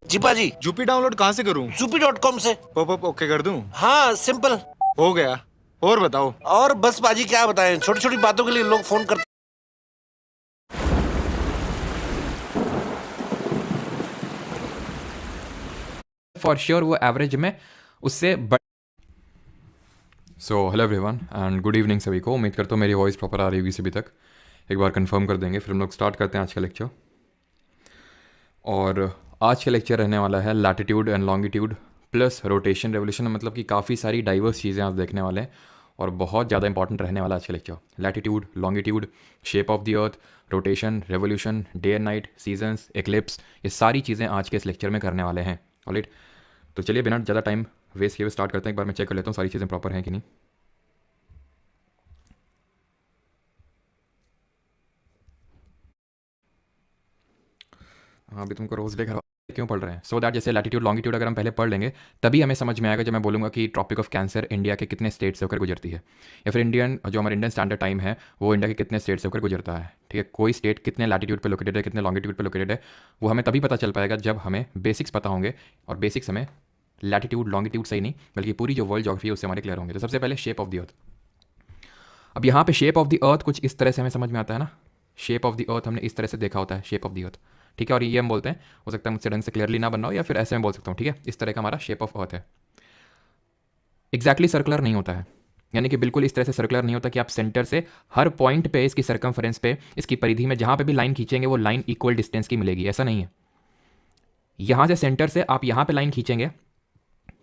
जी पाजी। जूपी डाउनलोड कहाँ से करूँ? zupi.com से। ओके कर दूँ? हाँ सिंपल। हो गया। और बताओ। और बस पाजी क्या बताएं, छोटी छोटी बातों के लिए लोग फोन करते। फॉर श्योर वो एवरेज में उससे so hello everyone and good evening सभी को। उम्मीद करता हूँ मेरी वॉइस प्रॉपर आ रही होगी सभी तक। एक बार कंफर्म कर देंगे, फिर हम लोग स्टार्ट करते हैं आज का लेक्चर। और आज का लेक्चर रहने वाला है latitude and longitude plus rotation revolution, मतलब कि काफ़ी सारी डाइवर्स चीज़ें आप देखने वाले हैं और बहुत ज़्यादा इंपॉर्टेंट रहने वाला आज का lecture. Latitude, longitude, shape of the earth, rotation, revolution, day and night, seasons, eclipse, ये सारी चीज़ें आज के इस लेक्चर में करने वाले हैं। ऑलराइट, तो चलिए बिना ज़्यादा टाइम वेस्ट किए स्टार्ट करते हैं। एक बार मैं चेक कर लेता हूँ सारी चीज़ें प्रॉपर हैं कि नहीं। हाँ, अभी तुमको रोज डे घर क्यों पढ़ रहे हैं? सो दैट जैसे लैटिट्यूड लॉन्गिट्यूड अगर हम पहले पढ़ लेंगे तभी हमें समझ में आएगा जब मैं बोलूँगा कि ट्रॉपिक ऑफ कैंसर इंडिया के कितने स्टेट से होकर गुजरती है, या फिर इंडियन जो हमारा इंडियन स्टैंडर्ड टाइम है वो इंडिया के कितने स्टेट से होकर गुजरता है। ठीक है, कोई स्टेट कितने लैटिट्यूड पे लोकेटेड है, कितने लॉन्गिट्यूड पे लोकेटेड है, वो हमें तभी पता चल पाएगा जब हमें बेसिक्स पता होंगे। और बेसिक्स हमें लैटिट्यूड लॉन्गिट्यूड से ही नहीं बल्कि पूरी जो वर्ल्ड ज्योग्राफी है उससे हमारे क्लियर होंगे। तो सबसे पहले शेप ऑफ द अर्थ। अब यहाँ पे शेप ऑफ द अर्थ कुछ इस तरह से हमें समझ में आता है ना। शेप ऑफ द अर्थ हमने इस तरह से देखा होता है, शेप ऑफ द अर्थ। ठीक है, और ये हम बोलते हैं, हो सकता है मुझसे ढंग से क्लियरली ना बनना हो या फिर ऐसे में बोल सकता हूँ। ठीक है, इस तरह का हमारा शेप ऑफ अर्थ है। एग्जैक्टली सर्कुलर नहीं होता है, यानी कि बिल्कुल इस तरह से सर्कुलर नहीं होता कि आप सेंटर से हर पॉइंट पे इसकी सर्कमफ्रेंस पे इसकी परिधि में जहाँ पे भी लाइन खींचेंगे वो लाइन इक्वल डिस्टेंस की मिलेगी, ऐसा नहीं है। यहाँ से सेंटर से आप यहाँ पे लाइन खींचेंगे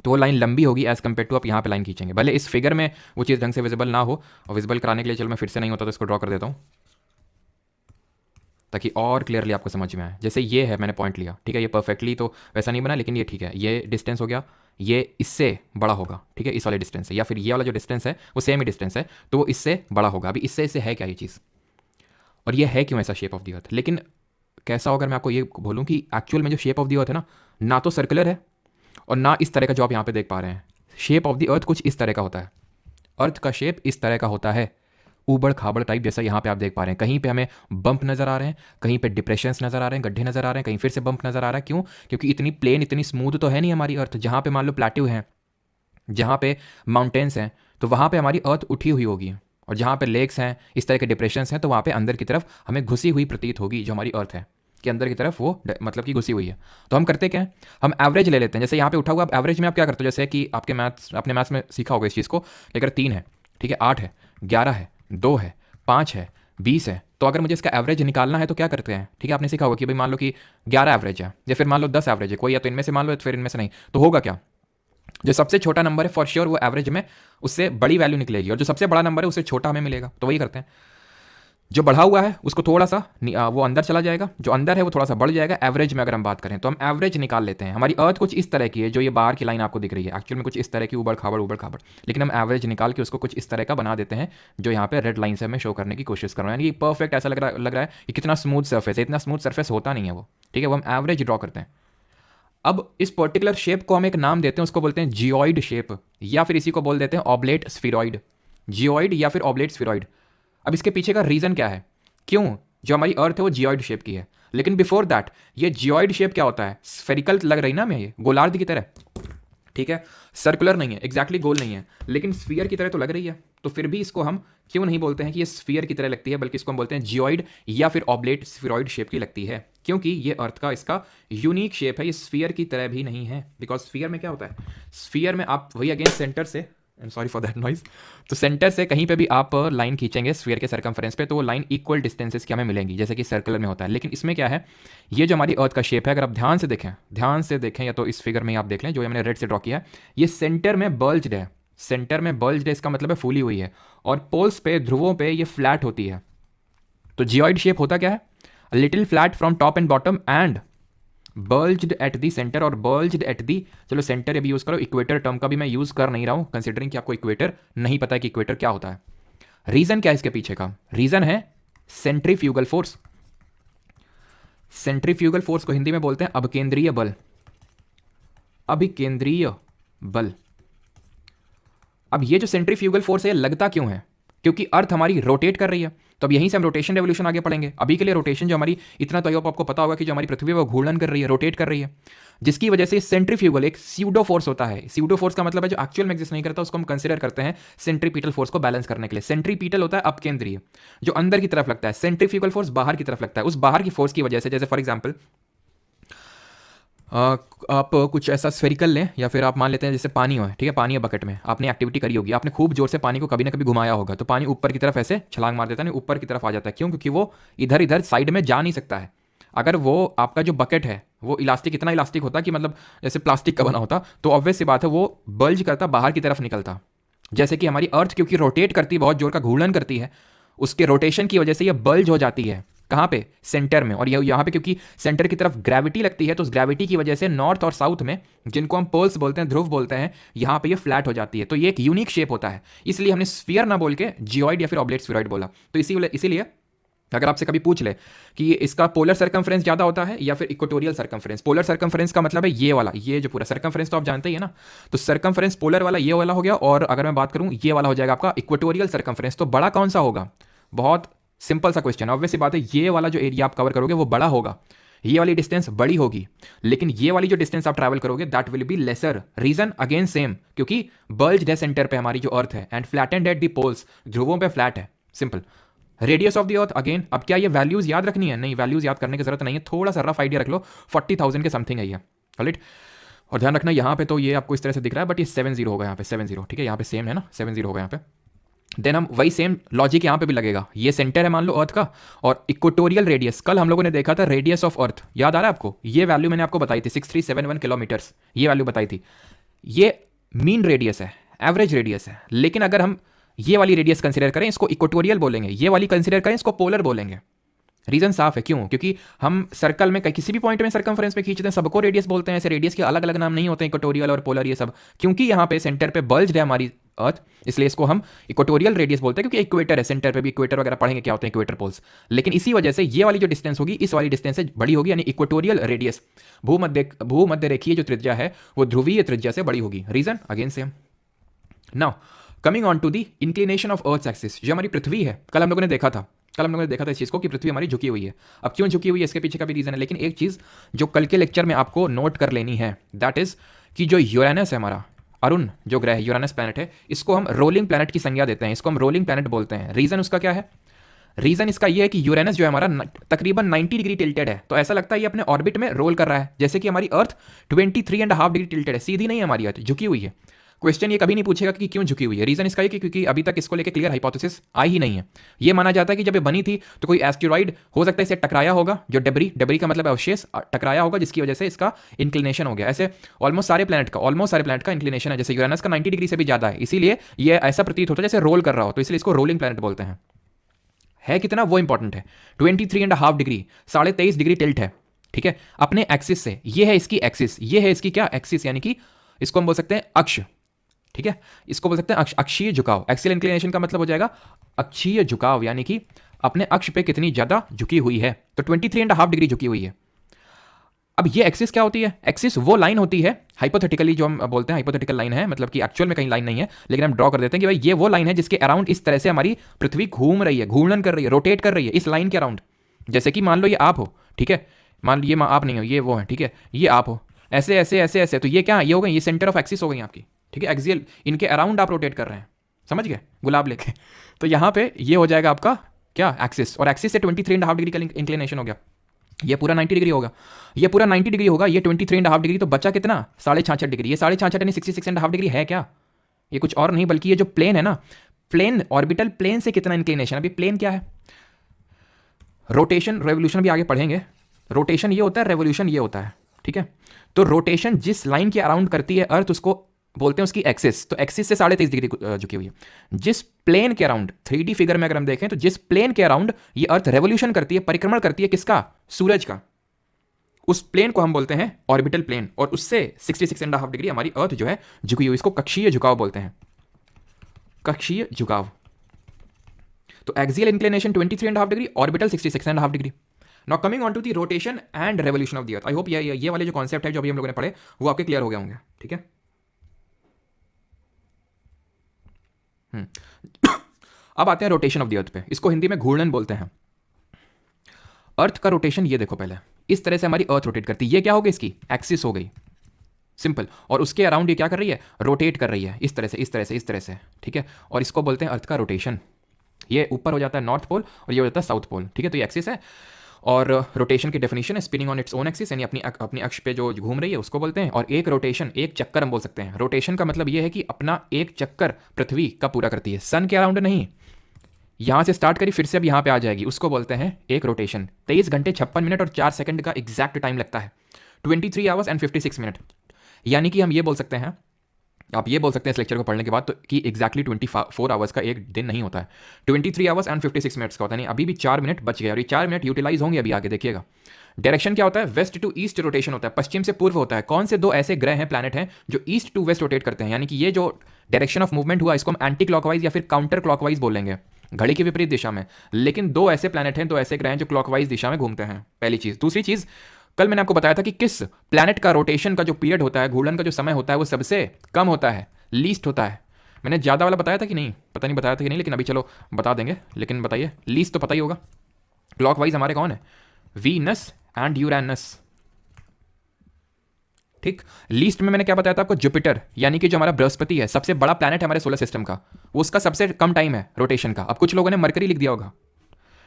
तो वो लाइन लंबी होगी एज कम्पेयर टू आप यहाँ पे लाइन खींचेंगे। भले इस फिगर में वो चीज़ ढंग से विजिबल ना हो, और विजिबल कराने के लिए चलो मैं फिर से नहीं होता तो इसको ड्रॉ कर देता हूँ ताकि और क्लियरली आपको समझ में आए। जैसे ये है, मैंने पॉइंट लिया, ठीक है, ये परफेक्टली तो वैसा नहीं बना लेकिन ये ठीक है, ये डिस्टेंस हो गया, ये इससे बड़ा होगा। ठीक है, इस वाले डिस्टेंस से, या फिर ये वाला जो डिस्टेंस है वो सेम ही डिस्टेंस है तो वो इससे बड़ा होगा। अभी इससे है क्या ये चीज़, और ये है क्यों ऐसा शेप ऑफ द अर्थ। लेकिन कैसा अगर मैं आपको ये बोलूँ कि एक्चुअल में जो शेप ऑफ द अर्थ है ना तो सर्कुलर है और ना इस तरह का जो आप यहाँ पे देख पा रहे हैं। शेप ऑफ द अर्थ कुछ इस तरह का होता है, अर्थ का शेप इस तरह का होता है, ऊबड़ खाबड़ टाइप, जैसा यहाँ पे आप देख पा रहे हैं। कहीं पे हमें बंप नजर आ रहे हैं, कहीं पे डिप्रेशंस नजर आ रहे हैं, गड्ढे नजर आ रहे हैं, कहीं फिर से बंप नजर आ रहा है। क्यों? क्योंकि इतनी प्लेन इतनी स्मूथ तो है नहीं हमारी अर्थ। जहाँ पे मान लो प्लेट्यू है, जहाँ पे माउंटेन्स हैं तो वहाँ पे हमारी अर्थ उठी हुई होगी, और जहाँ पे लेक्स हैं, इस तरह के डिप्रेशंस हैं, तो वहाँ पे अंदर की तरफ हमें घुसी हुई प्रतीत होगी जो हमारी अर्थ है, कि अंदर की तरफ वो मतलब कि घुसी हुई है। तो हम करते क्या है, हम एवरेज ले लेते हैं। जैसे यहाँ पे उठा हुआ, आप एवरेज में आप क्या करते हो, जैसे कि आपने मैथ्स में सीखा होगा इस चीज़ को कि अगर 3 है, ठीक है, 8 है, 11 है, 2 है, 5 है, 20 है, तो अगर मुझे इसका एवरेज निकालना है तो क्या करते हैं। ठीक है, आपने सीखा होगा कि भाई मान लो कि 11 एवरेज है या फिर मान लो 10 एवरेज है, कोई या तो इनमें से मान लो फिर इनमें से नहीं, तो होगा क्या, जो सबसे छोटा नंबर है फॉर श्योर वो एवरेज में उससे बड़ी वैल्यू निकलेगी, और जो सबसे बड़ा नंबर है उससे छोटा हमें मिलेगा। तो वही करते हैं, जो बढ़ा हुआ है उसको थोड़ा सा वो अंदर चला जाएगा, जो अंदर है वो थोड़ा सा बढ़ जाएगा। एवरेज में अगर हम बात करें तो हम एवरेज निकाल लेते हैं। हमारी अर्थ कुछ इस तरह की है, जो ये बाहर की लाइन आपको दिख रही है एक्चुअल में कुछ इस तरह की ऊबड़ खाबड़, लेकिन हम एवरेज निकाल के उसको कुछ इस तरह का बना देते हैं जो यहाँ पे रेड लाइन से हमें शो करने की कोशिश कर रहे हैं। यानी कि परफेक्ट ऐसा लग रहा है कि कितना स्मूथ सर्फेस है, इतना स्मूथ सर्फेस होता नहीं है वो। ठीक है, वो हम एवरेज ड्रॉ करते हैं। अब इस पर्टिकुलर शेप को हम एक नाम देते हैं, उसको बोलते हैं जियोइड शेप, या फिर इसी को बोल देते हैं ऑब्लेट स्फीरॉइड। जियोइड या फिर ऑब्लेट स्फीरॉइड। अब इसके पीछे का रीजन क्या है, क्यों जो हमारी अर्थ है वो जियोइड शेप की है। लेकिन बिफोर दैट ये जियोइड शेप क्या होता है, स्फेरिकल लग रही ना हमें, ये गोलार्ध की तरह। ठीक है, सर्कुलर नहीं है, एग्जैक्टली गोल नहीं है, लेकिन स्फीयर की तरह तो लग रही है। तो फिर भी इसको हम क्यों नहीं बोलते हैं कि ये स्फीयर की तरह लगती है, बल्कि इसको हम बोलते हैं जियोइड या फिर ऑब्लेट स्फीरॉइड शेप की लगती है, क्योंकि ये अर्थ का इसका यूनिक शेप है। ये स्फीयर की तरह भी नहीं है, बिकॉज स्फीयर में क्या होता है, स्फीयर में आप वही अगेन सेंटर से, I am sorry for that noise, तो सेंटर से कहीं पे भी आप लाइन खींचेंगे स्फीयर के सर्कमफ्रेंस पे तो वो लाइन इक्वल डिस्टेंसेस की हमें मिलेंगी, जैसे कि सर्कुलर में होता है। लेकिन इसमें क्या है, ये जो हमारी अर्थ का शेप है, अगर आप ध्यान से देखें या तो इस फिगर में आप देख लें जो मैंने रेड से ड्रॉ किया है, ये सेंटर में बल्ज्ड है। सेंटर में बल्ज्ड है, इसका मतलब है फूली हुई है, और पोल्स पे, ध्रुवों पे ये फ्लैट होती है। तो जियोइड शेप होता क्या है, little flat from top and bottom and bulged at the centre, और बल्ज्ड एट दी, चलो सेंटर अभी यूज करो, इक्वेटर टर्म का भी मैं यूज कर नहीं रहा हूं कंसिडरिंग कि आपको इक्वेटर नहीं पता है कि इक्वेटर क्या होता है। रीजन क्या है इसके पीछे का, रीजन है सेंट्रीफ्यूगल फोर्स। सेंट्रीफ्यूगल फोर्स को हिंदी में बोलते हैं अभिकेंद्रीय बल, अभिकेंद्रीय बल। अब ये जो सेंट्रीफ्यूगल फोर्स है लगता क्यों है, क्योंकि अर्थ हमारी रोटेट कर रही है। तो अब यहीं से हम रोटेशन रेवोल्यूशन आगे पढ़ेंगे। अभी के लिए रोटेशन जो हमारी, इतना तो आई होप आपको पता होगा कि जो हमारी पृथ्वी है वो घूर्णन कर रही है, रोटेट कर रही है, जिसकी वजह से सेंट्रीफ्यूगल एक स्यूडो फोर्स होता है। स्यूडो फोर्स का मतलब है जो एक्चुअल में एग्जिस्ट नहीं करता, उसको हम कंसीडर करते हैं सेंट्रीपिटल फोर्स को बैलेंस करने के लिए। सेंट्रीपिटल होता है अपकेंद्रीय, जो अंदर की तरफ लगता है, सेंट्रीफ्यूगल फोर्स बाहर की तरफ लगता है। उस बाहर की फोर्स की वजह से, जैसे फॉर एग्जाम्पल आप कुछ ऐसा स्फेरिकल लें, या फिर आप मान लेते हैं जैसे पानी हो, ठीक है, पानी है बकेट में, आपने एक्टिविटी करी होगी, आपने खूब जोर से पानी को कभी ना कभी घुमाया होगा, तो पानी ऊपर की तरफ ऐसे छलांग मार देता है, नहीं ऊपर की तरफ आ जाता है। क्यों? क्योंकि वो इधर इधर साइड में जा नहीं सकता है। अगर वो आपका जो बकेट है वो इलास्टिक, इतना इलास्टिक होता कि मतलब जैसे प्लास्टिक का बना होता, तो ऑब्वियस सी बात है वो बल्ज करता, बाहर की तरफ निकलता। जैसे कि हमारी अर्थ क्योंकि रोटेट करती है, बहुत जोर का घूर्णन करती है, उसके रोटेशन की वजह से ये बल्ज हो जाती है। कहाँ पे? सेंटर में। और ये यहाँ पे क्योंकि सेंटर की तरफ ग्रेविटी लगती है, तो उस ग्रेविटी की वजह से नॉर्थ और साउथ में, जिनको हम पोल्स बोलते हैं, ध्रुव बोलते हैं, यहाँ पे ये फ्लैट हो जाती है। तो ये एक यूनिक शेप होता है, इसलिए हमने स्फीयर ना बोल के जियोइड या फिर ऑब्लेट स्फीरॉइड बोला। तो इसीलिए अगर आपसे कभी पूछ ले कि इसका पोलर सर्कमफ्रेंस ज़्यादा होता है या फिर इक्वेटोरियल सर्कमफ्रेंस, पोलर सर्कमफ्रेंस का मतलब है ये वाला, ये जो पूरा सर्कमफ्रेंस तो आप जानते ही है ना, तो सर्कमफ्रेंस पोलर वाला ये वाला हो गया, और अगर मैं बात करूँ ये वाला हो जाएगा आपका इक्वेटोरियल सर्कमफ्रेंस। तो बड़ा कौन सा होगा? बहुत सिंपल सा क्वेश्चन, ऑब्वियस सी बात है, ये वाला जो एरिया आप कवर करोगे वो बड़ा होगा, ये वाली डिस्टेंस बड़ी होगी, लेकिन ये वाली जो डिस्टेंस आप ट्रैवल करोगे that will be lesser. Reason again same, क्योंकि बल्ज है सेंटर पे हमारी जो अर्थ है, and flattened at the poles, ध्रुवों पे फ्लैट है। Simple. Radius of the earth again, अब क्या ये वैल्यूज याद रखनी है? नहीं, वैल्यूज याद करने की जरूरत नहीं है, थोड़ा सा रफ आइडिया रख लो, 40,000 के समथिंग है ये, राइट। और ध्यान रखना यहाँ पे तो ये आपको इस तरह से दिख रहा है, बट ये 70 होगा यहाँ पे, 70, ठीक है, यहाँ पे सेम है ना, 70 होगा यहाँ पे। देन हम वही सेम लॉजिक यहाँ पे भी लगेगा, ये सेंटर है मान लो अर्थ का, और इक्वेटोरियल रेडियस, कल हम लोगों ने देखा था रेडियस ऑफ अर्थ, याद आ रहा है आपको? ये वैल्यू मैंने आपको बताई थी 6371 किलोमीटर्स, ये वैल्यू बताई थी। ये मीन रेडियस है, एवरेज रेडियस है, लेकिन अगर हम ये वाली रेडियस कंसीडर करें, इसको इक्वेटोरियल बोलेंगे, ये वाली कंसीडर करें, इसको पोलर बोलेंगे। रीजन साफ है, क्यों? क्योंकि हम सर्कल में किसी भी पॉइंट में सर्कमफ्रेंस पे खींचते हैं, सबको रेडियस बोलते हैं, ऐसे रेडियस के अलग अलग नाम नहीं होते, इक्वेटोरियल और पोलर ये सब, क्योंकि यहाँ पे सेंटर पे बल्ज है हमारी अर्थ, इसलिए इसको हम इक्वेटोरियल रेडियस बोलते हैं, क्योंकि इक्वेटर है सेंटर पे भी, इक्वेटर वगैरह पढ़ेंगे क्या होते हैं इक्वेटर पोल्स। लेकिन इसी वजह से ये वाली जो डिस्टेंस होगी इस वाली डिस्टेंस से बड़ी होगी, यानी इक्वेटोरियल रेडियस, भूमध्य रेखीय जो त्रिज्या है वो ध्रुवीय त्रिज्या से बड़ी होगी। Reason again same. Now coming on to the inclination of earth axis, जो हमारी पृथ्वी है, कल हम लोगों ने देखा था इस चीज़ को कि पृथ्वी हमारी झुकी हुई है। अब क्यों झुकी हुई है, इसके पीछे का भी रीज़न है, लेकिन एक चीज़ जो कल के लेक्चर में आपको नोट कर लेनी है, दैट इज कि जो यूरेनस है हमारा, अरुण जो ग्रह है, यूरेनस प्लैनेट है, इसको हम रोलिंग प्लैनेट की संज्ञा देते हैं, इसको हम रोलिंग प्लैनेट बोलते हैं। रीज़न उसका क्या है? रीज़न इसका ये है कि यूरेनस जो है हमारा तकरीबन 90 डिग्री टिल्टेड है, तो ऐसा लगता है ये अपने ऑर्बिट में रोल कर रहा है, जैसे कि हमारी अर्थ 23.5 डिग्री टिल्टेड है, सीधी नहीं है हमारी अर्थ, झुकी हुई है। क्वेश्चन ये कभी नहीं पूछेगा कि क्यों झुकी हुई है। रीजन इसका है कि क्योंकि अभी तक इसको लेके क्लियर हाइपोथेसिस आई ही नहीं है। ये माना जाता है कि जब ये बनी थी तो कोई एस्टेरॉइड हो सकता है इसे टकराया होगा, जो डेबरी का मतलब अवशेष टकराया होगा, जिसकी वजह से इसका इंक्लिनेशन हो गया। ऐसे ऑलमोस्ट सारे प्लैनेट का इंक्लिनेशन है, जैसे यूरेनस का 90 डिग्री से भी ज्यादा है, इसीलिए ये ऐसा प्रतीत होता है जैसे रोल कर रहा हो, तो इसलिए इसको रोलिंग प्लैनेट बोलते हैं। है कितना वो इंपॉर्टेंट है, 23.5 डिग्री, 23.5 डिग्री टिल्ट है, ठीक है, अपने एक्सिस से। ये है इसकी एक्सिस, ये है इसकी क्या एक्सिस, यानी कि इसको हम बोल सकते हैं अक्ष, ठीक है, इसको बोल सकते हैं अक्षीय झुकाव। एक्सियल इंक्लिनेशन का मतलब हो जाएगा अक्षीय झुकाव, यानी कि अपने अक्ष पे कितनी ज्यादा झुकी हुई है, तो 23.5 डिग्री झुकी हुई है। अब ये एक्सिस क्या होती है? एक्सिस वो लाइन होती है, हाइपोथेटिकली जो हम बोलते हैं हाइपोथेटिकल लाइन है, मतलब कि एक्चुअल में कहीं लाइन नहीं है, लेकिन हम ड्रॉ कर देते हैं कि भाई ये वो लाइन है जिसके अराउंड इस तरह से हमारी पृथ्वी घूम रही है, घूर्णन कर रही है, रोटेट कर रही है इस लाइन के अराउंड। जैसे कि मान लो ये आप हो, ठीक है, मान लो ये आप नहीं हो, ये वो है, ठीक है, ये आप हो, ऐसे ऐसे ऐसे ऐसे, तो ये क्या, ये हो गई, ये सेंटर ऑफ एक्सिस हो गई आपकी, ठीक है, एक्सियल, इनके अराउंड आप रोटेट कर रहे हैं, समझ गए, गुलाब लेके। तो यहाँ पे ये हो जाएगा आपका क्या, एक्सिस, और एक्सिस से 23.5 डिग्री का इंक्लिनेशन हो गया, ये पूरा 90 डिग्री होगा, ये पूरा 90 डिग्री होगा, ये 23.5 डिग्री, तो बचा कितना, 66.5 डिग्री। ये 66.5 यानी 66.5 डिग्री है क्या? ये कुछ और नहीं बल्कि ये जो प्लेन है ना, प्लेन, ऑर्बिटल प्लेन से कितना इंक्लिनेशन। अभी प्लेन क्या है, रोटेशन रेवोल्यूशन भी आगे पढ़ेंगे, रोटेशन ये होता है, रेवोल्यूशन ये होता है, ठीक है। तो रोटेशन जिस लाइन के अराउंड करती है अर्थ, उसको बोलते हैं उसकी एक्सिस, तो एक्सिस से 23.5 डिग्री झुकी हुई है। जिस प्लेन के अराउंड, 3D फिगर में अगर हम देखें तो जिस प्लेन के अराउंड ये अर्थ रेवोल्यूशन करती है, परिक्रमण करती है, किसका, सूरज का, उस प्लेन को हम बोलते हैं ऑर्बिटल प्लेन, और उससे 66.5 डिग्री हमारी अर्थ जो है झुकी हुई, इसको कक्षीय झुकाव बोलते हैं, कक्षीय झुकाव। तो axial inclination 23.5 degree, orbital 66.5 degree. Now coming on to the rotation and revolution of the earth. I hope ये वाले जो कॉन्सेप्ट है जो अभी हम लोगों ने पढ़े वो आपके क्लियर हो गए होंगे, ठीक है। अब आते हैं रोटेशन ऑफ द अर्थ पे, इसको हिंदी में घूर्णन बोलते हैं। अर्थ का रोटेशन ये देखो, पहले इस तरह से हमारी अर्थ रोटेट करती है, ये क्या हो गई, इसकी एक्सिस हो गई, सिंपल। और उसके अराउंड ये क्या कर रही है, रोटेट कर रही है, इस तरह से इस तरह से इस तरह से, ठीक है। और इसको बोलते हैं अर्थ का रोटेशन। ये ऊपर हो जाता है नॉर्थ पोल और ये हो जाता है साउथ पोल, ठीक है। तो ये एक्सिस है और रोटेशन की डेफिनेशन है spinning on its own axis, यानी अपनी अक्ष पे जो घूम रही है उसको बोलते हैं। और एक रोटेशन, एक चक्कर हम बोल सकते हैं। रोटेशन का मतलब ये है कि अपना एक चक्कर पृथ्वी का पूरा करती है, सन के अराउंड नहीं। यहां से स्टार्ट करी फिर से अब यहां पे आ जाएगी, उसको बोलते हैं एक रोटेशन। 23 घंटे 56 मिनट और 4 सेकंड का एग्जैक्ट टाइम लगता है, 23 आवर्स एंड 56 मिनट। यानी कि हम ये बोल सकते हैं, आप ये बोल सकते हैं इस लेक्चर को पढ़ने के बाद तो, कि एग्जैक्टली 24 आवर्स का एक दिन नहीं होता है, 23 आवर्स एंड 56 मिनट्स का होता है। नहीं, अभी भी 4 मिनट बच गए और ये 4 मिनट यूटिलाइज होंगे अभी आगे, देखिएगा। डायरेक्शन क्या होता है, वेस्ट टू ईस्ट रोटेशन होता है, पश्चिम से पूर्व होता है। कौन से दो ऐसे ग्रह हैं, प्लैनेट हैं, जो ईस्ट टू वेस्ट रोटेट करते हैं, यानी कि ये जो डायरेक्शन ऑफ मूवमेंट हुआ इसको हम एंटी क्लॉकवाइज या फिर काउंटर क्लॉकवाइज बोलेंगे, घड़ी की विपरीत दिशा में। लेकिन दो ऐसे प्लैनेट हैं, दो ऐसे ग्रह हैं जो क्लॉकवाइज दिशा में घूमते हैं, पहली चीज। दूसरी चीज, कल मैंने आपको बताया था कि किस प्लैनेट का रोटेशन का जो पीरियड होता है, घूर्णन का जो समय होता है, वो सबसे कम होता है, लीस्ट होता है। मैंने ज़्यादा वाला बताया था कि नहीं, पता नहीं बताया था कि नहीं, लेकिन अभी चलो बता देंगे। लेकिन बताइए, लीस्ट तो पता ही होगा। क्लॉकवाइज हमारे कौन है, वीनस एंड यूरेनस, ठीक। लीस्ट में मैंने क्या बताया था आपको, जुपिटर, यानी कि जो हमारा बृहस्पति है, सबसे बड़ा प्लैनेट है हमारे सोलर सिस्टम का, वो उसका सबसे कम टाइम है रोटेशन का। अब कुछ लोगों ने मरकरी लिख दिया होगा,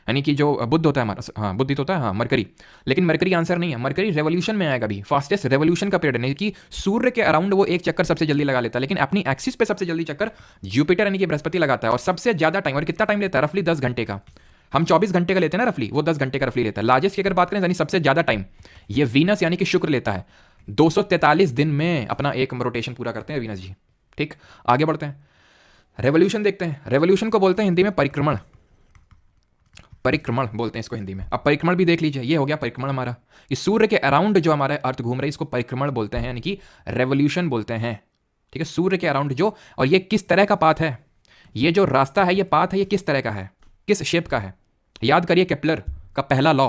यानी कि जो बुध होता है हमारा, हाँ बुध होता है, हाँ मरकरी। लेकिन मरकरी आंसर नहीं है, मरकरी रेवोल्यूशन में आएगा। भी फास्टेस्ट रेवोल्यूशन का पीरियड है कि सूर्य के अराउंड वो एक चक्कर सबसे जल्दी लगा लेता है, लेकिन अपनी एक्सिस पे सबसे जल्दी चक्कर जुपिटर यानी कि बृहस्पति लगाता है। और सबसे ज्यादा टाइम, और कितना टाइम लेता है, रफली 10 घंटे का। हम 24 घंटे का लेते हैं ना रफली, वो 10 घंटे का रफली लेता है। लार्जेस्ट की अगर बात करें यानी सबसे ज्यादा टाइम ये वीनस यानी कि शुक्र लेता है, 243 दिन में अपना एक रोटेशन पूरा करते हैं वीनस जी, ठीक। आगे बढ़ते हैं, रेवोल्यूशन देखते हैं। रेवोल्यूशन को बोलते हैं हिंदी में परिक्रमण, परिक्रमण बोलते हैं इसको हिंदी में। अब परिक्रमण भी देख लीजिए, ये हो गया परिक्रमण हमारा, इस सूर्य के अराउंड जो हमारा अर्थ घूम रही है इसको परिक्रमण बोलते हैं, यानी कि रेवोल्यूशन बोलते हैं, ठीक है। सूर्य के अराउंड जो, और ये किस तरह का पाथ है, ये जो रास्ता है, ये पाथ है, ये किस तरह का है, किस शेप का है। याद करिए केपलर का पहला लॉ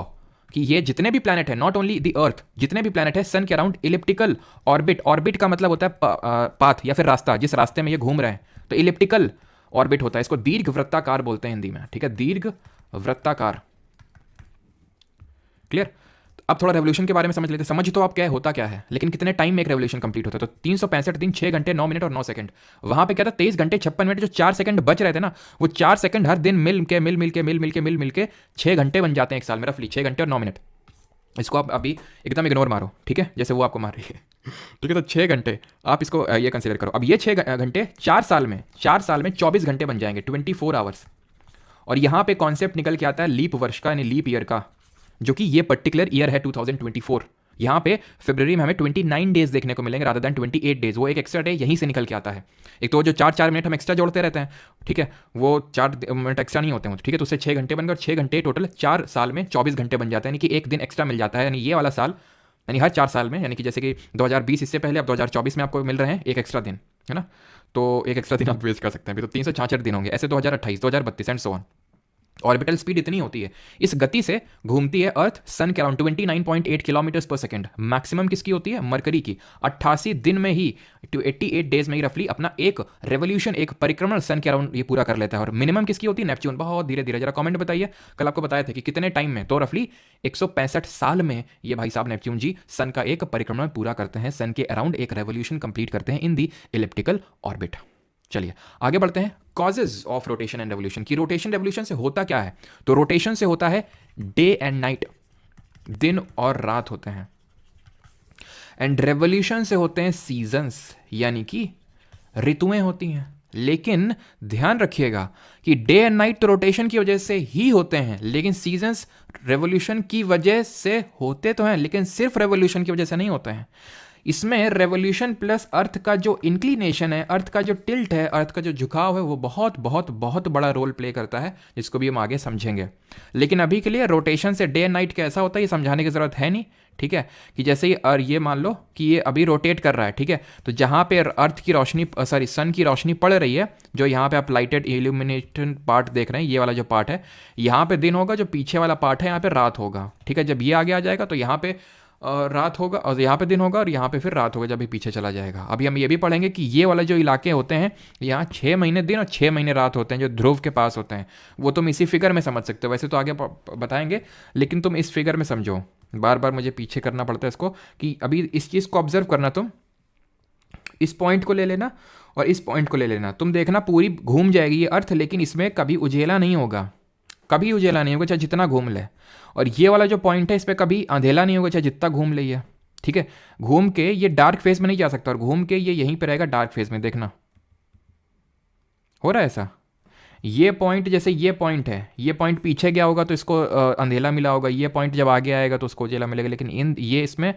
कि ये जितने भी प्लैनेट है, नॉट ओनली द अर्थ, जितने भी प्लैनेट है सन के अराउंड इलिप्टिकल ऑर्बिट, ऑर्बिट का मतलब होता है पाथ या फिर रास्ता, जिस रास्ते में ये घूम रहे हैं, तो इलिप्टिकल ऑर्बिट होता है। इसको दीर्घ वृत्ताकार बोलते हैं हिंदी में, ठीक है, दीर्घ वृत्ताकार, क्लियर। अब थोड़ा रेवोल्यूशन के बारे में समझ लेते हैं। समझ तो आप क्या होता क्या है, लेकिन कितने टाइम में एक रेवोल्यूशन कंप्लीट होता है, तो 365 दिन 6 घंटे 9 मिनट और 9 सेकंड। वहां पे क्या था, 23 घंटे 56 मिनट, जो 4 सेकंड बच रहे थे ना, वो 4 सेकंड हर दिन मिल के 6 घंटे बन जाते हैं एक साल में, रफली 6 घंटे और 9 मिनट। इसको आप अभी एकदम इग्नोर मारो, ठीक है, जैसे वो आपको मार रही है, ठीक है। तो 6 घंटे आप इसको ये कंसिडर करो। अब ये 6 घंटे 4 साल में 24 घंटे बन जाएंगे, 24 आवर्स। और यहां पे कॉन्सेप्ट निकल के आता है लीप वर्ष का, यानी लीप ईयर का, जो कि ये पर्टिकुलर ईयर है 2024। यहां पे फरवरी में हमें 29 डेज देखने को मिलेंगे रादर दैन 28 डेज। वो एक एक्स्ट्रा डे यहीं से निकल के आता है। एक तो जो 4 मिनट हम एक्स्ट्रा जोड़ते रहते हैं, ठीक है, वो 4 मिनट एक्स्ट्रा नहीं होते हैं, ठीक है। तो उससे 6 घंटे बनकर 6 घंटे टोटल 4 साल में 24 घंटे बन जाते हैं, यानी कि एक दिन एक्स्ट्रा मिल जाता है। यानी ये वाला साल, यानी हर 4 साल में, यानी कि जैसे कि 2020 इससे पहले, अब 2024 में आपको मिल रहे हैं एक एक्स्ट्रा दिन, है ना। तो एक एक्स्ट्रा दिन आप वेस्ट कर सकते हैं, अभी तो 366 दिन होंगे ऐसे, 2028, 2032 and so on. Orbital speed इतनी होती है, इस गति से घूमती है अर्थ सन के अराउंड 29.8 किलोमीटर्स पर सेकंड। मैक्सिमम किसकी होती है, मरकरी की। 88 दिन में ही, 88 डेज में ही रफली अपना एक रेवोल्यूशन, एक परिक्रमण सन के अराउंड ये पूरा कर लेता है। और मिनिमम किसकी होती है, नेपच्यून। बहुत धीरे धीरे, जरा कमेंट बताइए, कल आपको बताया था कि कितने टाइम में, तो रफली 165 साल में ये भाई साहब नेपच्यून जी सन का एक परिक्रमण पूरा करते हैं, सन के अराउंड एक रेवोल्यूशन कंप्लीट करते हैं इन दी इलिप्टिकल ऑर्बिट। चलिए आगे बढ़ते हैं, causes of rotation and revolution की। रोटेशन रेवोल्यूशन से होता क्या है, तो रोटेशन से होता है डे एंड नाइट, दिन और रात होते हैं। एंड रेवोल्यूशन से होते हैं सीजन्स, यानी कि ऋतुएं होती हैं। लेकिन ध्यान रखिएगा कि डे एंड नाइट तो रोटेशन की वजह से ही होते हैं, लेकिन सीजन्स रेवोल्यूशन की वजह से होते तो हैं, लेकिन सिर्फ रेवोल्यूशन की वजह से नहीं होते हैं। इसमें रेवोल्यूशन प्लस अर्थ का जो इंक्लिनेशन है, अर्थ का जो टिल्ट है, अर्थ का जो झुकाव है, वो बहुत बहुत बहुत बड़ा रोल प्ले करता है, जिसको भी हम आगे समझेंगे। लेकिन अभी के लिए रोटेशन से डे एंड नाइट कैसा होता है ये समझाने की जरूरत है नहीं, ठीक है। कि जैसे ये मान लो कि ये अभी रोटेट कर रहा है, ठीक है, तो जहाँ पे अर्थ की रोशनी, सॉरी सन की रोशनी पड़ रही है, जो यहाँ पे आप लाइटेड इल्यूमिनेटेड पार्ट देख रहे हैं, ये वाला जो पार्ट है, यहाँ पे दिन होगा, जो पीछे वाला पार्ट है यहाँ पे रात होगा, ठीक है। जब ये आगे आ जाएगा तो यहाँ पे रात होगा और यहाँ पे दिन होगा और यहाँ पे फिर रात होगा जब ये पीछे चला जाएगा। अभी हम ये भी पढ़ेंगे कि ये वाले जो इलाके होते हैं यहाँ 6 महीने दिन और 6 महीने रात होते हैं जो ध्रुव के पास होते हैं। वो तुम इसी फिगर में समझ सकते हो, वैसे तो आगे बताएंगे, लेकिन तुम इस फिगर में समझो। बार बार मुझे पीछे करना पड़ता है इसको कि अभी इस चीज़ को ऑब्जर्व करना, तुम इस पॉइंट को ले लेना और इस पॉइंट को ले लेना, तुम देखना पूरी घूम जाएगी ये अर्थ, लेकिन इसमें कभी उजेला नहीं होगा, कभी उजेला नहीं होगा चाहे जितना घूम ले। और ये वाला जो पॉइंट है इस पर कभी अंधेला नहीं होगा चाहे जितना घूम ले ये, ठीक है। घूम के ये डार्क फेज में नहीं जा सकता और घूम के ये यहीं पे रहेगा डार्क फेज में। देखना हो रहा है ऐसा। ये पॉइंट जैसे ये पॉइंट है, ये पॉइंट पीछे गया होगा तो इसको अंधेला मिला होगा, ये पॉइंट जब आगे आएगा तो उसको उजेला मिलेगा, लेकिन ये इसमें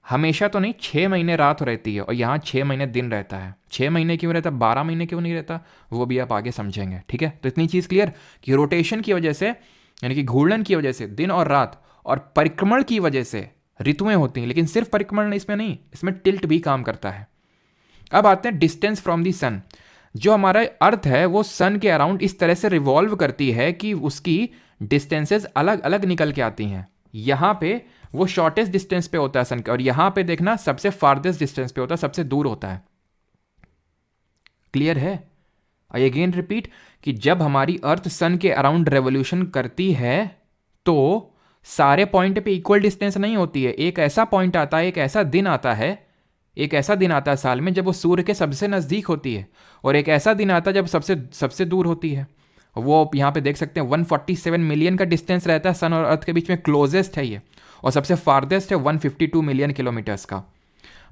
हमेशा तो नहीं, 6 महीने रात रहती है और यहाँ 6 महीने दिन रहता है। 6 महीने क्यों रहता है, 12 महीने क्यों नहीं रहता, वो भी आप आगे समझेंगे, ठीक है। तो इतनी चीज़ क्लियर कि रोटेशन की वजह से, यानी कि घूर्णन की वजह से दिन और रात, और परिक्रमण की वजह से ऋतुएं होती हैं, लेकिन सिर्फ परिक्रमण इसमें नहीं, इसमें टिल्ट भी काम करता है। अब आते हैं डिस्टेंस फ्रॉम दी सन। जो हमारा अर्थ है वो सन के अराउंड इस तरह से रिवॉल्व करती है कि उसकी डिस्टेंसेस अलग अलग निकल के आती हैं। यहाँ पे वो शॉर्टेस्ट डिस्टेंस पे होता है सन का, और यहां पे देखना सबसे फारदेस्ट डिस्टेंस पे होता है, सबसे दूर होता है। क्लियर है? आई अगेन रिपीट कि जब हमारी अर्थ सन के अराउंड रेवोल्यूशन करती है तो सारे पॉइंट पे इक्वल डिस्टेंस नहीं होती है। एक ऐसा पॉइंट आता है, एक ऐसा दिन आता है, एक ऐसा दिन आता है साल में जब वो सूर्य के सबसे नज़दीक होती है, और एक ऐसा दिन आता है जब सबसे दूर होती है। वो आप यहाँ पे देख सकते हैं 147 मिलियन का डिस्टेंस रहता है सन और अर्थ के बीच में, क्लोजेस्ट है ये, और सबसे फारदेस्ट है 152 मिलियन किलोमीटर्स का।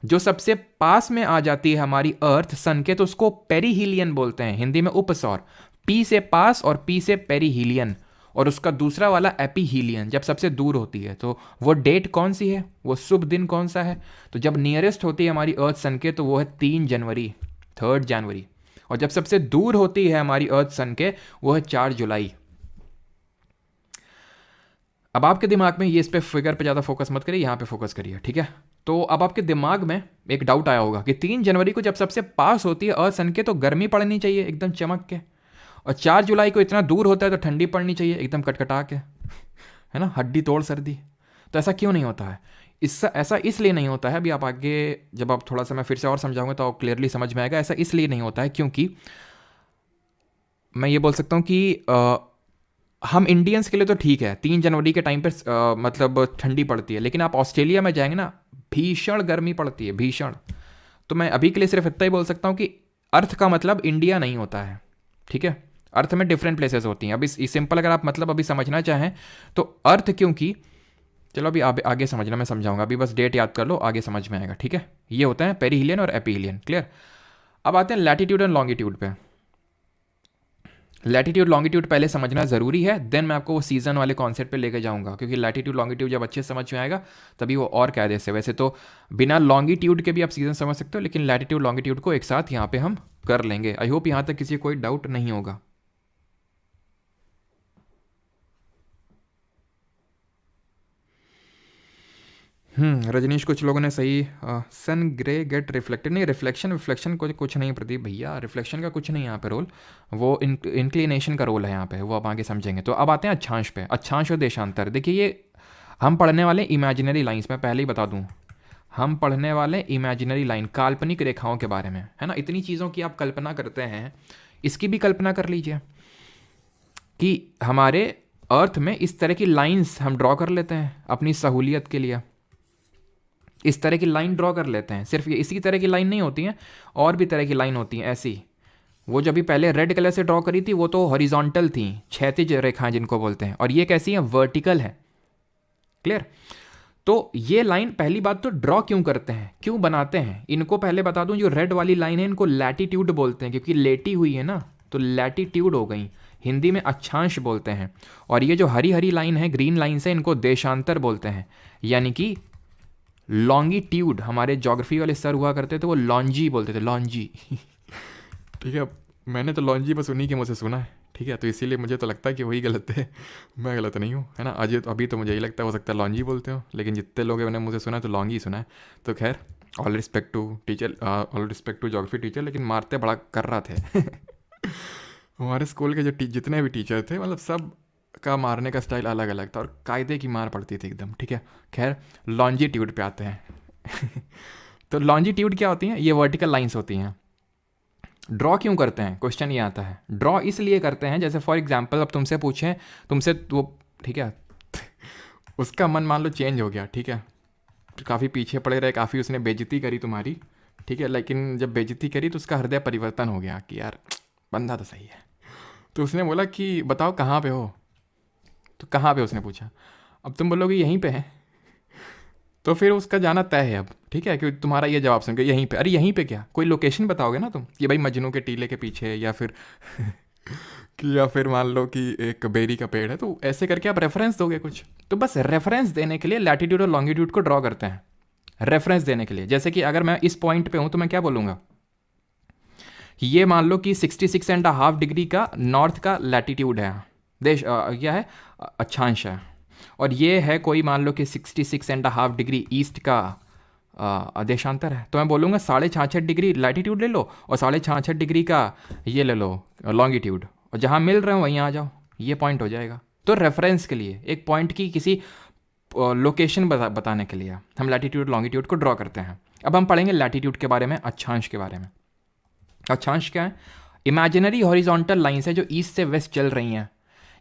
जो सबसे पास में आ जाती है हमारी अर्थ सन के, तो उसको पेरीहीलियन बोलते हैं, हिंदी में उपसौर। पी से पास और पी से पेरीहीलियन, और उसका दूसरा वाला एपीहीलियन, जब सबसे दूर होती है। तो वो डेट कौन सी है, वो शुभ दिन कौन सा है, तो जब नियरेस्ट होती है हमारी अर्थ सन के तो वो है 3 जनवरी, 3 जनवरी, और जब सबसे दूर होती है हमारी अर्थ सन के वो है 4 जुलाई। अब आपके दिमाग में ये इस पे फिगर पे ज़्यादा फोकस मत करिए, यहाँ पे फोकस करिए, ठीक है। तो अब आपके दिमाग में एक डाउट आया होगा कि 3 जनवरी को जब सबसे पास होती है अर्थ सन के तो गर्मी पड़नी चाहिए एकदम चमक के, और 4 जुलाई को इतना दूर होता है तो ठंडी पड़नी चाहिए एकदम कटकटा के, है ना, हड्डी तोड़ सर्दी। तो ऐसा क्यों नहीं होता है? ऐसा इसलिए नहीं होता है, अभी आप आगे जब आप थोड़ा सा मैं फिर से और समझाऊंगा तो आप क्लियरली समझ में आएगा। ऐसा इसलिए नहीं होता है क्योंकि मैं ये बोल सकता हूँ कि हम इंडियंस के लिए तो ठीक है 3 जनवरी के टाइम पर मतलब ठंडी पड़ती है, लेकिन आप ऑस्ट्रेलिया में जाएंगे ना, भीषण गर्मी पड़ती है, भीषण। तो मैं अभी के लिए सिर्फ इतना ही बोल सकता हूँ कि अर्थ का मतलब इंडिया नहीं होता है, ठीक है। अर्थ में डिफरेंट प्लेसेस होती हैं। अभी सिंपल अगर आप मतलब अभी समझना चाहें तो अर्थ, क्योंकि चलो अभी आगे समझना, मैं समझाऊंगा, अभी बस डेट याद कर लो, आगे समझ में आएगा, ठीक है। ये होते हैं पेरीहीलियन और एपीहीलियन, क्लियर। अब आते हैं लैटिट्यूड एंड लॉन्गिट्यूड पे। लैटिट्यूड लॉन्गिट्यूड पहले समझना ज़रूरी है, देन मैं आपको वो सीजन वाले कॉन्सेप्ट पे लेके जाऊंगा, क्योंकि लैटिट्यूड लॉन्गिट्यूड जब अच्छे समझ में आएगा तभी वो और कायदे से। वैसे तो बिना लॉन्गिट्यूड के भी आप सीजन समझ सकते हो, लेकिन लैटिट्यूड लॉन्गिट्यूड को एक साथ यहाँ पे हम कर लेंगे। आई होप यहाँ तक किसी कोई डाउट नहीं होगा। रजनीश, कुछ लोगों ने सही सन ग्रे गेट रिफ्लेक्टेड, नहीं रिफ्लेक्शन कुछ नहीं प्रदीप भैया, रिफ्लेक्शन का कुछ नहीं यहाँ पे रोल, वो इंक्लिनेशन का रोल है यहाँ पे, वो आप आगे समझेंगे। तो अब आते हैं अक्षांश पे, अक्षांश और देशांतर। देखिए ये हम पढ़ने वाले इमेजिनरी लाइंस, मैं पहले ही बता दूँ, हम पढ़ने वाले इमेजिनरी लाइन, काल्पनिक रेखाओं के बारे में, है ना। इतनी चीज़ों की आप कल्पना करते हैं, इसकी भी कल्पना कर लीजिए कि हमारे अर्थ में इस तरह की लाइंस हम ड्रॉ कर लेते हैं अपनी सहूलियत के लिए। इस तरह की लाइन ड्रॉ कर लेते हैं, सिर्फ ये इसी तरह की लाइन नहीं होती हैं, और भी तरह की लाइन होती हैं ऐसी। वो जो भी पहले रेड कलर से ड्रॉ करी थी वो तो हॉरिजॉन्टल थी, क्षैतिज रेखाएं जिनको बोलते हैं, और ये कैसी हैं, वर्टिकल है, क्लियर। तो ये लाइन पहली बात तो ड्रॉ क्यों करते हैं, क्यों बनाते हैं, इनको पहले बता दूं। जो रेड वाली लाइन है इनको लैटिट्यूड बोलते हैं, क्योंकि लेटी हुई है ना, तो लैटिट्यूड हो गई, हिंदी में अक्षांश बोलते हैं। और ये जो हरी हरी लाइन है, ग्रीन लाइन से, इनको देशांतर बोलते हैं, यानी कि लॉन्गिट्यूड। हमारे ज्योग्राफी वाले सर हुआ करते थे, वो लॉन्जी बोलते थे, लॉन्जी ठीक है। मैंने तो लॉन्जी बस उन्हीं के मुझसे सुना है, ठीक है, तो इसीलिए मुझे तो लगता है कि वही गलत है, मैं गलत नहीं हूँ, है ना। आज अभी तो मुझे यही लगता है, हो सकता है लॉन्जी बोलते हो, लेकिन जितने लोग मैंने मुझे सुना है तो लॉन्गी सुना है। तो खैर all respect to teacher, all respect to geography teacher, लेकिन मारते बड़ा कर रहा थे हमारे स्कूल के जो जितने भी टीचर थे, मतलब सब का मारने का स्टाइल अलग अलग था और कायदे की मार पड़ती थी एकदम, ठीक है। खैर लॉन्जिट्यूड पे आते हैं। तो लॉन्जिट्यूड क्या होती हैं? ये वर्टिकल लाइंस होती हैं। ड्रॉ क्यों करते हैं, क्वेश्चन ये आता है। ड्रॉ इसलिए करते हैं, जैसे फॉर एग्जांपल अब तुमसे पूछें, तुमसे वो, ठीक है, उसका मन मान लो चेंज हो गया, ठीक है, काफ़ी पीछे पड़े रहे, काफ़ी उसने बेइज्जती करी तुम्हारी, ठीक है, लेकिन जब बेइज्जती करी तो उसका हृदय परिवर्तन हो गया कि यार बंदा तो सही है। तो उसने बोला कि बताओ कहाँ पे हो, तो कहाँ पे उसने पूछा, अब तुम बोलोगे यहीं पे है, तो फिर उसका जाना तय है अब, ठीक है, क्योंकि तुम्हारा ये जवाब सुन के यहीं पे, अरे यहीं पे क्या, कोई लोकेशन बताओगे ना तुम कि भाई मजनू के टीले के पीछे, या फिर कि या फिर मान लो कि एक बेरी का पेड़ है, तो ऐसे करके आप रेफरेंस दोगे कुछ। तो बस रेफरेंस देने के लिए लैटिट्यूड और लॉन्गिट्यूड को ड्रॉ करते हैं, रेफरेंस देने के लिए। जैसे कि अगर मैं इस पॉइंट पे हूं तो मैं क्या बोलूंगा, ये मान लो कि 66.5 डिग्री का नॉर्थ का लैटिट्यूड है, देश क्या है, अक्षांश है, और ये है कोई मान लो कि 66.5 डिग्री ईस्ट का देशांतर है, तो मैं बोलूँगा 66.5 डिग्री लैटिट्यूड ले लो और 66.5 डिग्री का ये ले लो लॉन्गिट्यूड, और जहाँ मिल रहे हो वहीं आ जाओ, ये पॉइंट हो जाएगा। तो रेफरेंस के लिए, एक पॉइंट की किसी लोकेशन बताने के लिए हम लैटिट्यूड लॉन्गिट्यूड को ड्रॉ करते हैं। अब हम पढ़ेंगे लैटिट्यूड के बारे में, अक्षांश के बारे में। अक्षांश क्या है? इमेजिनरी हॉरिजॉन्टल लाइंस है जो ईस्ट से वेस्ट चल रही हैं।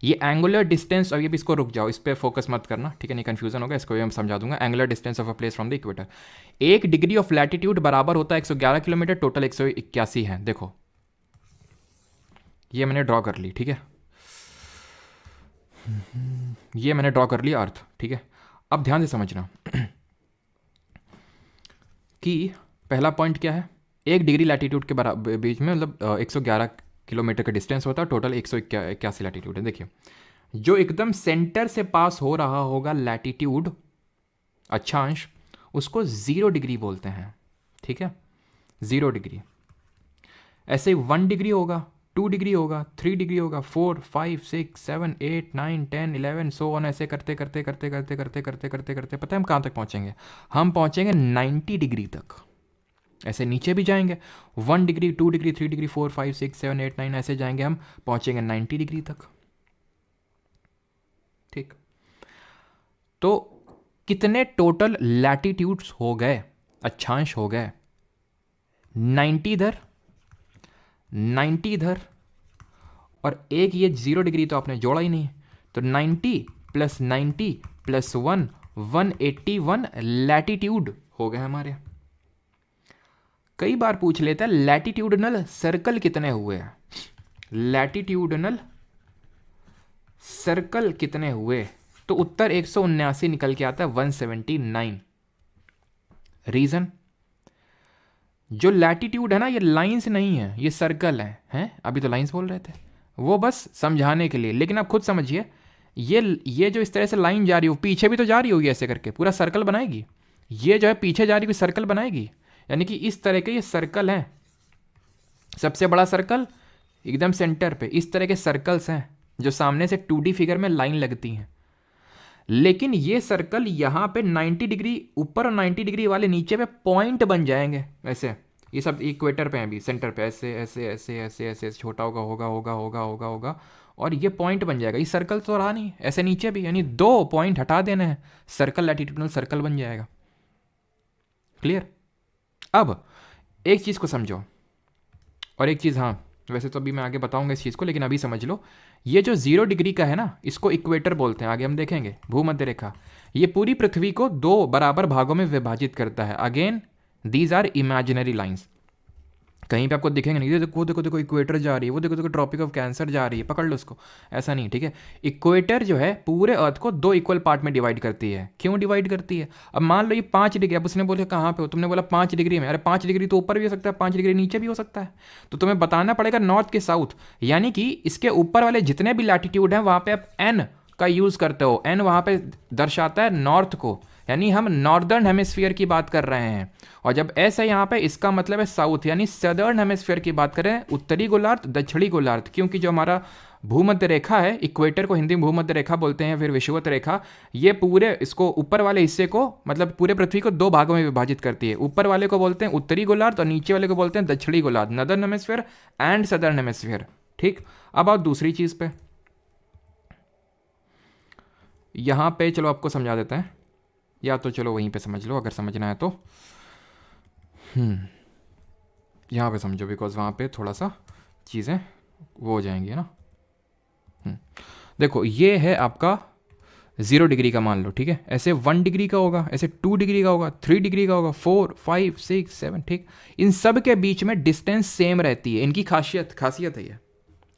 ये एंगुलर डिस्टेंस, और ये भी इसको रुक जाओ, इस पर फोकस मत करना, ठीक है, नहीं कन्फ्यूजन होगा, इसको भी हम समझा दूंगा। Angular distance of a place from the equator, 1 degree of latitude बराबर होता है 111 किलोमीटर, टोटल 181 है। देखो ये मैंने ड्रॉ कर ली, ठीक है, ये मैंने ड्रॉ कर लिया अर्थ, ठीक है। अब ध्यान से समझना कि पहला पॉइंट क्या है, 1 डिग्री लैटिट्यूड के बराबर बीच में, मतलब 111 किलोमीटर का डिस्टेंस होता है, टोटल 181 लैटिट्यूड है। देखिए जो एकदम सेंटर से पास हो रहा होगा लैटिट्यूड, अक्षांश, उसको 0 डिग्री बोलते हैं, ठीक है, 0 डिग्री। ऐसे 1 डिग्री होगा, 2 डिग्री होगा, 3 डिग्री होगा, 4, 5, 6, 7, 8, 9, 10, 11 सो ऑन, ऐसे करते करते करते करते करते करते करते करते पता है हम कहाँ तक पहुँचेंगे? हम पहुँचेंगे 90 डिग्री तक। ऐसे नीचे भी जाएंगे, 1 डिग्री, 2 डिग्री, 3 डिग्री, 4, 5, 6, 7, 8, 9 ऐसे जाएंगे, हम पहुंचेंगे 90 डिग्री तक, ठीक। तो कितने टोटल लैटिट्यूड्स हो गए, अक्षांश हो गए? 90 इधर, 90 इधर, और एक ये 0 डिग्री तो आपने जोड़ा ही नहीं, तो 90 + 90 + 1, 181 लैटिट्यूड हो गए हमारे। कई बार पूछ लेता है लैटिट्यूडनल सर्कल कितने हुए हैं, लैटिट्यूडनल सर्कल कितने हुए, तो उत्तर 179 निकल के आता है, 179। रीजन, जो लैटिट्यूड है ना, ये लाइंस नहीं है, ये सर्कल है, हैं? अभी तो लाइंस बोल रहे थे, वो बस समझाने के लिए, लेकिन आप खुद समझिए, ये जो इस तरह से लाइन जा रही हो, पीछे भी तो जा रही होगी, ऐसे करके पूरा सर्कल बनाएगी। ये जो है पीछे जा रही हुई सर्कल बनाएगी, यानी कि इस तरह के ये सर्कल हैं, सबसे बड़ा सर्कल एकदम सेंटर पे, इस तरह के सर्कल्स हैं जो सामने से 2D फिगर में लाइन लगती हैं। लेकिन ये सर्कल यहाँ पे 90 डिग्री ऊपर और 90 डिग्री वाले नीचे पे पॉइंट बन जाएंगे, ऐसे, ये सब इक्वेटर पे हैं अभी, सेंटर पे, ऐसे ऐसे ऐसे ऐसे ऐसे छोटा होगा होगा होगा होगा होगा होगा और ये पॉइंट बन जाएगा। ये सर्कल तो रहा नहीं, ऐसे नीचे भी, यानी 2 पॉइंट हटा देने हैं, सर्कल लैटिट्यूडनल सर्कल बन जाएगा। क्लियर? अब एक चीज़ को समझो, और एक चीज़, हाँ वैसे तो अभी मैं आगे बताऊंगा इस चीज़ को, लेकिन अभी समझ लो, ये जो 0 डिग्री का है ना, इसको इक्वेटर बोलते हैं, आगे हम देखेंगे, भूमध्य रेखा। ये पूरी पृथ्वी को 2 बराबर भागों में विभाजित करता है। Again these are imaginary lines, कहीं पे आपको दिखेंगे नहीं, देखो देखो देखो इक्वेटर जा रही है, वो देखो देखो ट्रॉपिक ऑफ कैंसर जा रही है, पकड़ लो उसको, ऐसा नहीं, ठीक है। इक्वेटर जो है पूरे अर्थ को 2 इक्वल पार्ट में डिवाइड करती है। क्यों डिवाइड करती है? अब मान लो ये 5 डिग्री, अब उसने बोला कहाँ पे हो, तुमने बोला 5 डिग्री में, अरे 5 डिग्री तो ऊपर भी हो सकता है, 5 डिग्री नीचे भी हो सकता है, तो तुम्हें बताना पड़ेगा नॉर्थ के साउथ, यानी कि इसके ऊपर वाले जितने भी लैटिट्यूड हैं वहाँ पे आप एन का यूज़ करते हो, एन वहाँ पे दर्शाता है नॉर्थ को, यानी हम नॉर्दर्न हेमिस्फीयर की बात कर रहे हैं। और जब एस है यहाँ पे, इसका मतलब है साउथ, यानी सदर्न हेमिस्फीयर की बात करें, उत्तरी गोलार्ध, दक्षिणी गोलार्ध, क्योंकि जो हमारा भूमध्य रेखा है, इक्वेटर को हिंदी में भूमध्य रेखा बोलते हैं, फिर विषुवत रेखा, ये पूरे इसको ऊपर वाले हिस्से को, मतलब पूरे पृथ्वी को 2 भागों में विभाजित करती है। ऊपर वाले को बोलते हैं उत्तरी गोलार्ध और नीचे वाले को बोलते हैं दक्षिणी गोलार्ध, northern hemisphere and southern hemisphere, ठीक। अब आओ दूसरी चीज़ पे, यहाँ पे चलो आपको समझा देते हैं, या तो चलो वहीं पे समझ लो अगर समझना है तो। यहाँ पे समझो, बिकॉज वहाँ पे थोड़ा सा चीज़ें वो हो जाएंगी, है ना। देखो ये है आपका 0 डिग्री का, मान लो, ठीक है। ऐसे 1 डिग्री का होगा, ऐसे 2 डिग्री का होगा, 3 डिग्री का होगा, 4, 5, 6, 7, ठीक। इन सब के बीच में डिस्टेंस सेम रहती है। इनकी खासियत है ये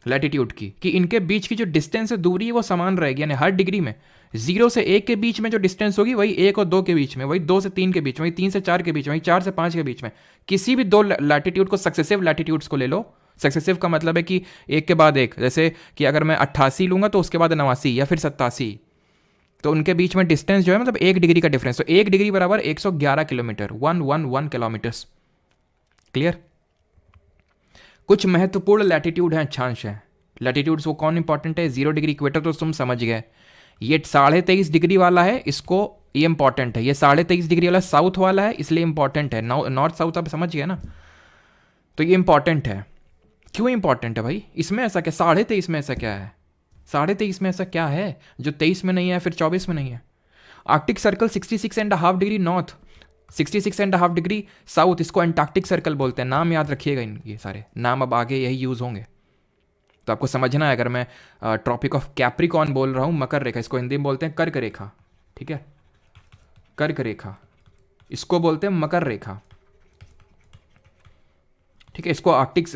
लैटिट्यूड की, कि इनके बीच की जो डिस्टेंस है, दूरी है, वो समान रहेगी। यानी हर डिग्री में 0 से 1 के बीच में जो डिस्टेंस होगी वही 1 और 2 के बीच में, वही 2 से 3 के बीच में, वही 3 से 4 के बीच में, वही 4 से 5 के बीच में। किसी भी 2 लैटिट्यूड को, सक्सेसिव लैटिट्यूड्स को ले लो। सक्सेसिव का मतलब है कि एक के बाद एक, जैसे कि अगर मैं 88 लूंगा तो उसके बाद 89 या फिर 87, तो उनके बीच में डिस्टेंस जो है मतलब 1 डिग्री का डिफरेंस। तो 1 डिग्री बराबर 111 किलोमीटर, 111 किलोमीटर्स। क्लियर। कुछ महत्वपूर्ण लैटिट्यूड हैं, अक्षांश हैं। लैटिट्यूड्स वो कौन इंपॉर्टेंट है? 0 डिग्री इक्वेटर तो तुम समझ गए। ये 23.5 डिग्री वाला है, इसको ये इंपॉर्टेंट है। ये 23.5 डिग्री वाला साउथ वाला है, इसलिए इंपॉर्टेंट है। नॉर्थ साउथ आप समझ गए ना, तो ये इंपॉर्टेंट है। क्यों इंपॉर्टेंट है भाई? इसमें ऐसा क्या 23.5 में ऐसा क्या है? 23.5 में ऐसा क्या है जो 23 में नहीं है, फिर 24 में नहीं है? Arctic circle 66.5 degree north, 66.5 degree south, इसको अंटार्कटिक सर्कल बोलते हैं। नाम याद रखिएगा, ये सारे नाम अब आगे यही यूज़ होंगे, तो आपको समझना है। अगर मैं ट्रॉपिक ऑफ कैप्रिकॉन बोल रहा हूँ, मकर रेखा, इसको हिंदी में बोलते हैं कर्क रेखा, ठीक है। कर्क रेखा, इसको बोलते हैं मकर रेखा, ठीक है। इसको आर्कटिक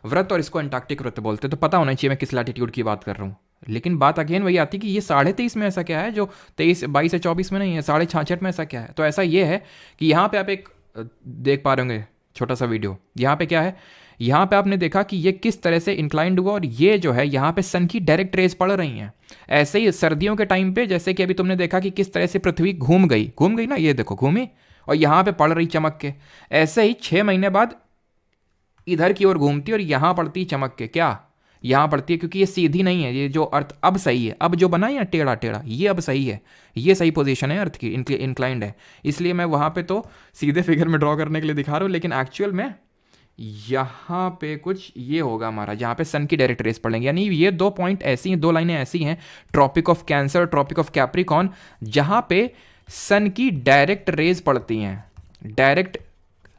व्रत और इसको अंटार्कटिक व्रत बोलते हैं। तो पता होना चाहिए मैं किस लैटिट्यूड की बात कर रहा हूँ। लेकिन बात अगेन वही आती है कि ये 23.5 में ऐसा क्या है जो 22 से 24 में नहीं है, 66.5 में ऐसा क्या है? तो ऐसा ये है कि यहाँ पे आप एक देख पा रहे होंगे छोटा सा वीडियो। यहाँ पे क्या है, यहाँ पे आपने देखा कि ये किस तरह से इंक्लाइंड हुआ, और ये जो है यहाँ पे सन की डायरेक्ट रेज पड़ रही हैं। ऐसे ही सर्दियों के टाइम पे, जैसे कि अभी तुमने देखा कि किस तरह से पृथ्वी घूम गई ना, ये देखो घूमी, और यहाँ पे पड़ रही चमक के। ऐसे ही 6 महीने बाद इधर की ओर घूमती और यहाँ पड़ती चमक के। क्या यहाँ पड़ती है? क्योंकि ये सीधी नहीं है, ये जो अर्थ अब सही है, अब जो बना है टेढ़ा टेढ़ा, ये अब सही है, ये सही पोजीशन है अर्थ की, इंक्लाइंड है। इसलिए मैं वहाँ पे तो सीधे फिगर में ड्रॉ करने के लिए दिखा रहा हूँ, लेकिन एक्चुअल में यहाँ पे कुछ ये होगा हमारा, जहाँ पे सन की डायरेक्ट रेस पड़ेंगे। यानी ये 2 पॉइंट ऐसी हैं, 2 लाइनें ऐसी हैं, tropic of cancer, tropic of capricorn, जहाँ पे सन की डायरेक्ट रेज पड़ती हैं, डायरेक्ट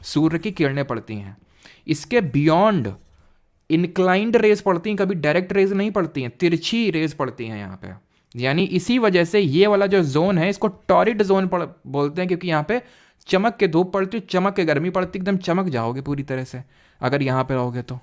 सूर्य की किरणें पड़ती हैं। इसके बियॉन्ड इंक्लाइंड रेज पड़ती हैं, कभी डायरेक्ट रेज नहीं पड़ती हैं, तिरछी रेज पड़ती हैं यहाँ पे। यानी इसी वजह से ये वाला जो जोन है, इसको टॉरिड जोन बोलते हैं, क्योंकि यहाँ पे चमक के धूप पड़ती, चमक के गर्मी पड़ती, एकदम चमक जाओगे पूरी तरह से अगर यहाँ पे रहोगे तो।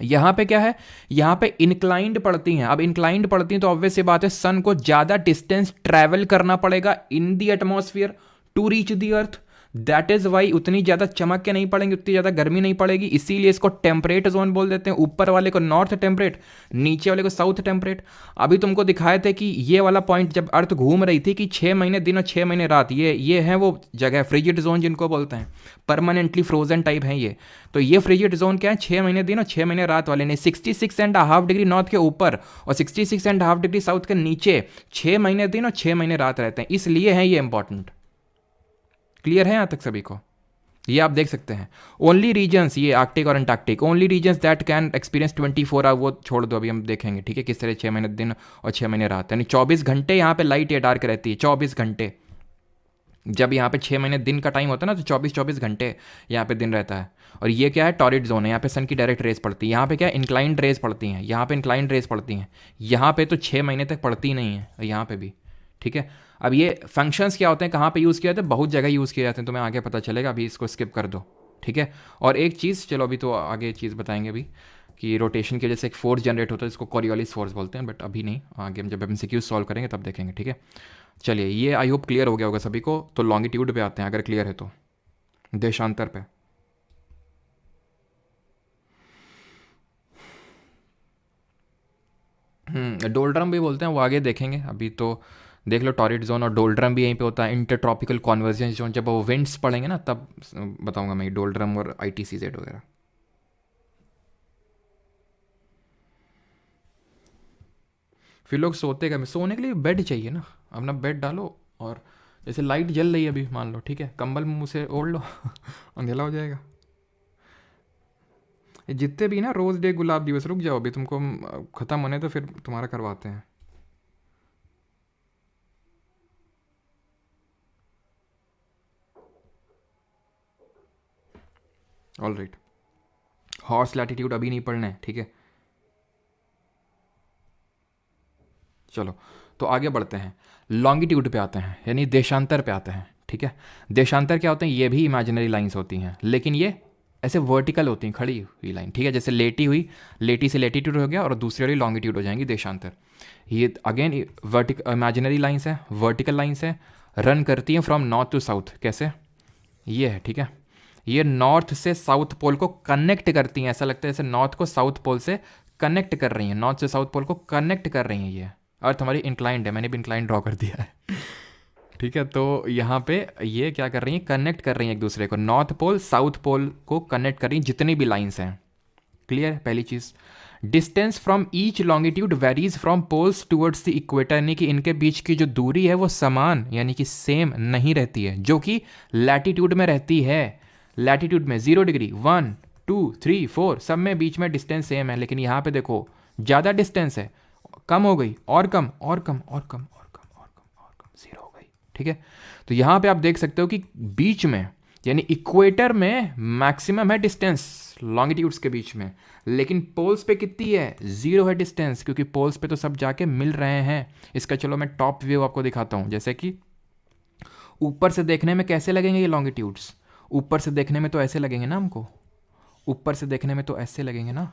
यहाँ पे क्या है, यहाँ पे इंक्लाइंड पड़ती हैं। अब इंक्लाइंड पड़ती हैं तो ऑब्वियस सी बात है, सन को ज़्यादा डिस्टेंस ट्रैवल करना पड़ेगा in the atmosphere to reach the earth. That is why उतनी ज़्यादा चमक के नहीं पड़ेंगी, उतनी ज़्यादा गर्मी नहीं पड़ेगी। इसीलिए इसको टेम्परेट जोन बोल देते हैं। ऊपर वाले को नॉर्थ टेम्परेट, नीचे वाले को साउथ टेम्परेट। अभी तुमको दिखाए थे कि ये वाला पॉइंट जब अर्थ घूम रही थी कि 6 महीने दिन और 6 महीने रात, ये है वो जगह, फ्रिजिड जोन जिनको बोलते हैं, परमानेंटली फ्रोजन टाइप है ये। तो ये फ्रिजिड जोन क्या है, 6 महीने दिन और 6 महीने रात वाले ने। 66.5 डिग्री नॉर्थ के ऊपर और 66.5 डिग्री साउथ के नीचे 6 महीने दिन और 6 महीने रात रहते हैं, इसलिए है ये इंपॉर्टेंट। क्लियर है यहाँ तक सभी को? ये आप देख सकते हैं। ओनली रीजन्स, ये आर्कटिक और Antarctic, only regions that can experience 24 hour, वो छोड़ दो, अभी हम देखेंगे, ठीक है, किस तरह 6 महीने दिन और 6 महीने रात, यानी 24 घंटे यहाँ पे लाइट या डार्क रहती है। 24 घंटे, जब यहाँ पे 6 महीने दिन का टाइम होता है ना, तो 24 घंटे यहाँ पे दिन रहता है। और ये क्या है, टॉरिड जोन है, यहाँ पे सन की डायरेक्ट रेस पड़ती है। यहाँ पे क्या है, इंक्लाइंड रेस पड़ती हैं, यहाँ पे इंक्लाइंड रेस पड़ती हैं। यहाँ पे तो 6 महीने तक पड़ती नहीं है, यहाँ पे भी, ठीक है। अब ये फंक्शंस क्या होते हैं, कहाँ पे यूज़ किए जाते हैं? बहुत जगह यूज़ किए जाते हैं, तुम्हें आगे पता चलेगा, अभी इसको स्किप कर दो, ठीक है। और एक चीज़, चलो अभी तो आगे चीज़ बताएंगे अभी, कि रोटेशन की वजह से एक फोर्स जनरेट होता है, जिसको कोरियोलिस फोर्स बोलते हैं, बट अभी नहीं, आगे हम जब एमसीक्यूज सॉल्व करेंगे तब देखेंगे, ठीक है। चलिए, ये आई होप क्लियर हो गया होगा सभी को। तो लॉन्गिट्यूड पे आते हैं, अगर क्लियर है तो, देशांतर पे। डोल्ड्रम भी बोलते हैं, वो आगे देखेंगे। अभी तो देख लो, टॉरिड जोन और डोल्ड्रम भी यहीं पे होता है। इंटरट्रॉपिकल कॉन्वर्जेंस जोन, जब वो विंड्स पड़ेंगे ना, तब बताऊंगा मैं डोल्ड्रम और ITCZ वगैरह। फिर लोग सोते क्या, सोने के लिए बेड चाहिए ना, अपना बेड डालो, और जैसे लाइट जल रही है अभी मान लो, ठीक है, कंबल मुँह से ओढ़ लो अंधेला हो जाएगा। जितने भी ना रोज़ डे गुलाब दिवस, रुक जाओ अभी, तुमको ख़त्म होने तो फिर तुम्हारा करवाते हैं। ऑल राइट, हॉर्स लैटिट्यूड अभी नहीं पढ़ना है, ठीक है। चलो तो आगे बढ़ते हैं, लॉन्गिट्यूड पे आते हैं, यानी देशांतर पे आते हैं, ठीक है। देशांतर क्या होते हैं? ये भी इमेजिनरी लाइंस होती हैं, लेकिन ये ऐसे वर्टिकल होती हैं, खड़ी हुई लाइन, ठीक है। जैसे लेटी हुई, लेटी से लेटीट्यूड हो गया और दूसरी वाली लॉन्गिट्यूड हो जाएंगी, देशांतर। ये अगेन इमेजिनरी लाइंस है, वर्टिकल लाइंस है, रन करती हैं फ्रॉम नॉर्थ टू साउथ। कैसे? ये है, ठीक है। ये नॉर्थ से साउथ पोल को कनेक्ट करती हैं, ऐसा लगता है जैसे नॉर्थ को साउथ पोल से कनेक्ट कर रही हैं, नॉर्थ से साउथ पोल को कनेक्ट कर रही हैं। ये अर्थ हमारी इंक्लाइंड है, मैंने भी इंक्लाइंड ड्रॉ कर दिया है ठीक है। तो यहाँ पे ये क्या कर रही हैं? कनेक्ट कर रही हैं एक दूसरे को, नॉर्थ पोल साउथ पोल को कनेक्ट कर रही हैं, जितनी भी लाइंस हैं। क्लियर? पहली चीज़, distance from each longitude varies from poles towards the equator, यानी कि इनके बीच की जो दूरी है वो समान यानी कि सेम नहीं रहती है, जो कि लैटिट्यूड में रहती है। लैटिट्यूड में 0 डिग्री, 1, 2, 3, 4 सब में बीच में डिस्टेंस सेम है, लेकिन यहाँ पे देखो ज़्यादा डिस्टेंस है, कम हो गई और कम और कम और कम और कम और कम और कम, 0 हो गई, ठीक है। तो यहाँ पे आप देख सकते हो कि बीच में यानी इक्वेटर में मैक्सिमम है डिस्टेंस लॉन्गिट्यूड्स के बीच में, लेकिन पोल्स पे कितनी है? 0 है डिस्टेंस, क्योंकि पोल्स पे तो सब जाके मिल रहे हैं। इसका चलो मैं टॉप व्यू आपको दिखाता हूँ। जैसे कि ऊपर से देखने में कैसे लगेंगे ये लॉन्गिट्यूड्स? ऊपर से देखने में तो ऐसे लगेंगे ना, हमको ऊपर से देखने में तो ऐसे लगेंगे ना,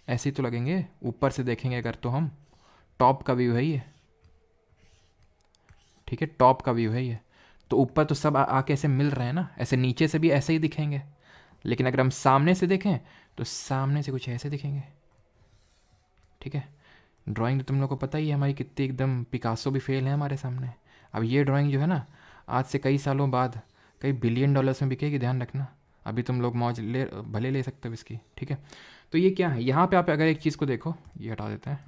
ऐसे ही तो लगेंगे ऊपर से देखेंगे अगर, तो हम टॉप का व्यू है ये, ठीक है, टॉप का व्यू है ये। तो ऊपर तो सब आके ऐसे मिल रहे हैं ना, ऐसे नीचे से भी ऐसे ही दिखेंगे, लेकिन अगर हम सामने से देखें तो सामने से कुछ ऐसे दिखेंगे, ठीक है। ड्राइंग तो तुम लोग को पता ही है हमारी कितनी, एकदम पिकासो भी फेल है हमारे सामने। अब ये ड्राइंग जो है ना, आज से कई सालों बाद कई बिलियन डॉलर्स में बिकेगी, ध्यान रखना। अभी तुम लोग मौज भले ले सकते हो इसकी, ठीक है। तो ये क्या है? यहाँ पे आप अगर एक चीज़ को देखो, ये हटा देते हैं।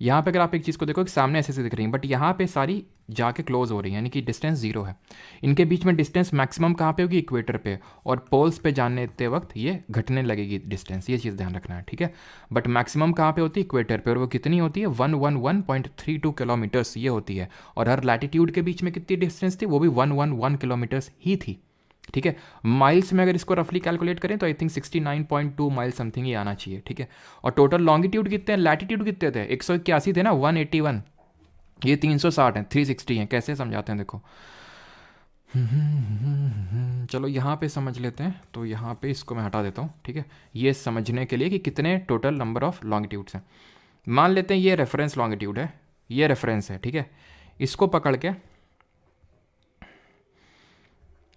यहाँ पे अगर आप एक चीज़ को देखो कि सामने ऐसे दिख रही हैं, बट यहाँ पे सारी जाके क्लोज हो रही है, यानी कि डिस्टेंस 0 है। इनके बीच में डिस्टेंस मैक्सिमम कहाँ पे होगी? इक्वेटर पे, और पोल्स पे जाने ते वक्त ये घटने लगेगी डिस्टेंस, ये चीज़ ध्यान रखना है, ठीक है। बट मैक्सिमम कहाँ पे होती है? इक्वेटर पे, और वो कितनी होती है? 111.32 किलोमीटर्स ये होती है। और हर लैटिट्यूड के बीच में कितनी डिस्टेंस थी? वो भी 111 किलोमीटर्स ही थी, ठीक है। माइल्स में अगर इसको रफली कैलकुलेट करें तो आई थिंक 69.2 माइल समथिंग ही आना चाहिए, ठीक है। और टोटल लॉन्गिट्यूड कितने हैं? लैटिट्यूड कितने थे? 181 थे ना, 181, ये 360 हैं, 360 हैं। कैसे समझाते हैं देखो, चलो यहाँ पे समझ लेते हैं। तो यहाँ पे इसको मैं हटा देता हूँ, ठीक है, ये समझने के लिए कि कितने टोटल नंबर ऑफ लॉन्गिट्यूड्स हैं। मान लेते हैं ये रेफरेंस लॉन्गिट्यूड है, ये रेफरेंस है, ठीक है। इसको पकड़ के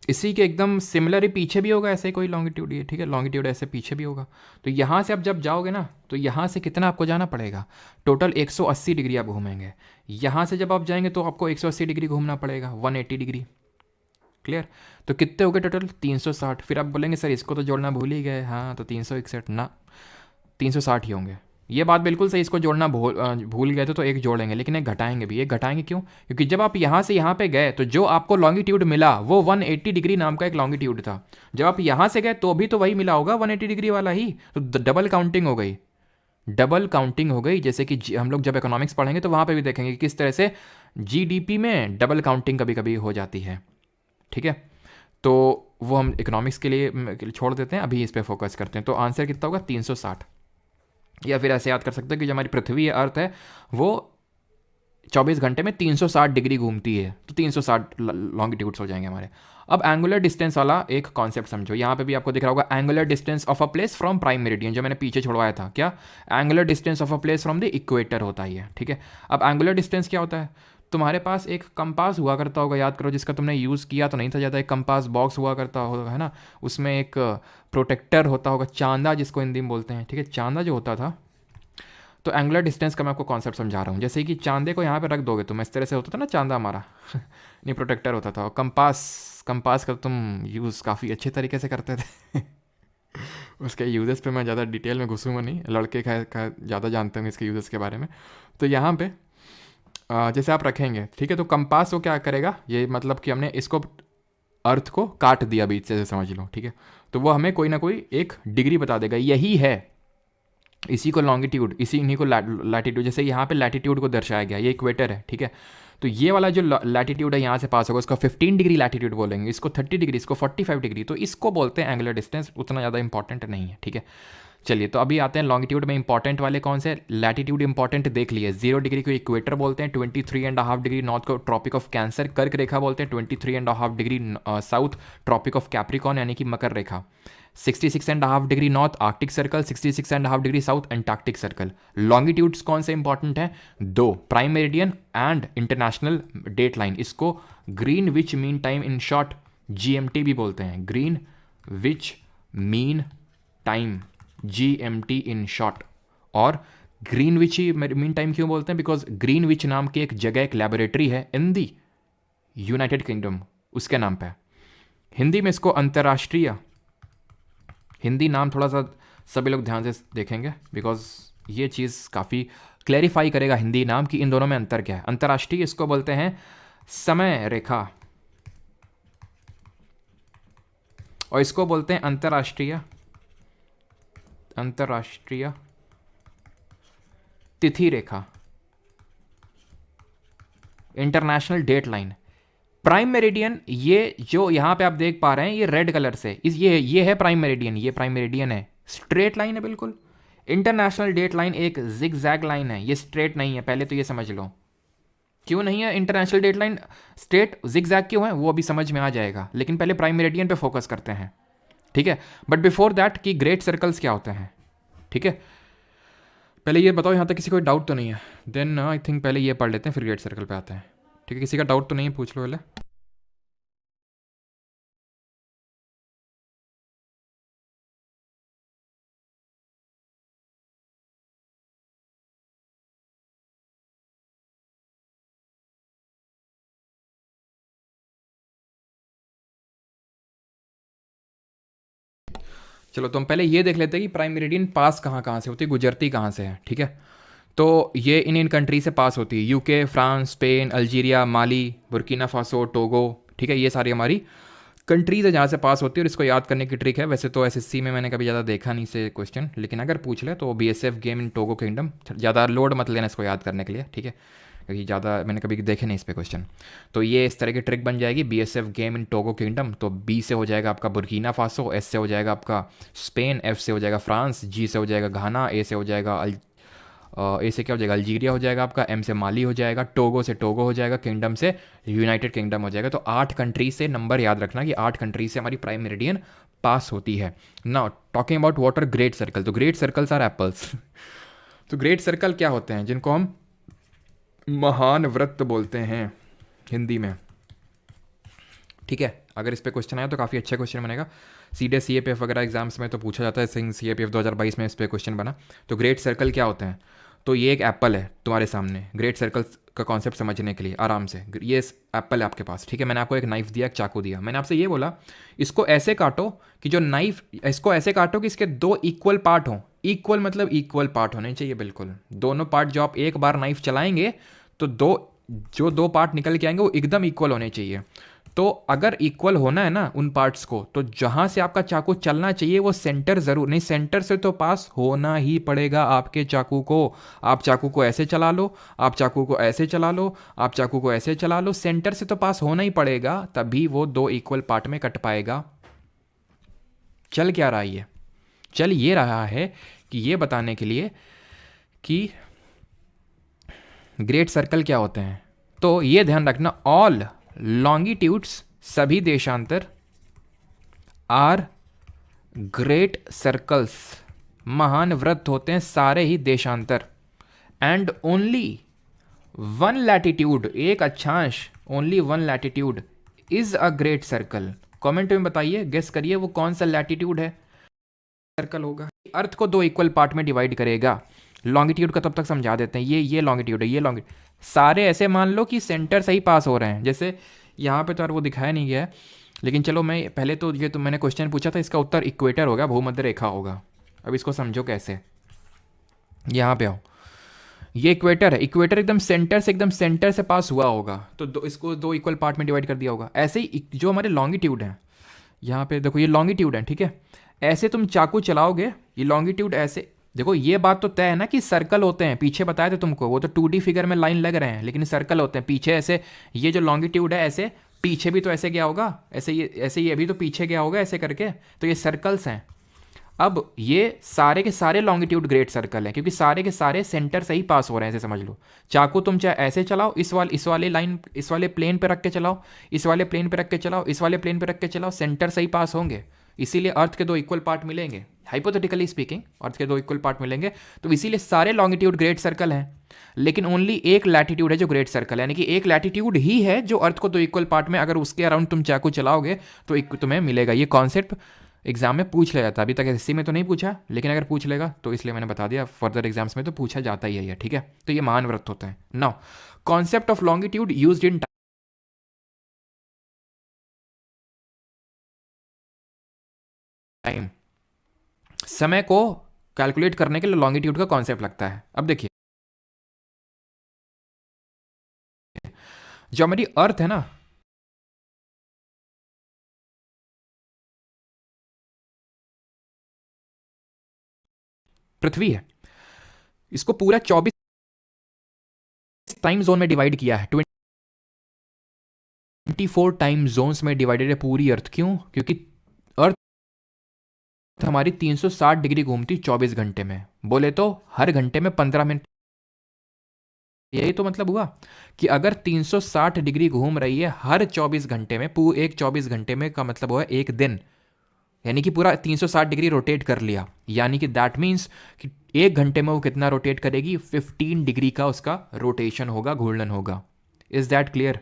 इसी के एकदम सिमिलर ही पीछे भी होगा ऐसे ही कोई लॉन्गिट्यूड, ये ठीक है, लॉन्गिट्यूड ऐसे पीछे भी होगा। तो यहाँ से आप जब जाओगे ना, तो यहाँ से कितना आपको जाना पड़ेगा? टोटल 180 डिग्री आप घूमेंगे। यहाँ से जब आप जाएंगे तो आपको 180 डिग्री घूमना पड़ेगा, 180 डिग्री। क्लियर? तो कितने हो गए टोटल? 360। फिर आप बोलेंगे सर इसको तो जोड़ना भूल ही गए। हाँ, तो 361 ना, 360 ही होंगे। ये बात बिल्कुल सही, इसको जोड़ना भूल गए तो एक जोड़ेंगे, लेकिन एक घटाएंगे भी। एक घटाएंगे क्यों? क्योंकि जब आप यहाँ से यहाँ पे गए तो जो आपको लॉन्गिट्यूड मिला वो 180 डिग्री नाम का एक लॉन्गिट्यूड था। जब आप यहाँ से गए तो भी तो वही मिला होगा, 180 डिग्री वाला ही। तो डबल काउंटिंग हो गई, डबल काउंटिंग हो गई। जैसे कि हम लोग जब इकोनॉमिक्स पढ़ेंगे तो वहाँ पर भी देखेंगे कि किस तरह से GDP में डबल काउंटिंग कभी कभी हो जाती है, ठीक है। तो वो हम इकोनॉमिक्स के लिए छोड़ देते हैं, अभी इस पर फोकस करते हैं। तो आंसर कितना होगा? 360। या फिर ऐसे याद कर सकते हैं कि जो हमारी पृथ्वी है, अर्थ है, वो 24 घंटे में 360 डिग्री घूमती है, तो 360 लॉन्गिट्यूड्स हो जाएंगे हमारे। अब एंगुलर डिस्टेंस वाला एक कॉन्सेप्ट समझो। यहाँ पे भी आपको दिख रहा होगा angular distance of a place from prime meridian, जो मैंने पीछे छोड़वाया था। क्या? Angular distance of a place from the equator होता ही है, ठीक है। अब एंगुलर डिस्टेंस क्या होता है? तुम्हारे पास एक कंपास हुआ करता होगा, याद करो, जिसका तुमने यूज़ किया तो नहीं था ज़्यादा। एक कंपास बॉक्स हुआ करता होगा, है ना, उसमें एक प्रोटेक्टर होता होगा, चांदा जिसको हिंदी में बोलते हैं, ठीक है, चांदा जो होता था। तो एंगुलर डिस्टेंस का मैं आपको कॉन्सेप्ट समझा रहा हूँ। जैसे कि चांदे को यहाँ पे रख दोगे तुम, इस तरह से होता था ना चांदा हमारा नहीं, प्रोटेक्टर होता था। और कंपास का तुम यूज़ काफ़ी अच्छे तरीके से करते थे उसके यूजेस पे मैं ज़्यादा डिटेल में घुसूँगा नहीं, लड़के का ज़्यादा जानते होंगे इसके यूजेस के बारे में। तो यहाँ पे जैसे आप रखेंगे, ठीक है, तो कंपास वो क्या करेगा? ये मतलब कि हमने इसको अर्थ को काट दिया बीच से, समझ लो, ठीक है। तो वो हमें कोई ना कोई एक डिग्री बता देगा, यही है, इसी को लॉन्गिट्यूड, इसी इन्हीं को लैटिट्यूड। जैसे यहाँ पे लैटिट्यूड को दर्शाया गया, ये इक्वेटर है, ठीक है। तो ये वाला जो लैटिट्यूड है यहाँ से पास होगा उसको 15 डिग्री लैटिट्यूड बोलेंगे, इसको 30 डिग्री, इसको 45 डिग्री, तो इसको बोलते हैं एंगुलर डिस्टेंस, उतना ज़्यादा इंपॉर्टेंट नहीं है, ठीक है। चलिए तो अभी आते हैं लॉन्गिट्यूड में इंपॉर्टेंट वाले कौन से। लैटिट्यूड इंपॉर्टेंट देख लिए, 0 डिग्री को इक्वेटर बोलते हैं, 23.5 डिग्री नॉर्थ को ट्रॉपिक ऑफ कैंसर कर्क रेखा बोलते हैं, 23.5 degree south tropic of capricorn यानी कि मकर रेखा, 66.5 degree north arctic circle, 66.5 degree south antarctic circle. Longitudes कौन से इंपॉर्टेंट है, दो, prime meridian and international date line, इसको Greenwich mean time in short GMT भी बोलते हैं, Greenwich mean time GMT in short. और ग्रीन विच ही मीन टाइम क्यों बोलते हैं, बिकॉज ग्रीन विच नाम की एक जगह, एक लैबोरेटरी है इन दी यूनाइटेड किंगडम, उसके नाम पे। हिंदी में इसको अंतर्राष्ट्रीय, हिंदी नाम थोड़ा सा सभी लोग ध्यान से देखेंगे बिकॉज ये चीज़ काफ़ी क्लैरिफाई करेगा हिंदी नाम कि इन दोनों में अंतर क्या है। अंतर्राष्ट्रीय इसको बोलते हैं समय रेखा, और इसको बोलते हैं अंतर्राष्ट्रीय तिथि रेखा, international date line. Prime meridian, ये जो यहां पे आप देख पा रहे हैं ये रेड कलर से, ये है प्राइम मेरिडियन, ये प्राइम मेरिडियन है, स्ट्रेट लाइन है बिल्कुल। इंटरनेशनल डेट लाइन एक जिगजैग लाइन है, ये स्ट्रेट नहीं है, पहले तो ये समझ लो। क्यों नहीं है international date line straight, zigzag क्यों है वो अभी समझ में आ जाएगा, लेकिन पहले प्राइम मेरिडियन पे फोकस करते हैं, ठीक है। बट बिफोर दैट कि ग्रेट सर्कल्स क्या होते हैं, ठीक है। पहले ये बताओ यहाँ तक किसी को डाउट तो नहीं है, देन आई थिंक पहले ये पढ़ लेते हैं फिर ग्रेट सर्कल पे आते हैं, ठीक है। किसी का डाउट तो नहीं है, पूछ लो पहले। चलो तो हम पहले ये देख लेते हैं कि प्राइम मेरिडियन पास कहाँ से होती है, गुजरती कहाँ से है, ठीक है। तो ये इन कंट्री से पास होती है, यूके, फ्रांस, स्पेन, अल्जीरिया, माली, बुर्किना फासो, टोगो, ठीक है। ये सारी हमारी कंट्रीज है जहाँ से पास होती है, और इसको याद करने की ट्रिक है। वैसे तो SSC में मैंने कभी ज़्यादा देखा नहीं से क्वेश्चन, लेकिन अगर पूछ ले तो BSF game in Togo kingdom, ज़्यादा लोड मत लेना इसको याद करने के लिए, ठीक है, क्योंकि ज़्यादा मैंने कभी देखे नहीं इस पे क्वेश्चन। तो ये इस तरह की ट्रिक बन जाएगी, BSF game in Togo kingdom. तो B से हो जाएगा आपका बुर्किना फासो, S से हो जाएगा आपका स्पेन, F से हो जाएगा फ्रांस, G से हो जाएगा घाना, A से हो जाएगा ए से क्या हो जाएगा, अल्जीरिया हो जाएगा आपका, M से माली हो जाएगा, टोगो से टोगो हो जाएगा, किंगडम से यूनाइटेड किंगडम हो जाएगा। तो 8 कंट्री से नंबर याद रखना कि 8 कंट्री से हमारी प्राइम मेरिडियन पास होती है। Now talking about what are great circle, तो ग्रेट सर्कल्स आर एप्पल्स। तो ग्रेट सर्कल क्या होते हैं, जिनको हम महान वृत्त बोलते हैं हिंदी में, ठीक है। अगर इस पे क्वेश्चन आया तो काफ़ी अच्छा क्वेश्चन बनेगा, सीधे CAPF वगैरह एग्जाम्स में तो पूछा जाता है, CAPF 2022 में इस पे क्वेश्चन बना। तो ग्रेट सर्कल क्या होते हैं, तो ये एक एप्पल है तुम्हारे सामने, ग्रेट सर्कल का कॉन्सेप्ट समझने के लिए आराम से, ये एप्पल है आपके पास, ठीक है। मैंने आपको एक नाइफ दिया, एक चाकू दिया, मैंने आपसे ये बोला इसको ऐसे काटो कि जो नाइफ, इसको ऐसे काटो कि इसके 2 इक्वल पार्ट हों। इक्वल मतलब इक्वल पार्ट होने चाहिए बिल्कुल, दोनों पार्ट जो आप एक बार नाइफ चलाएंगे तो जो 2 पार्ट निकल के आएंगे वो एकदम इक्वल होने चाहिए। तो अगर इक्वल होना है ना उन पार्ट्स को, तो जहां से आपका चाकू चलना चाहिए वो सेंटर जरूर नहीं, सेंटर से तो पास होना ही पड़ेगा आपके चाकू को। आप चाकू को ऐसे चला लो, आप चाकू को ऐसे चला लो, आप चाकू को ऐसे चला लो, सेंटर से तो पास होना ही पड़ेगा, तभी वो 2 इक्वल पार्ट में कट पाएगा। चल क्या रहा है ये, चल ये रहा है कि ये बताने के लिए कि ग्रेट सर्कल क्या होते हैं। तो ये ध्यान रखना, ऑल लॉन्गिट्यूड्स, सभी देशांतर, आर ग्रेट सर्कल्स, महान वृत्त होते हैं सारे ही देशांतर। एंड ओनली 1 लैटिट्यूड, एक अक्षांश, only 1 latitude is a great circle. Comment में बताइए, गेस करिए वो कौन सा लैटिट्यूड है, सर्कल होगा। अर्थ को 2 इक्वल पार्ट में डिवाइड करेगा। लॉन्गिट्यूड का तब तक समझा देते हैं, ये लॉन्गिट्यूड है, ये लॉन्गिट्यूड, सारे ऐसे मान लो कि सेंटर से ही पास हो रहे हैं। जैसे यहाँ पे तो यार वो दिखाया नहीं गया है, लेकिन चलो मैं पहले तो ये तो मैंने क्वेश्चन पूछा था, इसका उत्तर इक्वेटर होगा, भूमध्य रेखा होगा। अब इसको समझो कैसे, यहाँ पे आओ, ये इक्वेटर है, इक्वेटर एकदम सेंटर से पास हुआ होगा, तो इसको 2 इक्वल पार्ट में डिवाइड कर दिया होगा। ऐसे ही जो हमारे लॉन्गिट्यूड हैं, यहाँ पे देखो ये लॉन्गिट्यूड है, ठीक है। ऐसे तुम चाकू चलाओगे, ये लॉन्गिट्यूड ऐसे देखो ये बात तो तय है ना कि सर्कल होते हैं, पीछे बताया था तुमको, वो तो 2D फिगर में लाइन लग रहे हैं लेकिन सर्कल होते हैं पीछे ऐसे। ये जो लॉन्गिट्यूड है ऐसे पीछे भी तो ऐसे गया होगा, ऐसे ये भी तो पीछे गया होगा ऐसे करके, तो ये सर्कल्स हैं। अब ये सारे के सारे लॉन्गिट्यूड ग्रेट सर्कल हैं क्योंकि सारे के सारे सेंटर से ही पास हो रहे हैं, ऐसे समझ लो। चाकू तुम चाहे ऐसे चलाओ, इस वाले लाइन इस वाले प्लेन पे रख के चलाओ, इस वाले प्लेन पे रख के चलाओ, इस वाले प्लेन पे रख के चलाओ, सेंटर से ही पास होंगे। इसीलिए अर्थ के दो इक्वल पार्ट मिलेंगे, हाइपोथेटिकली स्पीकिंग अर्थ के दो इक्वल पार्ट मिलेंगे, तो इसीलिए सारे लॉन्गिट्यूड ग्रेट सर्कल हैं। लेकिन ओनली एक लैटिट्यूड है जो ग्रेट सर्कल है, यानी कि एक लैटिट्यूड ही है जो अर्थ को दो इक्वल पार्ट में, अगर उसके अराउंड तुम चाकू चलाओगे तो तुम्हें मिलेगा। ये कॉन्सेप्ट एग्जाम में पूछ लिया जाता है, अभी तक एसएससी में तो नहीं पूछा, लेकिन अगर पूछ लेगा तो इसलिए मैंने बता दिया, फर्दर एग्जाम्स में तो पूछा जाता ही है ये, ठीक है। तो ये महान व्रत होता है। Now concept of longitude used in time, समय को कैलकुलेट करने के लिए लॉन्गिट्यूड का कॉन्सेप्ट लगता है। अब देखिए जो हमारी अर्थ है ना, पृथ्वी है, इसको पूरा 24 टाइम जोन में डिवाइड किया है, 24 टाइम जोन्स में डिवाइडेड है पूरी अर्थ। क्यों? क्योंकि अर्थ हमारी 360 डिग्री घूमती 24 घंटे में, बोले तो हर घंटे में 15 मिनट। यही तो मतलब हुआ कि अगर 360 डिग्री घूम रही है हर 24 घंटे में, एक 24 घंटे में का मतलब हुआ एक दिन, यानी कि पूरा 360 डिग्री रोटेट कर लिया, यानी कि दैट मीन्स कि एक घंटे में वो कितना रोटेट करेगी, 15 डिग्री का उसका रोटेशन होगा, घूर्णन होगा। Is that clear?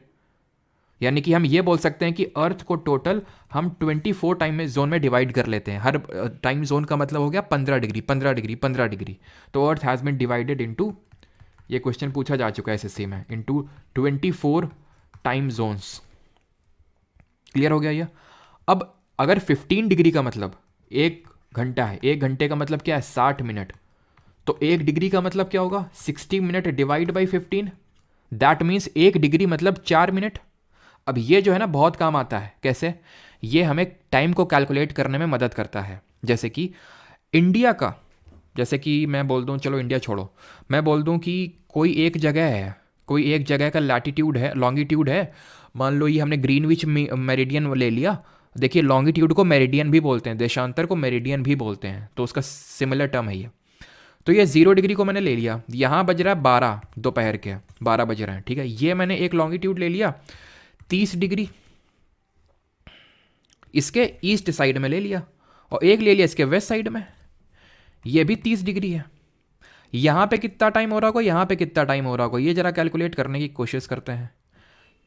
यानी कि हम ये बोल सकते हैं कि अर्थ को टोटल हम 24 टाइम में जोन में डिवाइड कर लेते हैं। हर टाइम जोन का मतलब हो गया 15 डिग्री 15 डिग्री 15 डिग्री। तो earth has been divided into, ये क्वेश्चन पूछा जा चुका है एसएससी में, इनटू 24 टाइम जोन्स। क्लियर हो गया ये? अब अगर 15 डिग्री का मतलब एक घंटा है, एक घंटे का मतलब क्या है 60 मिनट, तो एक डिग्री का मतलब क्या होगा 60 minute divide by 15, that means एक डिग्री मतलब 4 मिनट। अब ये जो है ना बहुत काम आता है। कैसे? ये हमें टाइम को कैलकुलेट करने में मदद करता है। जैसे कि इंडिया का, जैसे कि मैं बोल दूं, चलो इंडिया छोड़ो, मैं बोल दूं कि कोई एक जगह है, कोई एक जगह का लैटिट्यूड है, लॉन्गिट्यूड है, मान लो ये हमने ग्रीनविच मेरिडियन ले लिया। देखिए लॉन्गिट्यूड को मेरिडियन भी बोलते हैं, देशांतर को मेरिडियन भी बोलते हैं, तो उसका सिमिलर टर्म है ये। तो ये 0 डिग्री को मैंने ले लिया, यहाँ बज रहा है 12 दोपहर के 12 बज रहे हैं, ठीक है। ये मैंने एक लॉन्गिट्यूड ले लिया 30 डिग्री, इसके ईस्ट साइड में ले लिया, और एक ले लिया इसके वेस्ट साइड में, ये भी 30 डिग्री है। यहाँ पे कितना टाइम हो रहा होगा, यहाँ पे कितना टाइम हो रहा होगा, ये जरा कैलकुलेट करने की कोशिश करते हैं।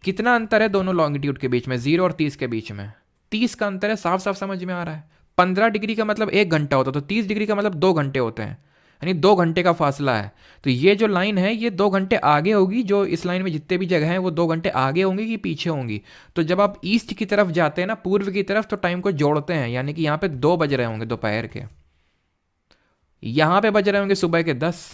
कितना अंतर है दोनों लॉन्गिट्यूड के बीच में, 0 और 30 के बीच में? 30 का अंतर है, साफ साफ समझ में आ रहा है। 15 डिग्री का मतलब 1 घंटा होता, तो 30 डिग्री का मतलब 2 घंटे होते हैं, यानी 2 घंटे का फासला है। तो ये जो लाइन है ये 2 घंटे आगे होगी, जो इस लाइन में जितने भी जगह हैं वो 2 घंटे आगे होंगी कि पीछे होंगी। तो जब आप ईस्ट की तरफ जाते हैं ना, पूर्व की तरफ, तो टाइम को जोड़ते हैं, यानी कि यहाँ पे 2 बज रहे होंगे दोपहर के, यहाँ पे बज रहे होंगे सुबह के 10,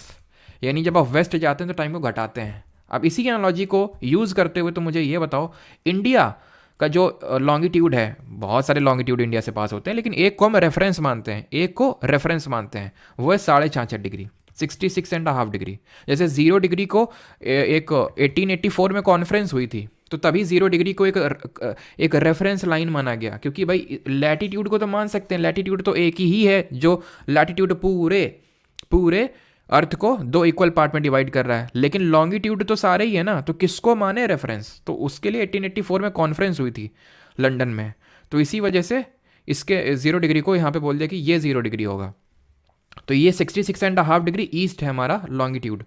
यानी जब आप वेस्ट जाते हैं तो टाइम को घटाते हैं। अब इसी की एनालॉजी को यूज़ करते हुए तो मुझे ये बताओ, इंडिया का जो लॉन्गिट्यूड है, बहुत सारे लॉन्गिट्यूड इंडिया से पास होते हैं, लेकिन एक को हम रेफरेंस मानते हैं, एक को रेफरेंस मानते हैं, वो है 66.5 डिग्री, 66.5 डिग्री। जैसे 0 डिग्री को एक 1884 में कॉन्फ्रेंस हुई थी, तो तभी 0 डिग्री को एक रेफरेंस लाइन माना गया, क्योंकि भाई लैटिट्यूड को तो मान सकते हैं, लैटिट्यूड तो एक ही है जो लैटिट्यूड पूरे अर्थ को 2 इक्वल पार्ट में डिवाइड कर रहा है, लेकिन लॉन्गिट्यूड तो सारे ही है ना, तो किसको माने रेफरेंस? तो उसके लिए 1884 में कॉन्फ्रेंस हुई थी लंदन में, तो इसी वजह से इसके 0 डिग्री को यहाँ पे बोल दिया कि ये 0 डिग्री होगा। तो ये 66.5 डिग्री ईस्ट है हमारा लॉन्गिट्यूड।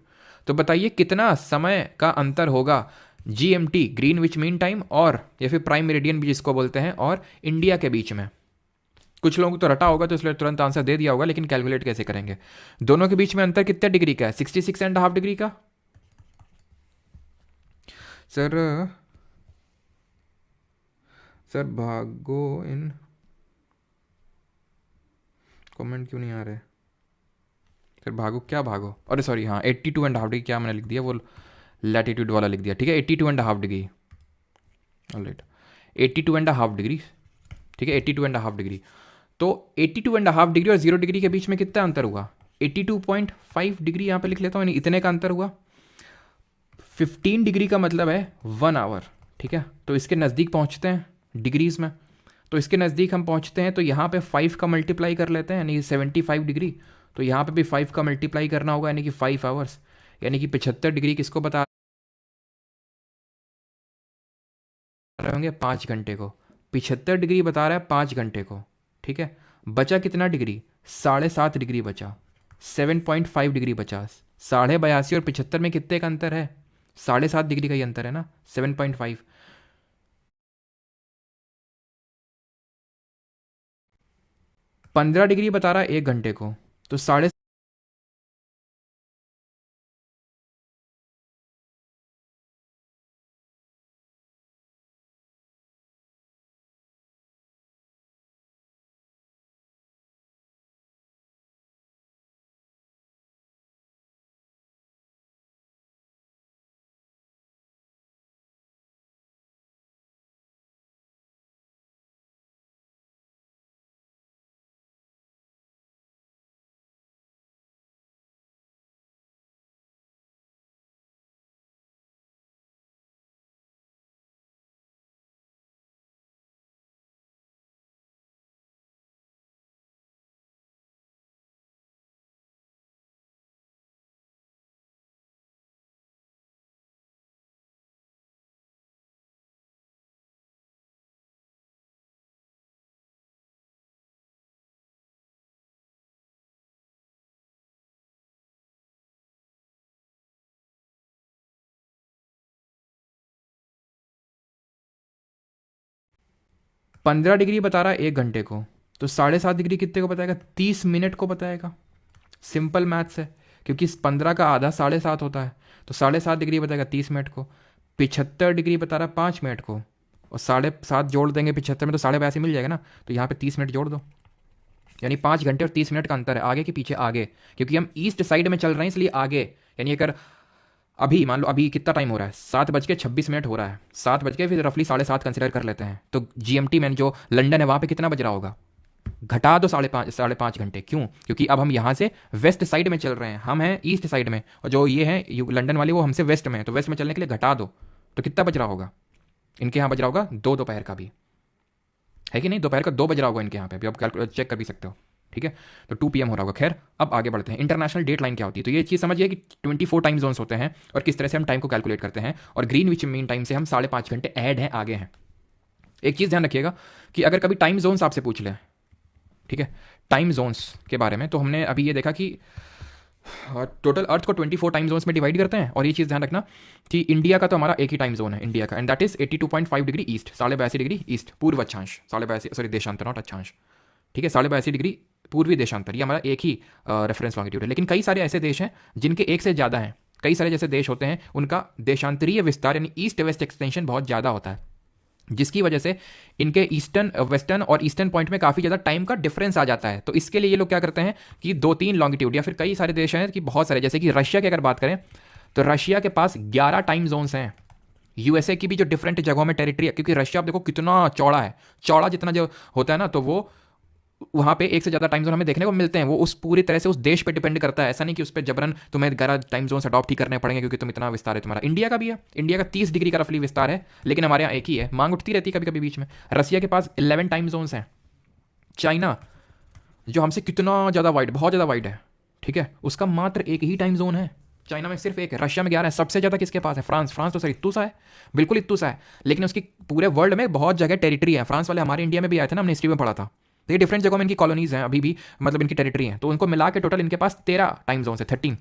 तो बताइए कितना समय का अंतर होगा GMT, ग्रीनविच मीन टाइम, और या फिर प्राइम मेरिडियन भी जिसको बोलते हैं, और इंडिया के बीच में। कुछ लोगों को तो रटा होगा तो इसलिए तुरंत आंसर दे दिया होगा, लेकिन कैलकुलेट कैसे करेंगे? दोनों के बीच में अंतर कितने डिग्री का है? 66.5 डिग्री का। सर भागो, इन कमेंट क्यों नहीं आ रहे? सर भागो, क्या भागो? अरे सॉरी, हाँ 82.5 डिग्री, क्या मैंने लिख दिया, वो लैटिट्यूड वाला लिख दिया, ठीक है। 82.5 डिग्री, ऑलराइट, 82.5 डिग्री, ठीक है, 82.5 डिग्री। तो 82.5 डिग्री और 0 डिग्री के बीच में कितना अंतर हुआ? 82.5 डिग्री यहाँ पे लिख लेता हूँ, यानी इतने का अंतर हुआ। 15 डिग्री का मतलब है 1 आवर, ठीक है। तो इसके नज़दीक पहुँचते हैं डिग्रीज़ में, तो इसके नज़दीक हम पहुँचते हैं तो यहाँ पे 5 का मल्टीप्लाई कर लेते हैं, यानी 75 डिग्री। तो यहाँ पे भी 5 का मल्टीप्लाई करना होगा, यानी कि 5 आवर्स, यानी कि 75 डिग्री किसको बता रहे होंगे? 5 घंटे को। 75 डिग्री बता रहा है 5 घंटे को, ठीक है। बचा कितना डिग्री? 7.5 डिग्री बचा, 7.5 डिग्री बचा। 82.5 और 75 में कितने का अंतर है? 7.5 डिग्री का ही अंतर है ना, 7.5। 15 डिग्री बता रहा है 1 घंटे को, तो 15 डिग्री बता रहा है 1 घंटे को, तो 7.5 डिग्री कितने को बताएगा? 30 मिनट को बताएगा। सिंपल मैथ्स है, क्योंकि इस 15 का आधा 7.5 होता है, तो 7.5 डिग्री बताएगा 30 मिनट को। 75 डिग्री बता रहा है 5 मिनट को, और 7.5 जोड़ देंगे 75 में तो 82.5 मिल जाएगा ना, तो यहाँ पे 30 मिनट जोड़ दो, यानी 5 घंटे और 30 मिनट का अंतर है, आगे के पीछे आगे, क्योंकि हम ईस्ट साइड में चल रहे हैं इसलिए आगे। यानी अगर अभी मान लो अभी कितना टाइम हो रहा है, 7:26 हो रहा है, 7 बज के फिर रफली 7:30 कंसिडर कर लेते हैं, तो GMT में जो लंदन है वहाँ पे कितना बज रहा होगा? घटा दो 5.5 घंटे। क्यों? क्योंकि अब हम यहाँ से वेस्ट साइड में चल रहे हैं, हम हैं ईस्ट साइड में, और जो ये है लंदन वाली वो हमसे वेस्ट में है, तो वेस्ट में चलने के लिए घटा दो, तो कितना बज रहा होगा? इनके यहाँ बज रहा होगा 2 दोपहर का भी, है कि नहीं? दोपहर का 2 बज रहा होगा इनके यहाँ पे भी, आप कैलकुलेट चेक कर भी सकते हो, ठीक है। तो 2 PM हो रहा होगा। खैर, अब आगे बढ़ते हैं। इंटरनेशनल डेट लाइन क्या होती है? तो ये चीज़ समझिए कि 24 टाइम जोन्स होते हैं और किस तरह से हम टाइम को कैलकुलेट करते हैं, और ग्रीनविच मीन टाइम से हम 5.5 घंटे ऐड हैं, आगे हैं। एक चीज़ ध्यान रखिएगा कि अगर कभी टाइम जोन्स आपसे पूछ लें, ठीक है, टाइम जोन्स के बारे में, तो हमने अभी ये देखा कि टोटल अर्थ को 24 टाइम जोन्स में डिवाइड करते हैं, और ये चीज़ ध्यान रखना कि इंडिया का तो हमारा एक ही टाइम जोन है इंडिया का, and that is 82.5 degree east, 82.5 degree east पूर्व अक्षांश, 82.5 सॉरी देशांतर नॉट अक्षांश, ठीक है, 82.5 डिग्री पूर्वी देशांतर, ये हमारा एक ही रेफरेंस लॉन्गिट्यूड है। लेकिन कई सारे ऐसे देश हैं जिनके एक से ज़्यादा हैं, कई सारे जैसे देश होते हैं उनका देशांतरीय विस्तार यानी ईस्ट वेस्ट एक्सटेंशन बहुत ज़्यादा होता है, जिसकी वजह से इनके ईस्टर्न वेस्टर्न और ईस्टर्न पॉइंट में काफ़ी ज़्यादा टाइम का डिफरेंस आ जाता है। तो इसके लिए ये लोग क्या करते हैं कि 2-3 लॉन्गिट्यूड, या फिर कई सारे देश हैं कि बहुत सारे, जैसे कि रशिया की अगर बात करें तो रशिया के पास 11 टाइम जोन्स हैं। USA की भी जो डिफरेंट जगहों में टेरिटरी है, क्योंकि रशिया आप देखो कितना चौड़ा है, चौड़ा जितना जो होता है ना, तो वो वहाँ पे एक से ज़्यादा टाइम जोन हमें देखने को मिलते हैं। वो उस पूरी तरह से उस देश पे डिपेंड करता है, ऐसा नहीं कि उस पर जबरन तुम्हें 11 टाइम जोन्स अडॉप्ट ही करने पड़ेंगे क्योंकि तुम इतना विस्तार है तुम्हारा। इंडिया का भी है, इंडिया का 30 डिग्री का रफली विस्तार है, लेकिन हमारे यहाँ एक ही है, मांग उठती रहती है कभी कभी बीच में। रसिया के पास 11 टाइम जोन्स हैं। चाइना जो हमसे कितना ज़्यादा वाइड, बहुत ज़्यादा वाइड है, ठीक है, उसका मात्र एक ही टाइम जोन है। चाइना में सिर्फ एक है, रशिया में 11 है। सबसे ज़्यादा किसके पास है? फ्रांस। फ्रांस तो सर इत्तू सा है, बिल्कुल इत्तू सा है, लेकिन उसकी पूरे वर्ल्ड में बहुत जगह टेरिटरी है। फ्रांस वाले हमारे इंडिया में भी आए थे ना, हमने हिस्ट्री में पढ़ा था। तो ये डिफरेंट जगहों में इनकी कॉलोनीज हैं अभी भी, मतलब इनकी टेरिटरी हैं, तो उनको मिला के टोटल इनके पास 13 टाइम जोन है, 13।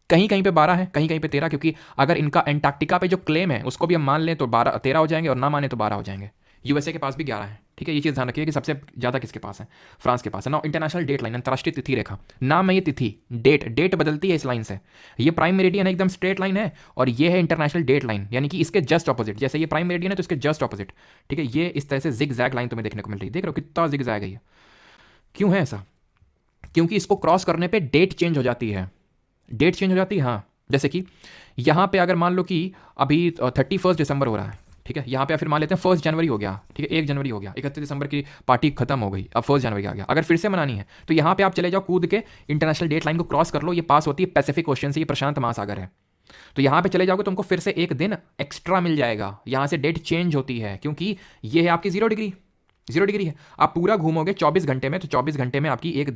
कहीं कहीं पे 12 है, कहीं कहीं पे 13, क्योंकि अगर इनका एंटार्क्टिका पे जो क्लेम है उसको भी हम मान लें तो 13 हो जाएंगे, और ना माने तो 12 हो जाएंगे। USA के पास भी 11 है, ठीक है। ये चीज़ ध्यान रखिए कि सबसे ज़्यादा किसके पास है? फ्रांस के पास है ना। इंटरनेशनल डेट लाइन, अंतर्राष्ट्रीय तिथि रेखा, नाम है ये तिथि, डेट बदलती है इस लाइन से। ये प्राइम मेरिडियन एकदम स्ट्रेट लाइन है, और ये है इंटरनेशनल डेट लाइन, यानी कि इसके जस्ट ऑपोजिट। जैसे ये प्राइम मेरिडियन है तो इसके जस्ट ऑपोजिट, ठीक है। ये इस तरह से जिग जैग लाइन तुम्हें देखने को मिल रही है, देख रहे हो कितना जिग जैग है ये। क्यों है ऐसा? क्योंकि इसको क्रॉस करने पे डेट चेंज हो जाती है, डेट चेंज हो जाती है। हाँ, जैसे कि यहाँ पे अगर मान लो कि अभी 31 दिसंबर हो रहा है, ठीक है। यहाँ पे फिर मान लेते हैं 1 जनवरी हो गया, ठीक है, 1 जनवरी हो गया, 31 दिसंबर की पार्टी खत्म हो गई, अब 1 जनवरी आ गया। अगर फिर से मनानी है तो यहाँ पे आप चले जाओ, कूद के इंटरनेशनल डेट लाइन को क्रॉस कर लो, ये पास होती है पैसिफिक ओशन से, ये प्रशांत महासागर है। तो यहाँ पे चले जाओगे तुमको फिर से एक दिन एक्स्ट्रा मिल जाएगा, यहाँ से डेट चेंज होती है क्योंकि ये है आपकी 0 डिग्री, 0 डिग्री है। आप पूरा घूमोगे 24 घंटे में, तो 24 घंटे में आपकी एक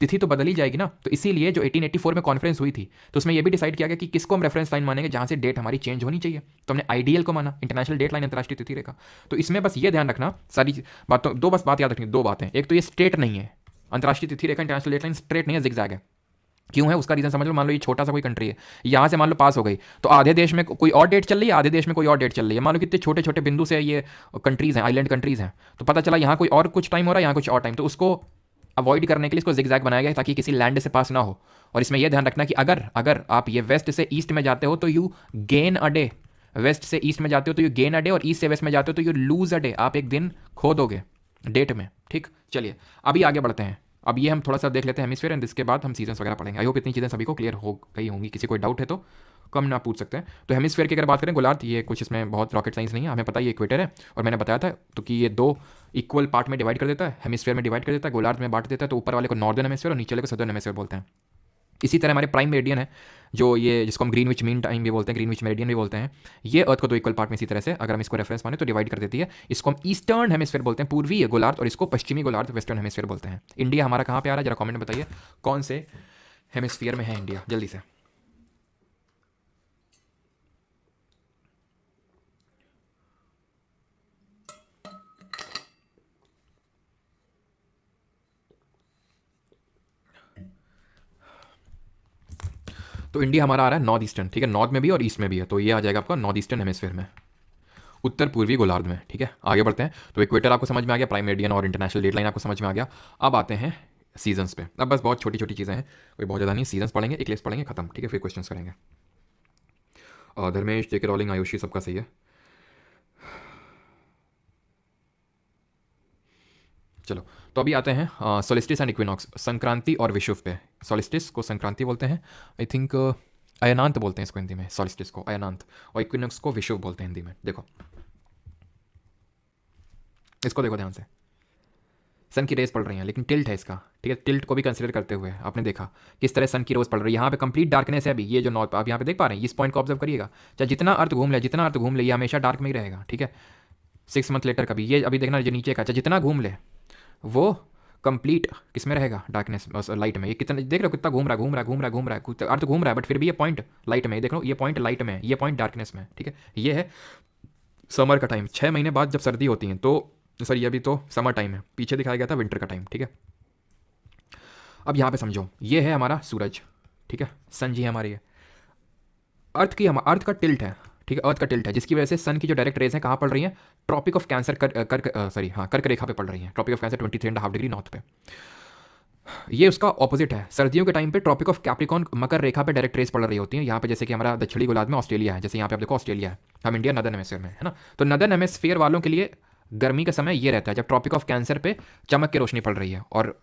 तिथि तो बदल ही जाएगी ना। तो इसीलिए जो 1884 में कॉन्फ्रेंस हुई थी, तो उसमें यह भी डिसाइड किया गया कि किसको हम रेफरेंस लाइन मानेंगे जहां से डेट हमारी चेंज होनी चाहिए। तो हमने आइडियल को माना, इंटरनेशनल डेट लाइन, अंतर्राष्ट्रीय तिथि रेखा। तो इसमें बस ये ध्यान रखना, सारी बातों दो बस बात याद रखनी, 2 बातें। एक तो ये स्ट्रेट नहीं है, अंतर्राष्ट्रीय तिथि रेखा इंटरनेशनल डेट लाइन स्ट्रेट नहीं है, जिगजैग है। क्यों है उसका रीजन समझ लो। मान लो ये छोटा सा कोई कंट्री है, यहाँ से मान लो पास हो गई, तो आधे देश में कोई और डेट चल रही है, आधे देश में कोई और डेट चल रही है। मान लो कितने छोटे छोटे बिंदु से ये कंट्रीज हैं, आइलैंड कंट्रीज हैं, तो पता चला यहाँ कोई और कुछ टाइम हो रहा है, यहाँ कुछ और टाइम, तो उसको अवॉइड करने के लिए इसको जिगजैग बनाया गया है ताकि किसी लैंड से पास ना हो। और इसमें यह ध्यान रखना कि अगर आप ये वेस्ट से ईस्ट में जाते हो तो you gain a day, west से ईस्ट में जाते हो तो यू गेन अ डे, और ईस्ट से वेस्ट में जाते हो तो यू लूज अ डे, आप एक दिन खो दोगे डेट में। ठीक, चलिए अभी आगे बढ़ते हैं। अब ये हम थोड़ा सा देख लेते हैं हेमिस्फीयर, एंड इसके बाद हम सीजन्स वगैरह पढ़ेंगे। आई होप इतनी चीज़ें सभी को क्लियर हो गई होंगी। किसी कोई डाउट है तो कम ना पूछ सकते हैं। तो हेमिस्फीयर की अगर बात करें, गोलार्ध, ये कुछ इसमें बहुत रॉकेट साइंस नहीं है, हमें पता है ये इक्वेटर है, और मैंने बताया था तो कि ये 2 इक्वल पार्ट में डिवाइड कर देता है, हेमिस्फीयर में डिवाइड कर देता है, गोलार्ध में बांट देता है। तो ऊपर वाले को नॉर्दर्न हेमिस्फीयर और नीचे वाले को सदर्न हेमिस्फीयर बोलते हैं। इसी तरह हमारे प्राइम मेरिडियन है, जो ये जिसको हम ग्रीनविच मीन टाइम भी बोलते हैं, ग्रीनविच मेरिडियन भी बोलते हैं, ये अर्थ को 2 इक्वल पार्ट में इसी तरह से अगर हम इसको रेफरेंस माने तो डिवाइड कर देती है। इसको हम ईस्टर्न हेमिस्फीयर बोलते हैं, पूर्वी गोलार्ध, और इसको पश्चिमी गोलार्ध, वेस्टर्न हेमिस्फीयर बोलते हैं। इंडिया हमारा कहाँ पे आ रहा है जरा कमेंट में बताइए, कौन से हेमिस्फीयर में है इंडिया, जल्दी से। तो इंडिया हमारा आ रहा है नॉर्थ ईस्टर्न, ठीक है, नॉर्थ में भी और ईस्ट में भी है, तो ये आ जाएगा आपका नॉर्थ ईस्टर्न हेमिस्फीयर में, उत्तर पूर्वी गोलार्ध में। ठीक है, आगे बढ़ते हैं। तो इक्वेटर आपको समझ में आ गया, प्राइम मेरिडियन और इंटरनेशनल डेट लाइन आपको समझ में आ गया। अब आते हैं सीजन्स पे। अब बस बहुत छोटी छोटी चीज़ें हैं, कोई बहुत ज़्यादा नहीं, सीजन्स पढ़ेंगे, एक लिस्ट पढ़ेंगे, खत्म। ठीक है, फिर क्वेश्चंस करेंगे। धर्मेश, जेके रॉलिंग, आयुषी, सबका सही है। चलो, तो अभी आते हैं सोलिस्टिस एंड इक्विनॉक्स, संक्रांति और विषुव पे। सोलिस्टिस को संक्रांति बोलते हैं, आई थिंक अयनांत बोलते हैं इसको हिंदी में, सोलिस्टिस को अयनांत, और इक्विनॉक्स को विषुव बोलते हैं हिंदी में। देखो इसको देखो ध्यान से, सन की रेस पड़ रही है लेकिन टिल्ट है इसका, ठीक है, टिल्ट को भी कंसिडर करते हुए आपने देखा किस तरह सन की रोज पड़ रही है। यहाँ पे कंप्लीट डार्कनेस है अभी, ये जो नॉर्थ आप यहाँ पे देख पा रहे हैं, इस पॉइंट को ऑब्जर्व करिएगा, चाहे जितना अर्थ घूम ले, जितना अर्थ घूम ले, ये हमेशा डार्क में ही रहेगा। ठीक है, 6 मंथ लेटर कभी, ये अभी देखना जो नीचे का, चाहे जितना घूम ले वो कंप्लीट किस में रहेगा, डार्कनेस, लाइट में। ये कितना देख रहे हो, कितना घूम रहा है, अर्थ घूम रहा है, बट फिर भी ये पॉइंट लाइट में, देख लो ये पॉइंट लाइट में, ये पॉइंट डार्कनेस में। ठीक है, ये है समर का टाइम, 6 महीने बाद जब सर्दी होती है, तो सर ये अभी तो समर टाइम है, पीछे दिखाया गया था विंटर का टाइम। ठीक है, अब यहाँ पे समझो, ये है हमारा सूरज, ठीक है, सन जी हमारी है, अर्थ का टिल्ट है, ठीक है, अर्थ का टिल्ट है, जिसकी वजह से सन की जो डायरेक्ट रेज है कहाँ पड़ रही है, ट्रॉपिक ऑफ कैंसर कर्क रेखा पे पड़ रही है, tropic of cancer 23.5 degree north पे। ये उसका ऑपोजिट है, सर्दियों के टाइम पे ट्रॉपिक ऑफ कैप्रिकॉन मकर रेखा पे डायरेक्ट रेज पड़ रही होती है। यहाँ पे जैसे कि हमारा दक्षिणी गोलार्ध में ऑस्ट्रेलिया है, जैसे यहाँ पे आप देखो ऑस्ट्रेलिया है, हम इंडिया नदर्न हेमिस्फीयर में है ना। तो नदर्न हेमिस्फीयर वालों के लिए गर्मी का समय ये रहता है जब ट्रॉपिक ऑफ कैंसर पे चमक की रोशनी पड़ रही है, और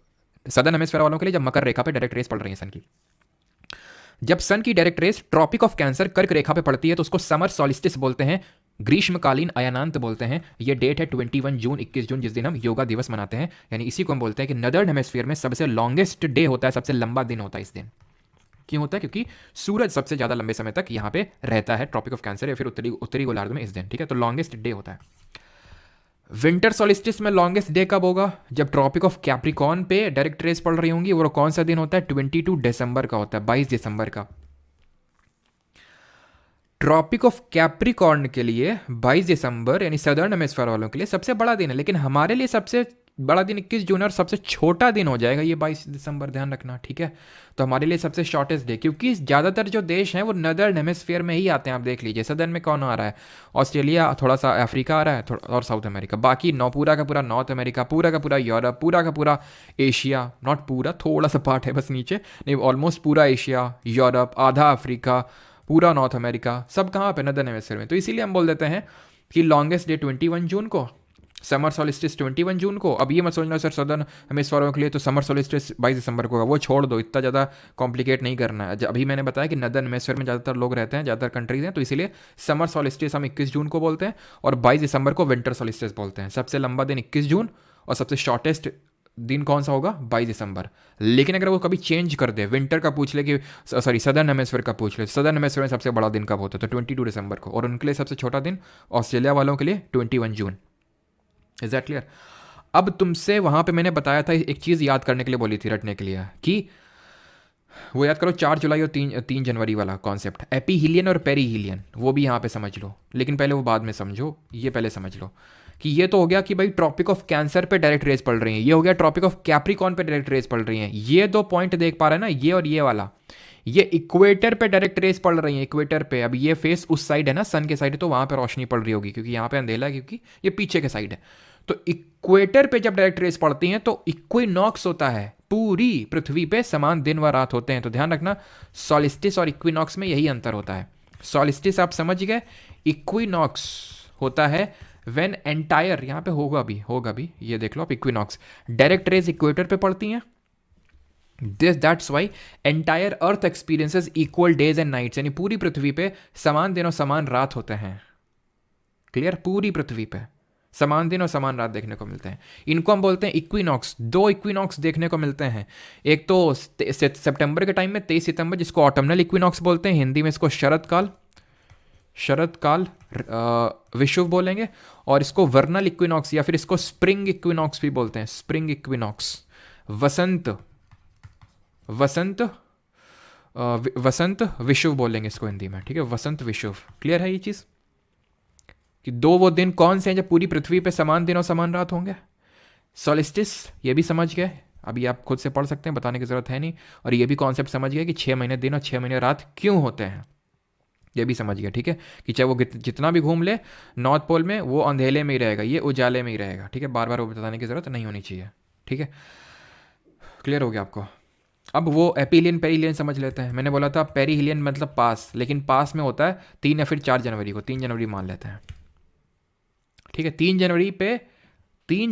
सदर्न हेमिस्फीयर वालों के लिए जब मकर रेखा पे डायरेक्ट रेज पड़ रही है सन की। जब सन की direct rays tropic of cancer कर्क रेखा पे पड़ती है तो उसको समर सॉलिस्टिस बोलते हैं, ग्रीष्मकालीन अयनांत बोलते हैं। ये डेट है 21 जून, 21 जून, जिस दिन हम योगा दिवस मनाते हैं, यानी इसी को हम बोलते हैं कि नदर्न हेमिस्फीयर में सबसे लॉन्गेस्ट डे होता है, सबसे लंबा दिन होता है इस दिन। क्यों होता है? क्योंकि सूरज सबसे ज़्यादा लंबे समय तक यहाँ पे रहता है ट्रॉपिक ऑफ कैंसर या फिर उत्तरी गोलार्ध में इस दिन। ठीक है, तो लॉन्गेस्ट डे होता है। विंटर सॉलिस्टिस में लॉन्गेस्ट डे कब होगा? जब ट्रॉपिक ऑफ कैप्रिकॉन पे डायरेक्ट रेस पड़ रही होंगी। वो कौन सा दिन होता है? 22 दिसंबर का होता है, 22 दिसंबर का। ट्रॉपिक ऑफ कैप्रिकॉर्न के लिए 22 दिसंबर यानी सदर्न हेमिस्फीयर वालों के लिए सबसे बड़ा दिन है, लेकिन हमारे लिए सबसे बड़ा दिन 21 जून और सबसे छोटा दिन हो जाएगा ये 22 दिसंबर, ध्यान रखना। ठीक है, तो हमारे लिए सबसे शॉर्टेस्ट डे, क्योंकि ज़्यादातर जो देश हैं वो नदर्न हेमिस्फीयर में ही आते हैं। आप देख लीजिए सदर्न में कौन आ रहा है? ऑस्ट्रेलिया, थोड़ा सा अफ्रीका आ रहा है, थोड़ा और साउथ अमेरिका, बाकी पूरा का पूरा नॉर्थ अमेरिका, पूरा का पूरा यूरोप, पूरा का पूरा एशिया, नॉट पूरा, थोड़ा सा पार्ट है बस नीचे, नहीं ऑलमोस्ट पूरा एशिया, यूरोप, आधा अफ्रीका, पूरा नॉर्थ अमेरिका, सब कहाँ पे? नदर्न हेमिस्फीयर में। तो इसीलिए हम बोल देते हैं कि लॉन्गेस्ट डे 21 जून को समर सोलिस्टिस 21 जून को। अब ये मत सोचना सर सदर्न हेमिस्फीयर के लिए तो समर सोलिस्टिस 22 दिसंबर को होगा, वो छोड़ दो, इतना ज़्यादा कॉम्प्लिकेट नहीं करना है। अभी मैंने बताया कि नदर्न हेमिस्फीयर में ज़्यादातर लोग रहते हैं, ज़्यादातर कंट्रीज हैं, तो इसीलिए समर सोलिस्टिस हम 21 जून को बोलते हैं और 22 दिसंबर को विंटर सोलिस्टिस बोलते हैं। सबसे लंबा दिन 21 जून और सबसे शॉर्टेस्ट दिन कौन सा होगा? 22 दिसंबर। लेकिन अगर वो कभी चेंज कर दे, विंटर का पूछ ले कि सॉरी सदर्न हेमिस्फीयर का पूछ ले, सदर्न हेमिस्फीयर में सबसे बड़ा दिन कब होता है? तो 22 दिसंबर को, और उनके लिए सबसे छोटा दिन ऑस्ट्रेलिया वालों के लिए 21 जून। Is that clear? अब तुमसे वहाँ पे मैंने बताया था एक चीज़ याद करने के लिए बोली थी, रटने के लिए, कि वो याद करो 4 जुलाई और 3 जनवरी वाला कॉन्सेप्ट, एपीहीलियन और पेरीहीलियन, वो भी यहाँ पे समझ लो। लेकिन पहले वो बाद में समझो, ये पहले समझ लो कि ये तो हो गया कि भाई ट्रॉपिक ऑफ कैंसर पे डायरेक्ट रेज पड़ रही हैं, ये हो गया ट्रॉपिक ऑफ कैप्रिकॉर्न पे डायरेक्ट रेज पड़ रही हैं। ये 2 पॉइंट देख पा रहे हैं ना, ये और ये वाला, ये इक्वेटर पे डायरेक्ट रेज पड़ रही है, इक्वेटर पे। अब ये फेस उस साइड है ना, सन के साइड है, तो वहाँ पे रोशनी पड़ रही होगी, क्योंकि यहाँ पे अंधेला है, क्योंकि ये पीछे के साइड है। तो इक्वेटर पे जब डायरेक्ट रेज पड़ती हैं तो इक्विनॉक्स होता है, पूरी पृथ्वी पे समान दिन व रात होते हैं। तो ध्यान रखना, सॉलिस्टिस और इक्विनॉक्स में यही अंतर होता है। सॉलिस्टिस आप समझ गए, इक्विनॉक्स होता है व्हेन एंटायर, यहाँ पे होगा भी, ये देख लो आप, इक्विनॉक्स डायरेक्ट रेज इक्वेटर पे पड़ती हैं। That's why entire earth experiences equal days and nights, यानी पूरी पृथ्वी पे समान दिन और समान रात होते हैं। क्लियर? पूरी पृथ्वी पे समान दिन और समान रात देखने को मिलते हैं। इनको हम बोलते हैं इक्विनॉक्स। 2 इक्विनॉक्स देखने को मिलते हैं, एक तो सितंबर के टाइम में 23 सितंबर, जिसको ऑटमनल इक्विनॉक्स बोलते हैं, हिंदी में इसको शरद काल विषुव बोलेंगे, और इसको वर्नल इक्विनॉक्स या फिर इसको स्प्रिंग इक्विनॉक्स भी बोलते हैं। स्प्रिंग इक्विनॉक्स, वसंत विषुव बोलेंगे इसको हिंदी में, ठीक है, वसंत विषुव। क्लियर है ये चीज़ कि 2 वो दिन कौन से हैं जब पूरी पृथ्वी पे समान दिन और समान रात होंगे? सॉलिस्टिस, ये भी समझ गए, अभी आप खुद से पढ़ सकते हैं, बताने की ज़रूरत है नहीं। और ये भी कॉन्सेप्ट समझ गए कि 6 महीने दिन और 6 महीने रात क्यों होते हैं, ये भी समझ गया, ठीक है, कि चाहे वो जितना भी घूम ले नॉर्थ पोल में, वो अंधेले में ही रहेगा, ये उजाले में ही रहेगा, ठीक है। बार बार वो बताने की ज़रूरत नहीं होनी चाहिए, ठीक है। क्लियर हो गया आपको? अब वो एपीलियन पेरीलियन समझ लेते हैं। मैंने बोला था पेरीहिलियन मतलब पास, लेकिन पास में होता है 3 या फिर 4 जनवरी को, 3 जनवरी मान लेते हैं, ठीक है। 3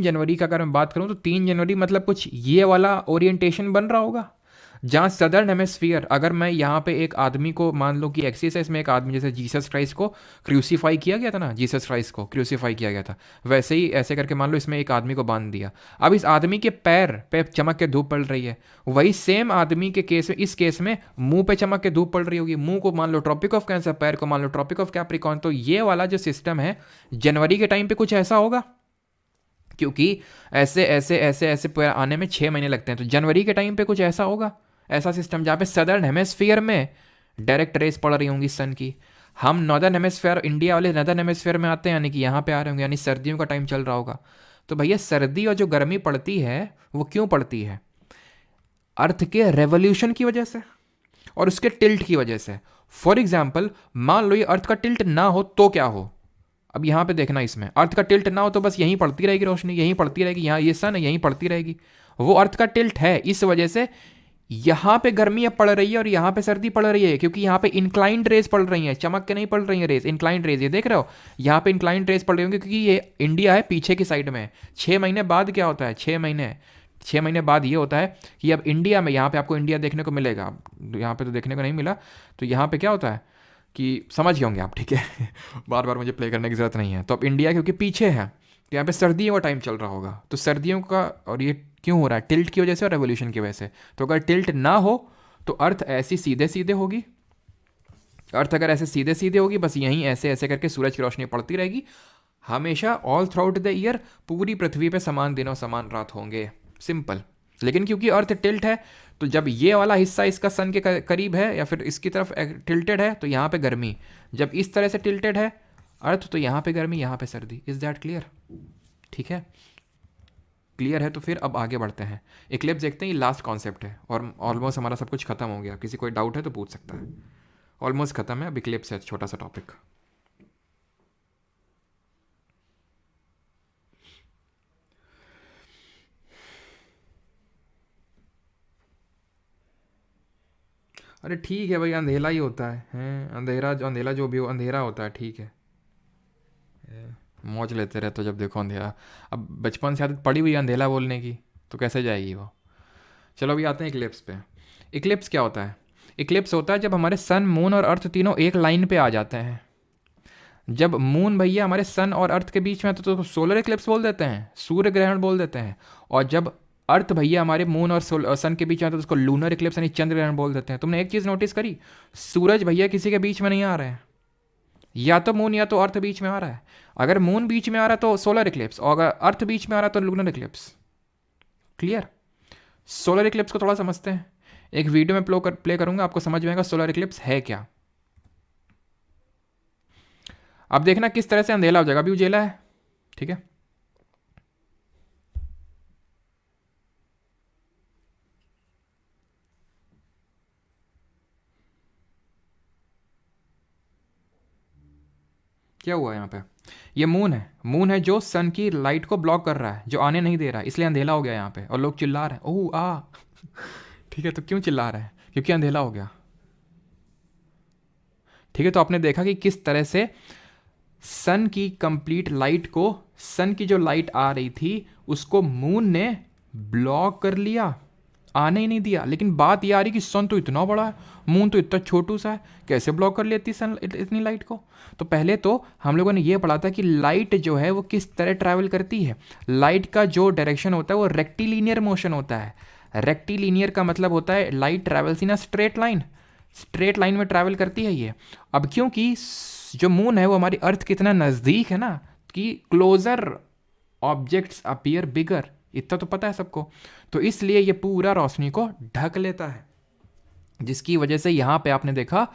जनवरी का अगर मैं बात करूं तो 3 जनवरी मतलब कुछ ये वाला ओरिएंटेशन बन रहा होगा, जहाँ सदर्न हेमिस्फीयर, अगर मैं यहाँ पे एक आदमी को मान लो कि एक्सरसाइज में एक आदमी, जैसे जीसस क्राइस्ट को क्रूसीफाई किया गया था ना, जीसस क्राइस्ट को क्रूसीफाई किया गया था, वैसे ही ऐसे करके मान लो इसमें एक आदमी को बांध दिया। अब इस आदमी के पैर पे चमक के धूप पड़ रही है, वही सेम आदमी के केस में, इस केस में मुंह पे चमक के धूप पड़ रही होगी। मुंह को मान लो ट्रॉपिक ऑफ कैंसर, पैर को मान लो ट्रॉपिक ऑफ कैप्रिकॉर्न। तो ये वाला जो सिस्टम है जनवरी के टाइम पे कुछ ऐसा होगा, क्योंकि ऐसे ऐसे ऐसे ऐसे आने में 6 महीने लगते हैं, तो जनवरी के टाइम पे कुछ ऐसा होगा, ऐसा सिस्टम जहाँ पे सदर्न हेमिस्फीयर में डायरेक्ट रेस पड़ रही होंगी सन की। हम नॉर्दर्न हेमिस्फीयर, इंडिया वाले नॉर्दर्न हेमिस्फीयर में आते हैं, यानी कि यहाँ पे आ रहे होंगे, यानी सर्दियों का टाइम चल रहा होगा। तो भैया सर्दी और जो गर्मी पड़ती है वो क्यों पड़ती है? अर्थ के रेवोल्यूशन की वजह से और उसके टिल्ट की वजह से। फॉर एग्जाम्पल, मान लो ये अर्थ का टिल्ट ना हो तो क्या हो? अब यहाँ पे देखना, इसमें अर्थ का टिल्ट ना हो तो बस यहीं पड़ती रहेगी रोशनी, यहीं पड़ती रहेगी, यहाँ ये सन है यहीं पड़ती रहेगी। वो अर्थ का टिल्ट है, इस वजह से यहाँ पे गर्मी अब पड़ रही है और यहाँ पे सर्दी पड़ रही है, क्योंकि यहाँ पे इंक्लाइंड रेज पड़ रही हैं, चमक के नहीं पड़ रही है रेज, इंक्लाइंड रेज। ये देख रहे हो, यहाँ पे इंक्लाइंड रेज पड़ रही होंगी, क्योंकि ये इंडिया है पीछे की साइड में। 6 महीने बाद क्या होता है? 6 महीने बाद ये होता है कि अब इंडिया में, यहाँ पे आपको इंडिया देखने को मिलेगा, यहाँ पे तो देखने को नहीं मिला, तो यहाँ पे क्या होता है कि समझ गए होंगे आप, ठीक है। बार बार मुझे प्ले करने की ज़रूरत नहीं है। तो अब इंडिया क्योंकि पीछे है, तो यहाँ पे सर्दियों का टाइम चल रहा होगा, तो सर्दियों का, और ये क्यों हो रहा है? टिल्ट की वजह से और रेवोल्यूशन की वजह से। तो अगर टिल्ट ना हो तो अर्थ ऐसी सीधे सीधे होगी, अर्थ अगर ऐसे सीधे सीधे होगी, बस यहीं ऐसे ऐसे करके सूरज की रोशनी पड़ती रहेगी हमेशा, all through out the year, पूरी पृथ्वी पे समान दिनों समान रात होंगे, सिंपल। लेकिन क्योंकि अर्थ टिल्ट है, तो जब ये वाला हिस्सा इसका सन के करीब है या फिर इसकी तरफ टिल्टेड है, तो यहाँ पे गर्मी। जब इस तरह से टिल्टेड है अर्थ, तो यहाँ पे गर्मी, यहाँ पे सर्दी। Is that clear? ठीक है, क्लियर है। तो फिर अब आगे बढ़ते हैं, इक्लिप्स देखते हैं। ये लास्ट कॉन्सेप्ट है और ऑलमोस्ट हमारा सब कुछ खत्म हो गया। किसी कोई डाउट है तो पूछ सकता है। ऑलमोस्ट खत्म है, अब इक्लिप्स है, छोटा सा टॉपिक। अरे ठीक है भाई, अंधेला ही होता है, हैं अंधेरा, जो अंधेला जो भी हो, अंधेरा होता है, ठीक है। मौज लेते रहते हो जब देखो अंधेरा। अब बचपन से आदत पड़ी हुई है अंधेरा बोलने की, तो कैसे जाएगी वो। चलो अभी आते हैं इक्लिप्स पे। इक्लिप्स क्या होता है? इक्लिप्स होता है जब हमारे सन, मून और अर्थ तीनों एक लाइन पे आ जाते हैं। जब मून भैया हमारे सन और अर्थ के बीच में आता तो सोलर इक्लिप्स बोल देते हैं, सूर्य ग्रहण बोल देते हैं। और जब अर्थ भैया हमारे मून और सन के बीच में आता तो उसको लूनर इक्लिप्स यानी चंद्र ग्रहण बोल देते हैं। तुमने एक चीज़ नोटिस करी, सूरज भैया किसी के बीच में नहीं आ रहे हैं, या तो मून या तो अर्थ बीच में आ रहा है। अगर मून बीच में आ रहा है तो सोलर इक्लिप्स, और अगर अर्थ बीच में आ रहा है तो lunar Eclipse. Clear? Solar Eclipse को थोड़ा समझते हैं, एक वीडियो में प्ले करूंगा, आपको समझ में आएगा सोलर इक्लिप्स है क्या। अब देखना किस तरह से अंधेला हो जाएगा। अभी उजेला है, ठीक है। क्या हुआ यहाँ पे? ये मून है, मून है जो सन की लाइट को ब्लॉक कर रहा है, जो आने नहीं दे रहा है, इसलिए अंधेला हो गया यहाँ पे। और लोग चिल्ला रहे हैं ओह आ ठीक है, तो क्यों चिल्ला रहे हैं? क्योंकि अंधेला हो गया। ठीक है, तो आपने देखा कि किस तरह से सन की कंप्लीट लाइट को, सन की जो लाइट आ रही थी उसको मून ने ब्लॉक कर लिया, आने ही नहीं दिया। लेकिन बात ये आ रही कि सन तो इतना बड़ा है, मून तो इतना छोटू सा है, कैसे ब्लॉक कर लेती सन इतनी लाइट को? तो पहले तो हम लोगों ने ये पढ़ा था कि लाइट जो है वो किस तरह ट्रैवल करती है। लाइट का जो डायरेक्शन होता है वो रेक्टिलीनियर मोशन होता है। रेक्टिलीनियर का मतलब होता है light travels in a straight line, straight line में ट्रैवल करती है ये। अब क्योंकि जो मून है वो हमारी अर्थ कितना नज़दीक है ना, कि क्लोजर ऑब्जेक्ट्स अपीयर बिगर, इतना तो पता है सबको। तो इसलिए ये पूरा रोशनी को ढक लेता है, जिसकी वजह से यहाँ पे आपने देखा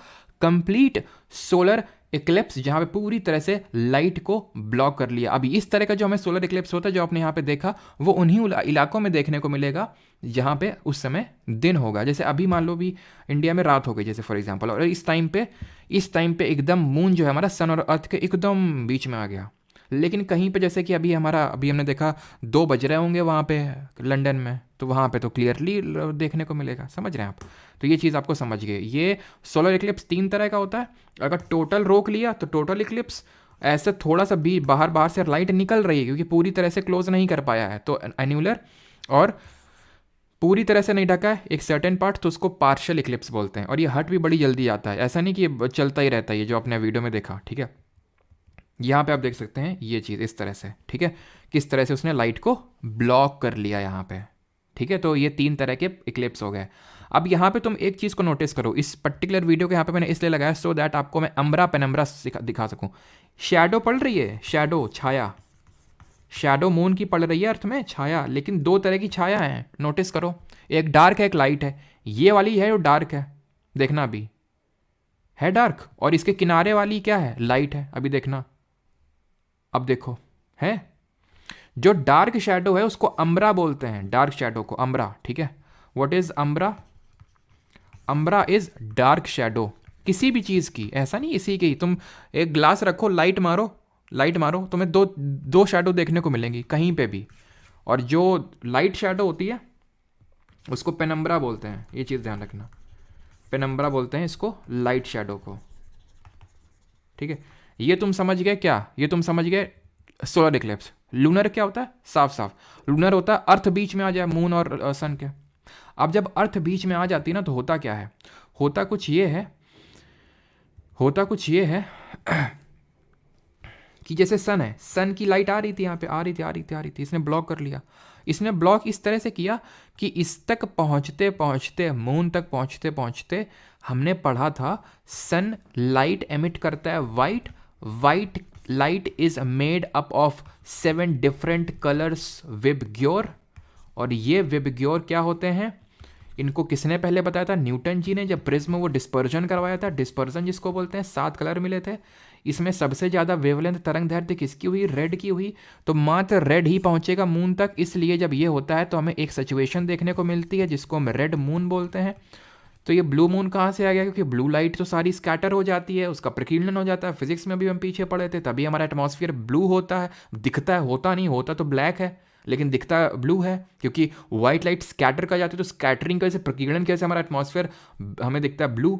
कंप्लीट सोलर इक्लिप्स, जहाँ पे पूरी तरह से लाइट को ब्लॉक कर लिया। अभी इस तरह का जो हमें सोलर इक्लिप्स होता है जो आपने यहाँ पे देखा, वो उन्हीं इलाकों में देखने को मिलेगा जहाँ पे उस समय दिन होगा। जैसे अभी मान लो भी इंडिया में रात हो गई जैसे फॉर एग्जांपल, और इस टाइम पे एकदम मून जो है हमारा सन और अर्थ के एकदम बीच में आ गया। लेकिन कहीं पे जैसे कि अभी हमने देखा 2 बज रहे होंगे वहाँ पे लंदन में, तो वहाँ पे तो क्लियरली देखने को मिलेगा। समझ रहे हैं आप? तो ये चीज़ आपको समझ गए। ये सोलर इक्लिप्स 3 तरह का होता है। अगर टोटल रोक लिया तो टोटल इक्लिप्स, ऐसे थोड़ा सा भी बाहर से लाइट निकल रही है क्योंकि पूरी तरह से क्लोज नहीं कर पाया है, तो एन्यूलर, और पूरी तरह से नहीं ढका है एक सर्टेन पार्ट, तो उसको पार्शियल इक्लिप्स बोलते हैं। और ये हट भी बड़ी जल्दी आता है, ऐसा नहीं कि ये चलता ही रहता है, ये जो आपने वीडियो में देखा। ठीक है, यहाँ पे आप देख सकते हैं ये चीज़ इस तरह से, ठीक है, किस तरह से उसने लाइट को ब्लॉक कर लिया यहाँ पे। ठीक है, तो ये 3 तरह के इक्लिप्स हो गए। अब यहाँ पे तुम एक चीज़ को नोटिस करो, इस पर्टिकुलर वीडियो को यहाँ पे मैंने इसलिए लगाया सो दैट आपको मैं अम्ब्रा पेनम्ब्रा दिखा सकूँ। शैडो पड़ रही है, शैडो, छाया, शैडो मून की पड़ रही है अर्थ में छाया, लेकिन 2 तरह की छाया है, नोटिस करो। एक डार्क है, एक लाइट है। ये वाली है जो डार्क है, देखना अभी है डार्क, और इसके किनारे वाली क्या है, लाइट है। अभी देखना, अब देखो है। जो डार्क शैडो है उसको अम्ब्रा बोलते हैं, डार्क शैडो को अम्ब्रा। ठीक है, what is umbra? Umbra is dark shadow किसी भी चीज़ की, ऐसा नहीं इसी की। तुम एक ग्लास रखो, लाइट मारो, तुम्हें दो शैडो देखने को मिलेंगी कहीं पे भी। और जो लाइट शैडो होती है उसको पेनम्ब्रा बोलते हैं, ये चीज़ ध्यान रखना, पेनम्ब्रा बोलते हैं इसको, लाइट शैडो को। ठीक है, ये तुम समझ गए क्या? ये तुम समझ गए सोलर इक्लिप्स। लूनर क्या होता है? साफ साफ लूनर होता है अर्थ बीच में आ जाए मून और सन के। अब जब अर्थ बीच में आ जाती है ना, तो होता क्या है, होता कुछ ये है कि जैसे सन है, सन की लाइट आ रही थी यहाँ पे, आ रही थी, इसने ब्लॉक कर लिया। इसने ब्लॉक इस तरह से किया कि इस तक पहुँचते मून तक पहुँचते हमने पढ़ा था सन लाइट एमिट करता है white light is made up of 7 different colours VIBGYOR. और ये विबग्योर क्या होते हैं, इनको किसने पहले बताया था? न्यूटन जी ने, जब प्रिज्म वो डिस्पर्जन करवाया था। डिस्पर्जन जिसको बोलते हैं, 7 कलर मिले थे। इसमें सबसे ज़्यादा वेवलेंथ तरंग दैर्ध्य किसकी हुई? रेड की हुई। तो मात्र रेड ही पहुंचेगा मून तक। इसलिए जब ये होता है तो हमें एक सिचुएशन देखने को मिलती है जिसको हम रेड मून बोलते हैं। तो ये ब्लू मून कहाँ से आ गया? क्योंकि ब्लू लाइट तो सारी स्कैटर हो जाती है, उसका प्रकीर्णन हो जाता है। फिजिक्स में भी हम पीछे पड़े थे, तभी हमारा एटमॉस्फेयर ब्लू होता है, दिखता है, होता नहीं, होता तो ब्लैक है लेकिन दिखता ब्लू है, क्योंकि व्हाइट लाइट स्कैटर कर जाती है। तो स्कैटरिंग कैसे, प्रकीर्णन कैसे, हमारा एटमॉस्फेयर हमें दिखता है ब्लू।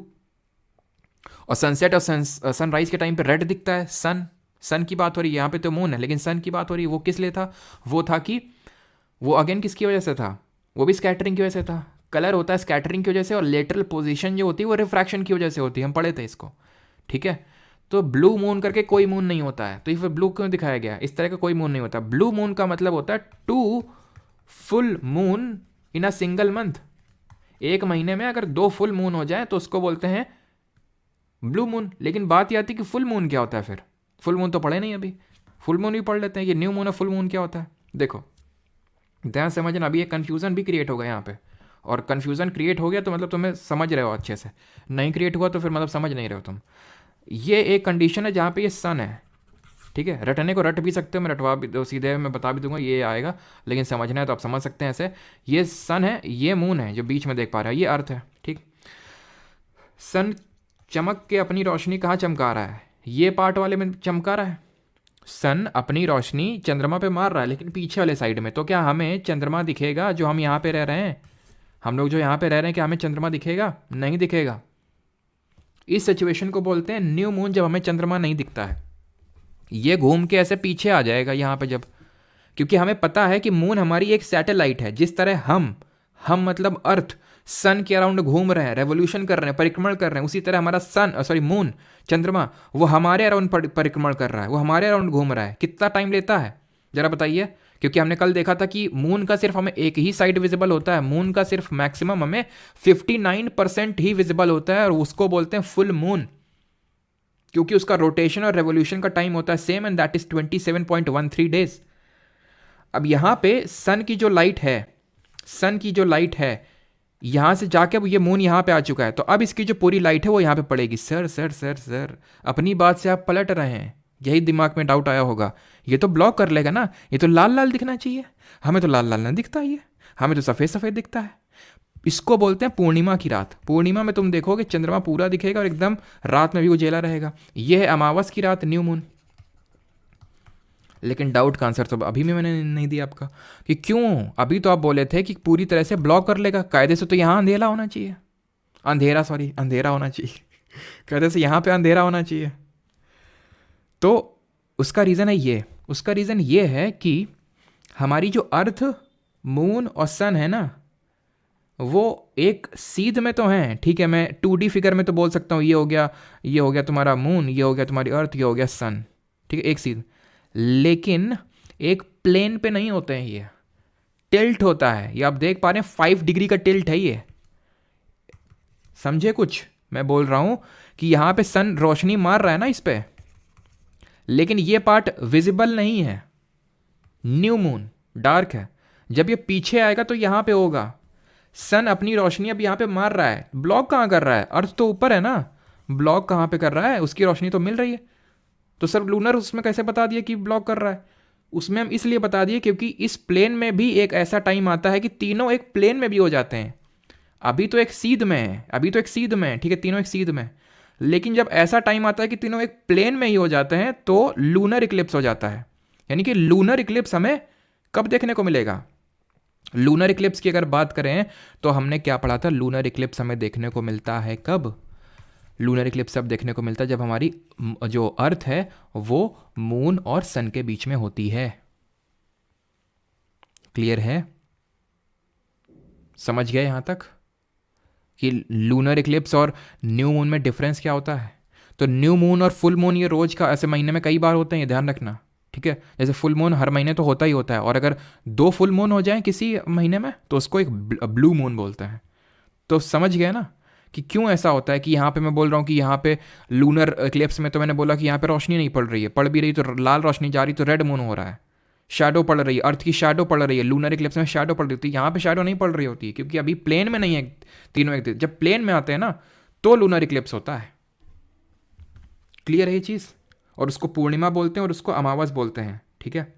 और सनसेट और सनराइज के टाइम पे रेड दिखता है सन, सन की बात हो रही है, यहाँ पे तो मून है लेकिन सन की बात हो रही है। वो किस लिए था? वो था कि वो अगेन किसकी वजह से था? वो भी स्कैटरिंग की वजह से था। कलर होता है स्कैटरिंग की वजह से और लेटरल पोजीशन जो होती है वो रिफ्रैक्शन की वजह से होती है, हम पढ़े थे इसको, ठीक है। तो ब्लू मून करके कोई मून नहीं होता है, तो ये फिर ब्लू क्यों दिखाया गया? इस तरह का कोई मून नहीं होता। ब्लू मून का मतलब होता है 2 full moon in a single month. एक महीने में अगर 2 फुल मून हो जाए तो उसको बोलते हैं ब्लू मून। लेकिन बात ये आती है कि फुल मून क्या होता है? फिर फुल मून तो पढ़े नहीं अभी, फुल मून भी पढ़ लेते हैं। ये न्यू मून और फुल मून क्या होता है देखो, ध्यान समझना। अभी एक कन्फ्यूज़न भी क्रिएट होगा यहाँ पे, और कन्फ्यूज़न क्रिएट हो गया तो मतलब तुम्हें समझ रहे हो अच्छे से, नहीं क्रिएट हुआ तो फिर मतलब समझ नहीं रहे हो तुम। ये एक कंडीशन है जहाँ पे ये सन है, ठीक है। रटने को रट भी सकते हो, मैं रटवा भी दो, सीधे मैं बता भी दूंगा ये आएगा, लेकिन समझना है तो आप समझ सकते हैं ऐसे। ये सन है, ये मून है जो बीच में देख पा रहा है, ये अर्थ है, ठीक। सन चमक के अपनी रोशनी कहाँ चमका रहा है? ये पार्ट वाले में चमका रहा है। सन अपनी रोशनी चंद्रमा पे मार रहा है लेकिन पीछे वाले साइड में। तो क्या हमें चंद्रमा दिखेगा जो हम यहाँ पे रह रहे हैं? हम लोग जो यहाँ पे रह रहे हैं, क्या हमें चंद्रमा दिखेगा? नहीं दिखेगा। इस सिचुएशन को बोलते हैं न्यू मून, जब हमें चंद्रमा नहीं दिखता है। ये घूम के ऐसे पीछे आ जाएगा यहाँ पे जब, क्योंकि हमें पता है कि मून हमारी एक सैटेलाइट है। जिस तरह हम मतलब अर्थ सन के अराउंड घूम रहे हैं, रेवोल्यूशन कर रहे हैं, परिक्रमण कर रहे हैं, उसी तरह हमारा मून, चंद्रमा, वो हमारे अराउंड परिक्रमण कर रहा है, वो हमारे अराउंड घूम रहा है। कितना टाइम लेता है जरा बताइए? क्योंकि हमने कल देखा था कि मून का सिर्फ हमें एक ही साइड विजिबल होता है। मून का सिर्फ मैक्सिमम हमें 59% ही विजिबल होता है, और उसको बोलते हैं फुल मून, क्योंकि उसका रोटेशन और रेवोल्यूशन का टाइम होता है same, and that is 27.13 days. अब यहाँ पे सन की जो लाइट है, यहाँ से जाके अब ये मून यहाँ पे आ चुका है, तो अब इसकी जो पूरी लाइट है वो यहाँ पे पड़ेगी। सर अपनी बात से आप पलट रहे हैं, यही दिमाग में डाउट आया होगा। ये तो ब्लॉक कर लेगा ना, ये तो लाल लाल दिखना चाहिए, हमें तो लाल लाल नहीं दिखता, ये हमें तो सफ़ेद सफ़ेद दिखता है। इसको बोलते हैं पूर्णिमा की रात। पूर्णिमा में तुम देखोगे चंद्रमा पूरा दिखेगा और एकदम रात में भी उजेला रहेगा। यह है अमावस की रात, न्यू मून। लेकिन डाउट का आंसर तो अभी भी मैंने नहीं दिया आपका, कि क्यों? अभी तो आप बोले थे कि पूरी तरह से ब्लॉक कर लेगा। कायदे से तो यहाँ अंधेरा होना चाहिए, अंधेरा होना चाहिए कायदे से यहाँ पे अंधेरा होना चाहिए। तो उसका रीज़न ये है कि हमारी जो अर्थ, मून और सन है ना, वो एक सीध में तो हैं, ठीक है। मैं 2D फिगर में तो बोल सकता हूँ, ये हो गया तुम्हारा मून, ये हो गया तुम्हारी अर्थ, ये हो गया सन, ठीक है, एक सीध। लेकिन एक प्लेन पे नहीं होते हैं, ये टिल्ट होता है। ये आप देख पा रहे हैं 5 डिग्री का टिल्ट है ये। समझे कुछ मैं बोल रहा हूं कि यहां पे सन रोशनी मार रहा है ना इस पे, लेकिन ये पार्ट विजिबल नहीं है। न्यू मून डार्क है, जब ये पीछे आएगा तो यहां पे होगा। सन अपनी रोशनी अब यहां पे मार रहा है, ब्लॉक कहां कर रहा है? अर्थ तो ऊपर है ना, ब्लॉक कहां पे कर रहा है? उसकी रोशनी तो मिल रही है। तो सर लूनर उसमें कैसे बता दिया कि ब्लॉक कर रहा है? उसमें हम इसलिए बता दिए क्योंकि इस प्लेन में भी एक ऐसा टाइम आता है कि तीनों एक प्लेन में भी हो जाते हैं। अभी तो एक सीध में है, ठीक है, तीनों एक सीध में। लेकिन जब ऐसा टाइम आता है कि तीनों एक प्लेन में ही हो जाते हैं तो लूनर इक्लिप्स हो जाता है। यानी कि लूनर इक्लिप्स हमें कब देखने को मिलेगा? लूनर इक्लिप्स की अगर बात करें तो हमने क्या पढ़ा था? लूनर इक्लिप्स हमें देखने को मिलता है कब? लूनर इक्लिप्स अब देखने को मिलता है जब हमारी जो अर्थ है वो मून और सन के बीच में होती है। क्लियर है? समझ गए यहां तक कि लूनर इक्लिप्स और न्यू मून में डिफरेंस क्या होता है? तो न्यू मून और फुल मून ये रोज का, ऐसे महीने में कई बार होते हैं, ये ध्यान रखना, ठीक है। जैसे फुल मून हर महीने तो होता ही होता है, और अगर 2 फुल मून हो जाए किसी महीने में तो उसको एक ब्लू मून बोलते हैं। तो समझ गए ना कि क्यों ऐसा होता है कि यहाँ पे मैं बोल रहा हूँ कि यहाँ पे लूनर इक्लिप्स में तो मैंने बोला कि यहाँ पे रोशनी नहीं पड़ रही है, पड़ भी रही तो लाल रोशनी जा रही तो रेड मून हो रहा है, शैडो पड़ रही है, अर्थ की शैडो पड़ रही है। लूनर इक्लिप्स में शैडो पड़ रही होती है, यहाँ पे शैडो नहीं पड़ रही होती है क्योंकि अभी प्लेन में नहीं है तीनों एक। जब प्लेन में आते हैं ना तो लूनर इक्लिप्स होता है। क्लियर है ये चीज़? और उसको पूर्णिमा बोलते हैं और उसको अमावस बोलते हैं, ठीक है।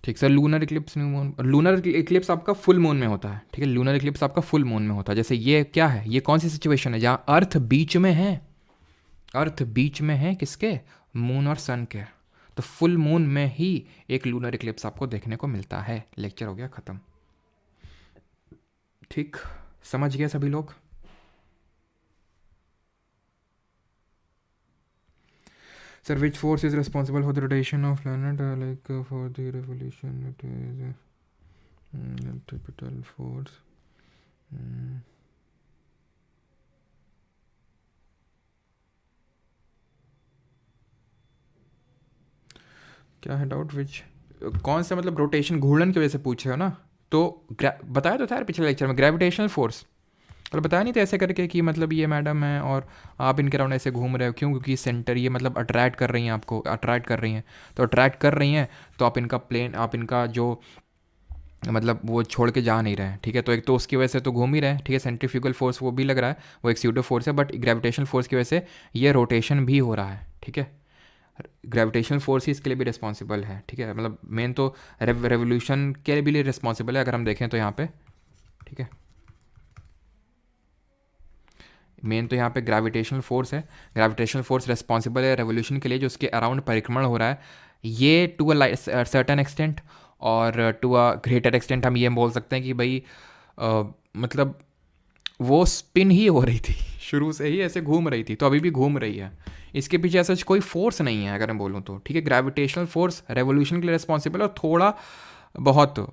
ठीक sir, lunar Eclipse new moon, lunar Eclipse आपका फुल मून में होता है, ठीक है। लूनर इक्लिप्स आपका फुल मून में होता है। जैसे ये क्या है, ये कौन सी सिचुएशन है जहाँ अर्थ बीच में है? अर्थ बीच में है किसके? मून और सन के। तो फुल मून में ही एक लूनर इक्लिप्स आपको देखने को मिलता है। लेक्चर हो गया ख़त्म। ठीक, समझ गए सभी लोग? Sir, which force is responsible for the rotation of planet? For the revolution, it is centripetal force. क्या है डाउट? विच कौन सा मतलब रोटेशन घूर्णन की वजह से पूछ रहे हो ना? तो बताया तो था यार पिछले लेक्चर में, ग्रेविटेशनल फोर्स। और बताया नहीं था ऐसे करके कि मतलब ये मैडम है और आप इनके अराउंड ऐसे घूम रहे हो, क्यों? क्योंकि सेंटर ये मतलब अट्रैक्ट कर रही हैं आपको, अट्रैक्ट कर रही हैं। तो अट्रैक्ट कर रही हैं तो आप इनका प्लेन, आप इनका जो मतलब वो छोड़ के जा नहीं रहे हैं, ठीक है? तो एक तो उसकी वजह से तो घूम ही रहे हैं, ठीक है? सेंट्रीफ्यूगल फोर्स वो भी लग रहा है, वो एक स्यूडो फोर्स है, बट ग्रेविटेशनल फोर्स की वजह से ये रोटेशन भी हो रहा है, ठीक है? ग्रेविटेशनल फोर्स ही इसके लिए भी रिस्पॉन्सिबल है, ठीक है? मतलब मेन तो रेवोल्यूशन के लिए भी रिस्पॉन्सिबल है अगर हम देखें तो यहाँ पे, ठीक है? मेन तो यहाँ पे ग्रेविटेशनल फोर्स है, ग्रेविटेशनल फोर्स रिस्पॉन्सिबल है रेवोल्यूशन के लिए, जो उसके अराउंड परिक्रमण हो रहा है ये टू अ सर्टेन एक्सटेंट, और टू अ ग्रेटर एक्सटेंट हम ये बोल सकते हैं कि भाई मतलब वो स्पिन ही हो रही थी शुरू से ही, ऐसे घूम रही थी, तो अभी भी घूम रही है। इसके पीछे ऐसा कोई फोर्स नहीं है अगर मैं बोलूँ तो, ठीक है? ग्रेविटेशनल फोर्स रेवोल्यूशन के लिए रिस्पॉन्सिबल है, और थोड़ा बहुत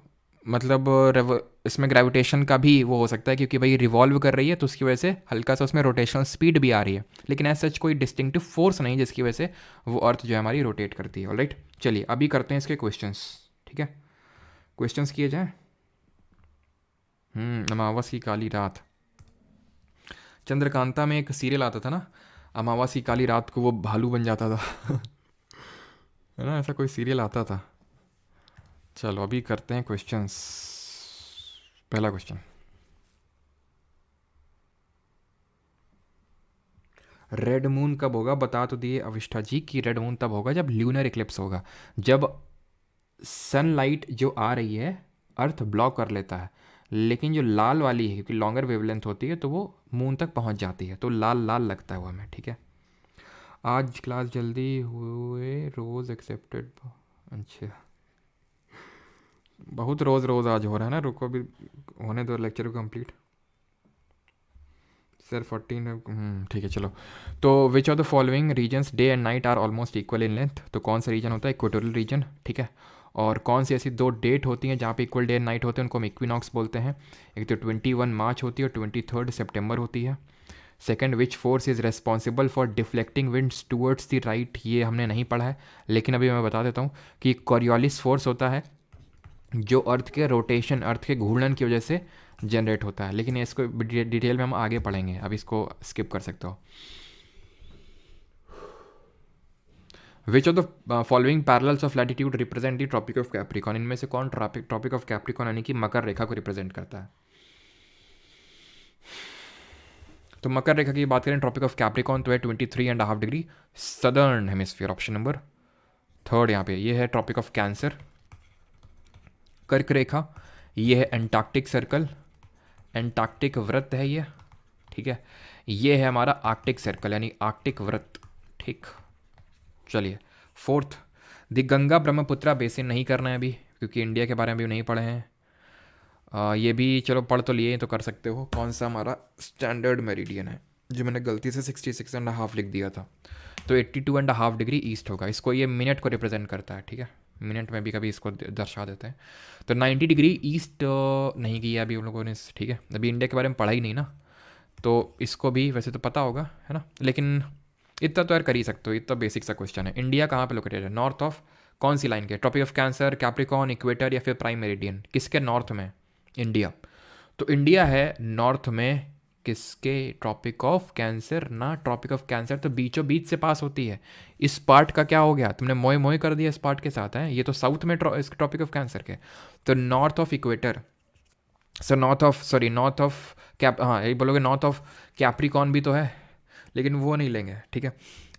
मतलब इसमें ग्रेविटेशन का भी वो हो सकता है, क्योंकि भाई रिवॉल्व कर रही है तो उसकी वजह से हल्का सा उसमें रोटेशनल स्पीड भी आ रही है, लेकिन ऐसा सच कोई डिस्टिंक्टिव फोर्स नहीं जिसकी वजह से वो अर्थ जो है हमारी रोटेट करती है। ऑलराइट, चलिए अभी करते हैं इसके क्वेश्चंस, ठीक है? क्वेश्चंस किए जाएँ। अमावस की काली रात, चंद्रकांता में एक सीरियल आता था ना, अमावस की काली रात को वो भालू बन जाता था है ना, ऐसा कोई सीरियल आता था। चलो अभी करते हैं क्वेश्चंस। पहला क्वेश्चन, रेड मून कब होगा? बता तो दिए अविष्ठा जी कि रेड मून तब होगा जब ल्यूनर इक्लिप्स होगा, जब सनलाइट जो आ रही है अर्थ ब्लॉक कर लेता है, लेकिन जो लाल वाली है क्योंकि लॉन्गर वेवलेंथ होती है तो वो मून तक पहुंच जाती है, तो लाल लाल लगता है वो हमें, ठीक है? आज क्लास जल्दी हुए, रोज़ एक्सेप्टेड। अच्छा, बहुत रोज़ रोज़ आज हो रहा है ना, रुको अभी होने दो लेक्चर को कंप्लीट। सर 14, ठीक है चलो। तो which of the following regions day and night are almost equal in length? तो कौन सा रीजन होता है? इक्वेटोरियल रीजन, ठीक है? और कौन सी ऐसी दो डेट होती हैं जहाँ पे इक्वल डे एंड नाइट होते हैं, उनको हम इक्विनॉक्स बोलते हैं? एक तो 21 मार्च होती है और 23 सितंबर होती है। Second, which force is responsible for deflecting winds towards the right? ये हमने नहीं पढ़ा है, लेकिन अभी मैं बता देता हूँ कि कॉरियोलिस फोर्स होता है जो अर्थ के रोटेशन, अर्थ के घूर्णन की वजह से जनरेट होता है, लेकिन इसको डिटेल में हम आगे पढ़ेंगे, अब इसको स्किप कर सकते हो। Which of the following parallels of latitude represent the tropic of capricorn? इनमें से कौन ट्रॉपिक ऑफ कैप्रिकॉन यानी कि मकर रेखा को रिप्रेजेंट करता है? तो मकर रेखा की बात करें, ट्रॉपिक ऑफ कैप्रिकॉन तो है 23.5 degree southern hemisphere, option number 3 यहाँ पे। ये है ट्रॉपिक ऑफ कैंसर, कर्क रेखा, ये है एंटार्क्टिक सर्कल, एंटार्क्टिक वृत्त है ये, ठीक है? ये है हमारा आर्कटिक सर्कल यानी आर्कटिक वृत्त, ठीक? चलिए 4th, the Ganga Brahmaputra basin नहीं करना है अभी क्योंकि इंडिया के बारे में भी नहीं पढ़े हैं। ये भी चलो पढ़ तो लिए तो कर सकते हो। कौन सा हमारा स्टैंडर्ड मेरिडियन है, जो मैंने गलती से 66.5 लिख दिया था, तो 82.5 डिग्री ईस्ट होगा। इसको ये मिनट को रिप्रेजेंट करता है, ठीक है? मिनट में भी कभी इसको दर्शा देते हैं। तो 90 डिग्री ईस्ट नहीं किया अभी उन लोगों ने, ठीक है? अभी इंडिया के बारे में पढ़ा ही नहीं ना, तो इसको भी वैसे तो पता होगा, है ना? लेकिन इतना तो यार कर ही सकते हो, इतना बेसिक सा क्वेश्चन है। इंडिया कहाँ पे लोकेटेड है? नॉर्थ ऑफ कौन सी लाइन के? Tropic of cancer, capricorn, equator या फिर प्राइम मेरिडियन? किसके नॉर्थ में? इंडिया। तो इंडिया है नॉर्थ में किसके? ट्रॉपिक ऑफ कैंसर ना, ट्रॉपिक ऑफ कैंसर तो बीचों बीच से पास होती है। इस पार्ट का क्या हो गया? तुमने मोए मोए कर दिया इस पार्ट के साथ, है ये तो साउथ में ट्रॉपिक ऑफ कैंसर के। तो north of equator, sir north of cap, हाँ यही बोलोगे नॉर्थ ऑफ कैप्रिकॉन भी तो है, लेकिन वो नहीं लेंगे, ठीक है?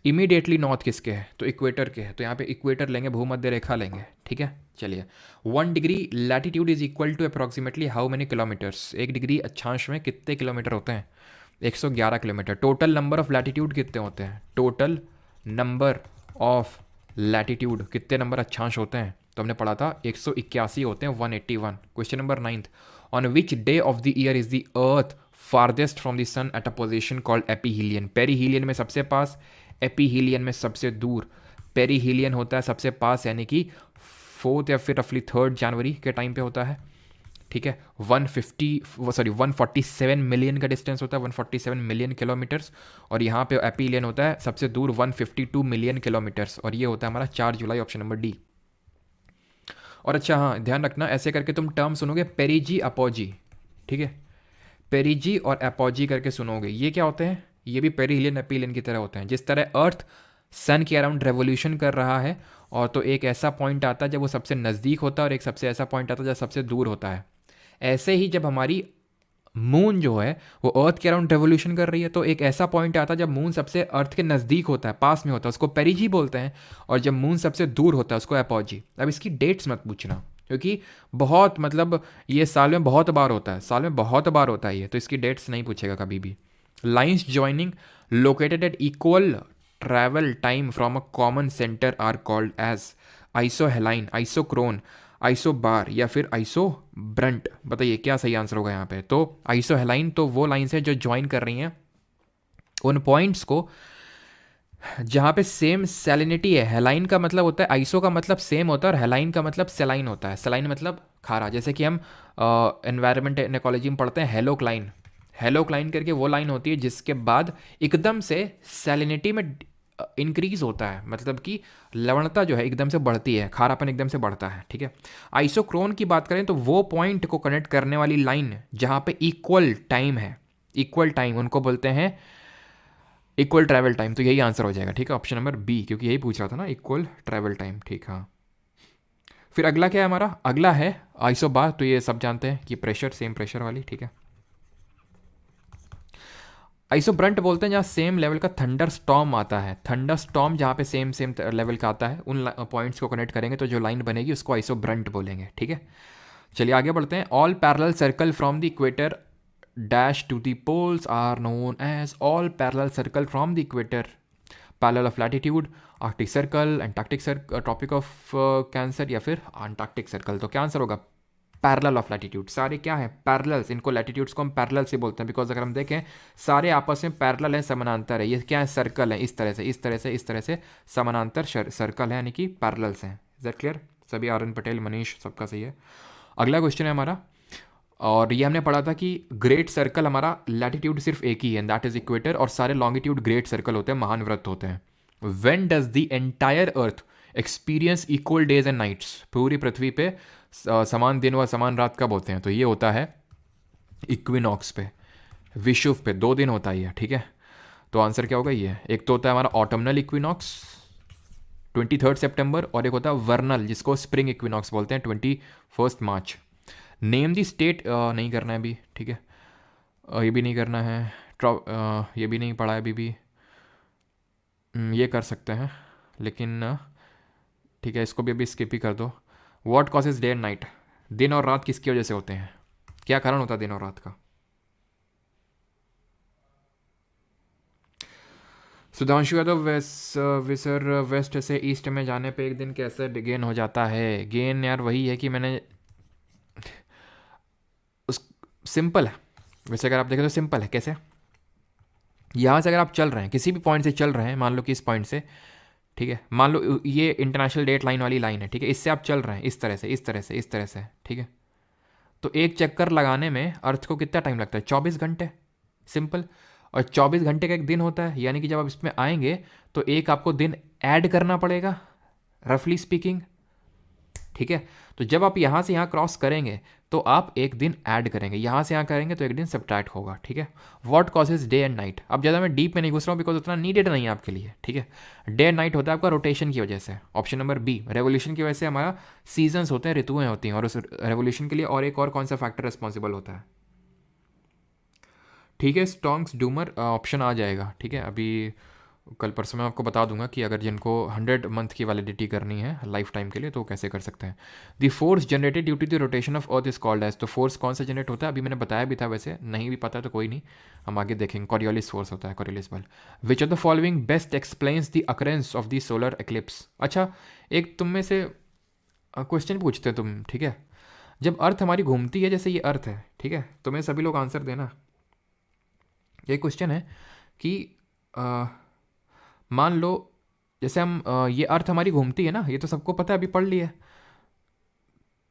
इमीडिएटली नॉर्थ किसके है? तो इक्वेटर के है, तो यहाँ पे इक्वेटर लेंगे, भूमध्य रेखा लेंगे, ठीक है? चलिए 1 degree latitude is equal to approximately how many kilometres? 1 degree अक्षांश में कितने किलोमीटर होते हैं? 111 kilometre. Total number of latitude कितने होते हैं? टोटल नंबर ऑफ लैटिट्यूड कितने नंबर अक्षांश होते हैं? तो हमने पढ़ा था 181 होते हैं, 181। Question number 9th, on which day of the year is the earth farthest from the sun at a position called aphelion. Perihelion में सबसे पास, एपीहीलियन में सबसे दूर। पेरीहीलियन होता है सबसे पास यानी कि 4th या फिर रफली 3rd जनवरी के टाइम पे होता है, ठीक है। 147 मिलियन का डिस्टेंस होता है, 147 मिलियन किलोमीटर्स। और यहाँ पे एपीलियन होता है सबसे दूर 152 मिलियन किलोमीटर्स, और ये होता है हमारा 4 जुलाई, ऑप्शन नंबर डी। और अच्छा हाँ, ध्यान रखना, ऐसे करके तुम टर्म सुनोगे पेरीजी अपोजी, ठीक है। पेरीजी और एपोजी करके सुनोगे, ये क्या होते हैं? ये भी पेरीहिलियन एपीलियन की तरह होते हैं। जिस तरह अर्थ सन के अराउंड रेवोल्यूशन कर रहा है, और तो एक ऐसा पॉइंट आता है जब वो सबसे नज़दीक होता है और एक सबसे ऐसा पॉइंट आता है जब सबसे दूर होता है। ऐसे ही जब हमारी मून जो है वो अर्थ के अराउंड रेवोल्यूशन कर रही है, तो एक ऐसा पॉइंट आता है जब मून सबसे अर्थ के नज़दीक होता है, पास में होता है, उसको पेरीजी बोलते हैं। और जब मून सबसे दूर होता है उसको एपोजी। अब इसकी डेट्स मत पूछना, क्योंकि बहुत मतलब ये साल में बहुत बार होता है, साल में बहुत बार होता है ये, तो इसकी डेट्स नहीं पूछेगा कभी भी। Lines joining located at equal travel time from a common center are called as isohaline, isochrone, isobar या फिर आइसोब्रंट। बताइए क्या सही आंसर होगा यहाँ पे? तो आइसोहेलाइन तो वो लाइन्स है जो ज्वाइन कर रही हैं उन पॉइंट्स को जहाँ पे सेम सैलिनिटी है। हेलाइन का मतलब होता है, आइसो का मतलब सेम होता है और हेलाइन का मतलब सेलाइन होता है। सेलाइन मतलब खारा, जैसे कि हम एनवायरमेंट एंड इकोलॉजी में पढ़ते हैं हेलोक्लाइन। हेलोक्लाइन करके वो लाइन होती है जिसके बाद एकदम से सैलिनिटी में इंक्रीज होता है, मतलब कि लवणता जो है एकदम से बढ़ती है, खारापन एकदम से बढ़ता है, ठीक है। आइसोक्रोन की बात करें तो वो पॉइंट को कनेक्ट करने वाली लाइन जहाँ पे इक्वल टाइम है, इक्वल टाइम, उनको बोलते हैं इक्वल ट्रैवल टाइम। तो यही आंसर हो जाएगा, ठीक है, ऑप्शन नंबर बी, क्योंकि यही पूछ रहा था ना, इक्वल ट्रैवल टाइम, ठीक। हाँ, फिर अगला क्या है हमारा? अगला है आइसोबार। तो ये सब जानते हैं कि प्रेशर, सेम प्रेशर वाली, ठीक है। आइसोब्रंट बोलते हैं जहाँ सेम लेवल का थंडर स्टॉर्म आता है। थंडर स्टॉर्म जहाँ पे सेम लेवल का आता है, उन पॉइंट्स को कनेक्ट करेंगे तो जो लाइन बनेगी उसको आइसोब्रंट बोलेंगे, ठीक है। चलिए आगे बढ़ते हैं। All parallel circle from the equator dash to the poles are known as all parallel circle from the equator, parallel of latitude, arctic circle, antarctic circle, tropic of cancer या फिर antarctic circle। तो क्या answer होगा? Parallel of latitude. सारे क्या है? Parallels. इनको latitudes को हम पैरेलल से बोलते हैं, बिकॉज अगर हम देखें सारे आपस में पैरेलल है, समानांतर है। ये क्या है? सर्कल है, इस तरह से इस तरह से इस तरह से समानांतर सर्कल है, यानी कि पैरेलल्स हैं। Is that clear? सभी आर एन पटेल, मनीष, सबका सही है। अगला क्वेश्चन है हमारा, और ये हमने पढ़ा था कि ग्रेट सर्कल हमारा लैटिट्यूड सिर्फ एक ही है, दैट इज इक्वेटर, और सारे लॉन्गिट्यूड ग्रेट सर्कल होते हैं, महान वृत्त होते हैं। When does the entire earth experience equal days and nights? पूरी पृथ्वी पे समान दिन व समान रात कब होते हैं? तो ये होता है इक्विनॉक्स पे, विषुव पे 2 दिन होता है ये, ठीक है। तो आंसर क्या होगा? ये एक तो होता है हमारा ऑटमनल इक्विनॉक्स 23 सितंबर, और एक होता है वर्नल जिसको स्प्रिंग इक्विनॉक्स बोलते हैं 21 मार्च। नेम दी स्टेट नहीं करना है अभी, ठीक है। ये भी नहीं करना है, ये भी नहीं पढ़ा है अभी भी। ये कर सकते हैं लेकिन ठीक है, इसको भी अभी स्किप ही कर दो। What causes day and night? दिन और रात किसकी वजह से होते हैं? क्या कारण होता है दिन और रात का? सुधांशु यादव विसर वेस्ट से ईस्ट में जाने पे एक दिन कैसे गेन हो जाता है? गेन यार वही है कि मैंने सिंपल है, वैसे अगर आप देखें तो सिंपल है। कैसे? यहाँ से अगर आप चल रहे हैं, किसी भी पॉइंट से चल रहे हैं, मान लो कि इस पॉइंट से, ठीक है, मान लो ये इंटरनेशनल डेट लाइन वाली लाइन है, ठीक है, इससे आप चल रहे हैं इस तरह से इस तरह से इस तरह से, ठीक है। तो एक चक्कर लगाने में अर्थ को कितना टाइम लगता है? 24 घंटे, सिंपल। और 24 घंटे का एक दिन होता है, यानी कि जब आप इसमें आएंगे तो एक आपको दिन ऐड करना पड़ेगा, रफली स्पीकिंग, ठीक है। तो जब आप यहाँ से यहाँ क्रॉस करेंगे तो आप एक दिन ऐड करेंगे, यहाँ से यहाँ करेंगे तो एक दिन सब्ट्रैक्ट होगा, ठीक है। What causes day and night? अब ज़्यादा मैं डीप में नहीं घुस रहा हूँ बिकॉज उतना नीडेड नहीं है आपके लिए, ठीक है। डे एंड नाइट होता है आपका रोटेशन की वजह से, ऑप्शन नंबर बी। रेवोल्यूशन की वजह से हमारा सीजन्स होते हैं, ऋतुएं होती हैं, और उस रेवोल्यूशन के लिए और एक और कौन सा फैक्टर रिस्पॉन्सिबल होता है? ठीक है, स्टोंक्स डूमर ऑप्शन आ जाएगा, ठीक है। अभी कल परसों मैं आपको बता दूंगा कि अगर जिनको 100 मंथ की वैलिडिटी करनी है लाइफ टाइम के लिए तो कैसे कर सकते हैं। The force generated due to the rotation of earth is called as. तो फोर्स कौन सा जनरेट होता है? अभी मैंने बताया भी था, वैसे नहीं भी पता तो कोई नहीं, हम आगे देखेंगे। कॉरियोलिस फोर्स होता है, कॉरियोलिस बल। विच of the following best explains the occurrence of the solar eclipse? अच्छा, एक तुम में से क्वेश्चन पूछते हैं तुम, ठीक है। जब अर्थ हमारी घूमती है, जैसे ये अर्थ है, ठीक है, तो मैं सभी लोग आंसर देना। ये क्वेश्चन है कि मान लो जैसे हम ये अर्थ हमारी घूमती है ना, ये तो सबको पता है, अभी पढ़ लिया।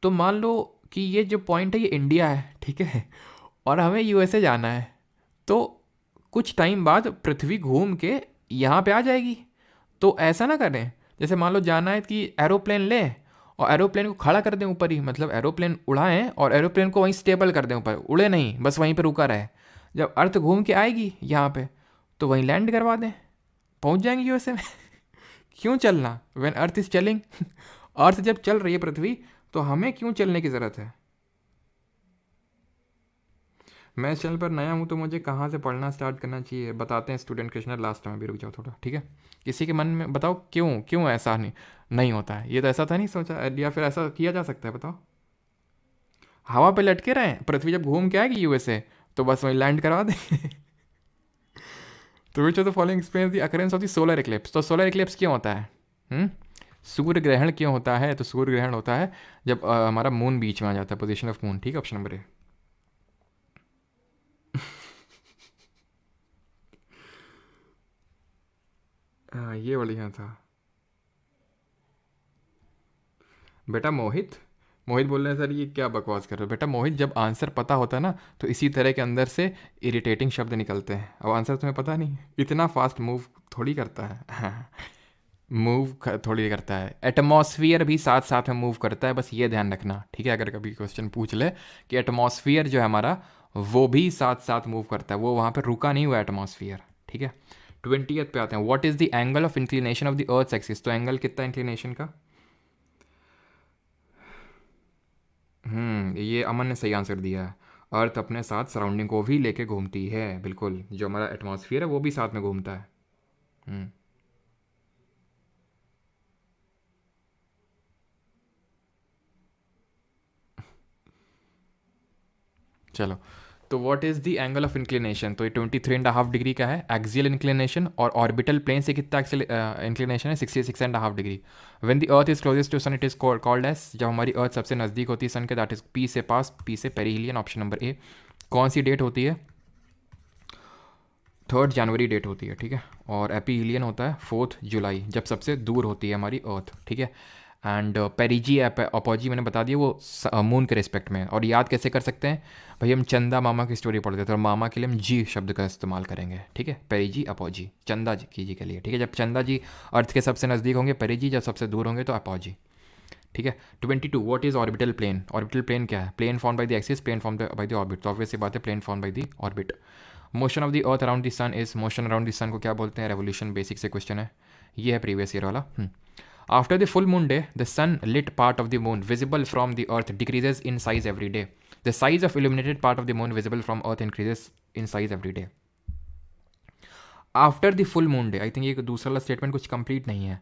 तो मान लो कि ये जो पॉइंट है ये इंडिया है, ठीक है, और हमें यूएसए जाना है, तो कुछ टाइम बाद पृथ्वी घूम के यहाँ पे आ जाएगी। तो ऐसा ना करें, जैसे मान लो जाना है कि एरोप्लेन लें और एरोप्लेन को खड़ा कर दें ऊपर ही, मतलब एरोप्लेन उड़ाएं और एरोप्लेन को वहीं स्टेबल कर दें, ऊपर उड़े नहीं, बस वहीं पे रुका रहे। जब अर्थ घूम के आएगी यहाँ पे तो वहीं लैंड करवा दें, पहुँच जाएंगे यूएसए में। क्यों चलना, व्हेन अर्थ इज चलिंग। अर्थ जब चल रही है पृथ्वी, तो हमें क्यों चलने की ज़रूरत है। मैं इस चैनल पर नया हूँ तो मुझे कहाँ से पढ़ना स्टार्ट करना चाहिए, बताते हैं स्टूडेंट कृष्णा लास्ट में भी, रुक जाओ थोड़ा, ठीक है। किसी के मन में बताओ क्यों क्यों ऐसा नहीं होता है। ये तो ऐसा था नहीं सोचा, या फिर ऐसा किया जा सकता है, बताओ। हवा पे लटके रहे, पृथ्वी जब घूम के आएगी यूएसए तो बस वहीं लैंड करवा देंगे। तो which of the following explains the occurrence of the solar Eclipse. तो सोलर इक्लिप्स क्यों होता है, सूर्य ग्रहण क्यों होता है। तो सूर्य ग्रहण होता है जब हमारा मून बीच में आ जाता है, पोजीशन ऑफ मून, ठीक है, ऑप्शन नंबर ए। हाँ ये बढ़िया था बेटा। मोहित बोल रहे हैं सर ये क्या बकवास कर रहे हो बेटा। मोहित, जब आंसर पता होता है ना तो इसी तरह के अंदर से इरिटेटिंग शब्द निकलते हैं। अब आंसर तुम्हें पता नहीं, इतना फास्ट मूव थोड़ी करता है। हाँ, थोड़ी करता है। एटमॉस्फियर भी साथ साथ में मूव करता है, बस ये ध्यान रखना, ठीक है। अगर कभी क्वेश्चन पूछ ले कि एटमॉस्फियर जो है हमारा वो भी साथ साथ मूव करता है, वो वहाँ पर रुका नहीं हुआ एटमॉस्फियर, ठीक है। 20th पे आते हैं। What is the angle of inclination of the earth axis. तो एंगल कितना इंक्लिनेशन का। ये अमन ने सही आंसर दिया है। अर्थ अपने साथ सराउंडिंग को भी लेके घूमती है, बिल्कुल। जो हमारा एटमॉस्फियर है वो भी साथ में घूमता है। हम्म चलो, तो what is the angle of inclination. तो ये 23.5 डिग्री का है एक्सियल इंक्लिनेशन, और ऑर्बिटल प्लेन से कितना इंक्लिनेशन है, 66.5 degree. When the earth is closest to sun it is called as. जब हमारी अर्थ सबसे नज़दीक होती है सन के, दैट इज पी से पास, पी से पेरिहिलियन, ऑप्शन नंबर ए। कौन सी डेट होती है, 3 जनवरी डेट होती है, ठीक है। और एपीहिलियन होता है 4 जुलाई, जब सबसे दूर होती है हमारी अर्थ, ठीक है। एंड पेरिजी अपॉजी मैंने बता दिया, वो मून के रिस्पेक्ट में। और याद कैसे कर सकते हैं भाई, हम चंदा मामा की स्टोरी पढ़ते थे और मामा के लिए हम जी शब्द का इस्तेमाल करेंगे, ठीक है। पेरिजी अपॉजी, चंदा जी के लिए, ठीक है। जब चंदा जी अर्थ के सबसे नज़दीक होंगे पेरिजी, जब सबसे दूर होंगे तो अपॉजी, ठीक है। 22 what is orbital plane. Orbital plane क्या है, plane formed by the axis, plane formed by the orbit. तो ऑब्वियस सी बात है, plane formed by the orbit. Motion of the earth around the sun is, motion around the sun को क्या बोलते हैं, रेवोल्यूशन। बेसिक से क्वेश्चन है, ये है प्रीवियस ईयर वाला। After the full moon day, the sun lit part of the moon visible from the earth decreases in size every day. The size of illuminated part of the moon visible from earth increases in size every day. After the full moon day, I think ये दूसरा वाला statement कुछ complete नहीं है।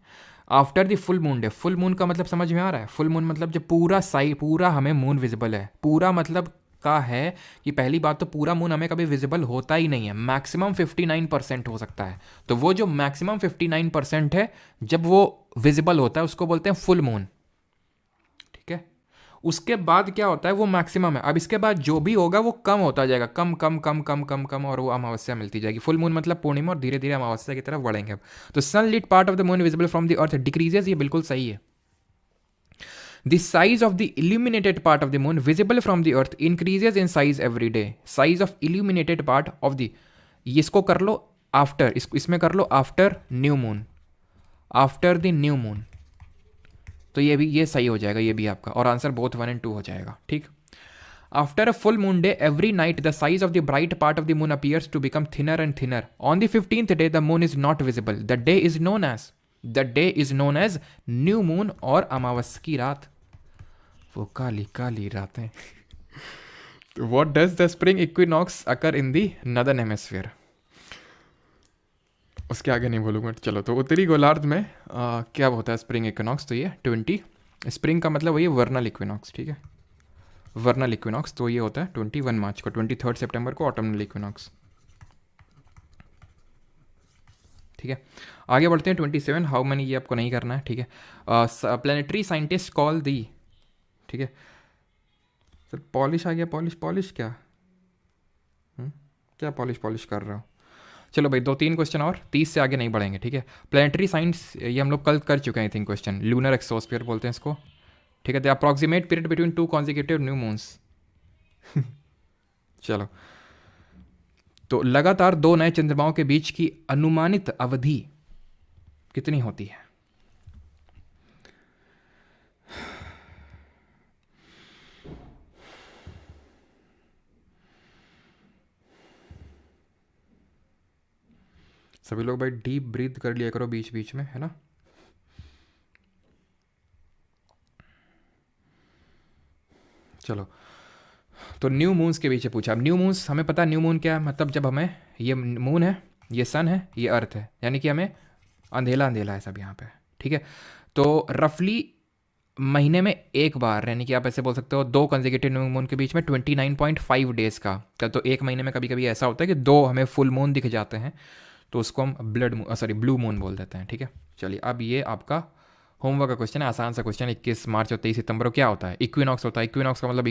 After the full moon day, full moon का मतलब समझ में आ रहा है। फुल मून मतलब जब पूरा हमें मून विजिबल है। पूरा मतलब का है कि पहली बात तो पूरा मून हमें कभी विजिबल होता ही नहीं है, मैक्सिमम 59% हो सकता है। तो वो जो मैक्सिमम 59% है, जब वो विजिबल होता है उसको बोलते हैं फुल मून, ठीक है। उसके बाद क्या होता है, वो मैक्सिमम है। अब इसके बाद जो भी होगा वो कम होता जाएगा, कम कम कम कम कम कम, और वो अमावस्या मिलती जाएगी। फुल मून मतलब पूर्णिमा, और धीरे धीरे अमावस्या की तरफ बढ़ेंगे। अब तो sunlit part of the moon visible from the earth decreases, ये बिल्कुल सही है। The size of the illuminated part of the moon visible from the earth increases in size every day. Size of illuminated part of the, इसको कर लो after, इसमें कर लो after new moon, after the new moon. तो ये सही हो जाएगा, ये भी आपका, और आंसर बोथ 1 and 2 हो जाएगा, ठीक। After a full moon day, every night the size of the bright part of the moon appears to become thinner and thinner. On the 15th day, the moon is not visible. The day is known as new moon और अमावस की रात, वो काली काली रातें। What does the spring equinox occur in the northern hemisphere? उसके आगे नहीं बोलूँगा, चलो। तो उत्तरी गोलार्ध में क्या होता है स्प्रिंग इक्विनॉक्स। तो ये 20, स्प्रिंग का मतलब वही वर्नल इक्विनॉक्स, ठीक है, वर्नल इक्विनॉक्स। तो ये होता है 21 मार्च को, 23 सितंबर को ऑटमनल इक्विनॉक्स, ठीक है। आगे बढ़ते हैं 27, हाउ मैनी, ये आपको नहीं करना है, ठीक है। प्लानिटरी साइंटिस्ट कॉल दी, ठीक है, सर पॉलिश आ गया, पॉलिश पॉलिश क्या? क्या पॉलिश पॉलिश कर रहा हो? चलो भाई 2-3 क्वेश्चन और, 30 से आगे नहीं बढ़ेंगे, ठीक है। प्लानिटरी साइंस ये हम लोग कल कर चुके हैं I think question, lunar exosphere बोलते हैं इसको, ठीक है। The approximate period between 2 consecutive new moons. चलो, तो लगातार 2 नए चंद्रमाओं के बीच की अनुमानित अवधि कितनी होती है? सभी लोग भाई डीप ब्रीथ कर लिया करो बीच बीच में, है ना। चलो, तो न्यू मून्स के पीछे पूछा। अब न्यू मून्स हमें पता है, न्यू मून क्या है, मतलब जब हमें ये मून है, ये सन है, ये अर्थ है, यानी कि हमें अंधेला अंधेला है सब यहाँ पे, ठीक है। तो रफली महीने में एक बार, यानी कि आप ऐसे बोल सकते हो 2 कंसेक्यूटिव न्यू मून के बीच में 29.5 डेज का, तो एक महीने में कभी कभी ऐसा होता है कि 2 हमें फुल मून दिख जाते हैं, तो उसको हम ब्लू मून बोल देते हैं, ठीक है। चलिए, अब ये आपका होमवर्क का क्वेश्चन है, आसान सा क्वेश्चन। 21 मार्च और 23 सितंबर को क्या होता है? इक्विनॉक्स होता है। इक्विनॉक्स का मतलब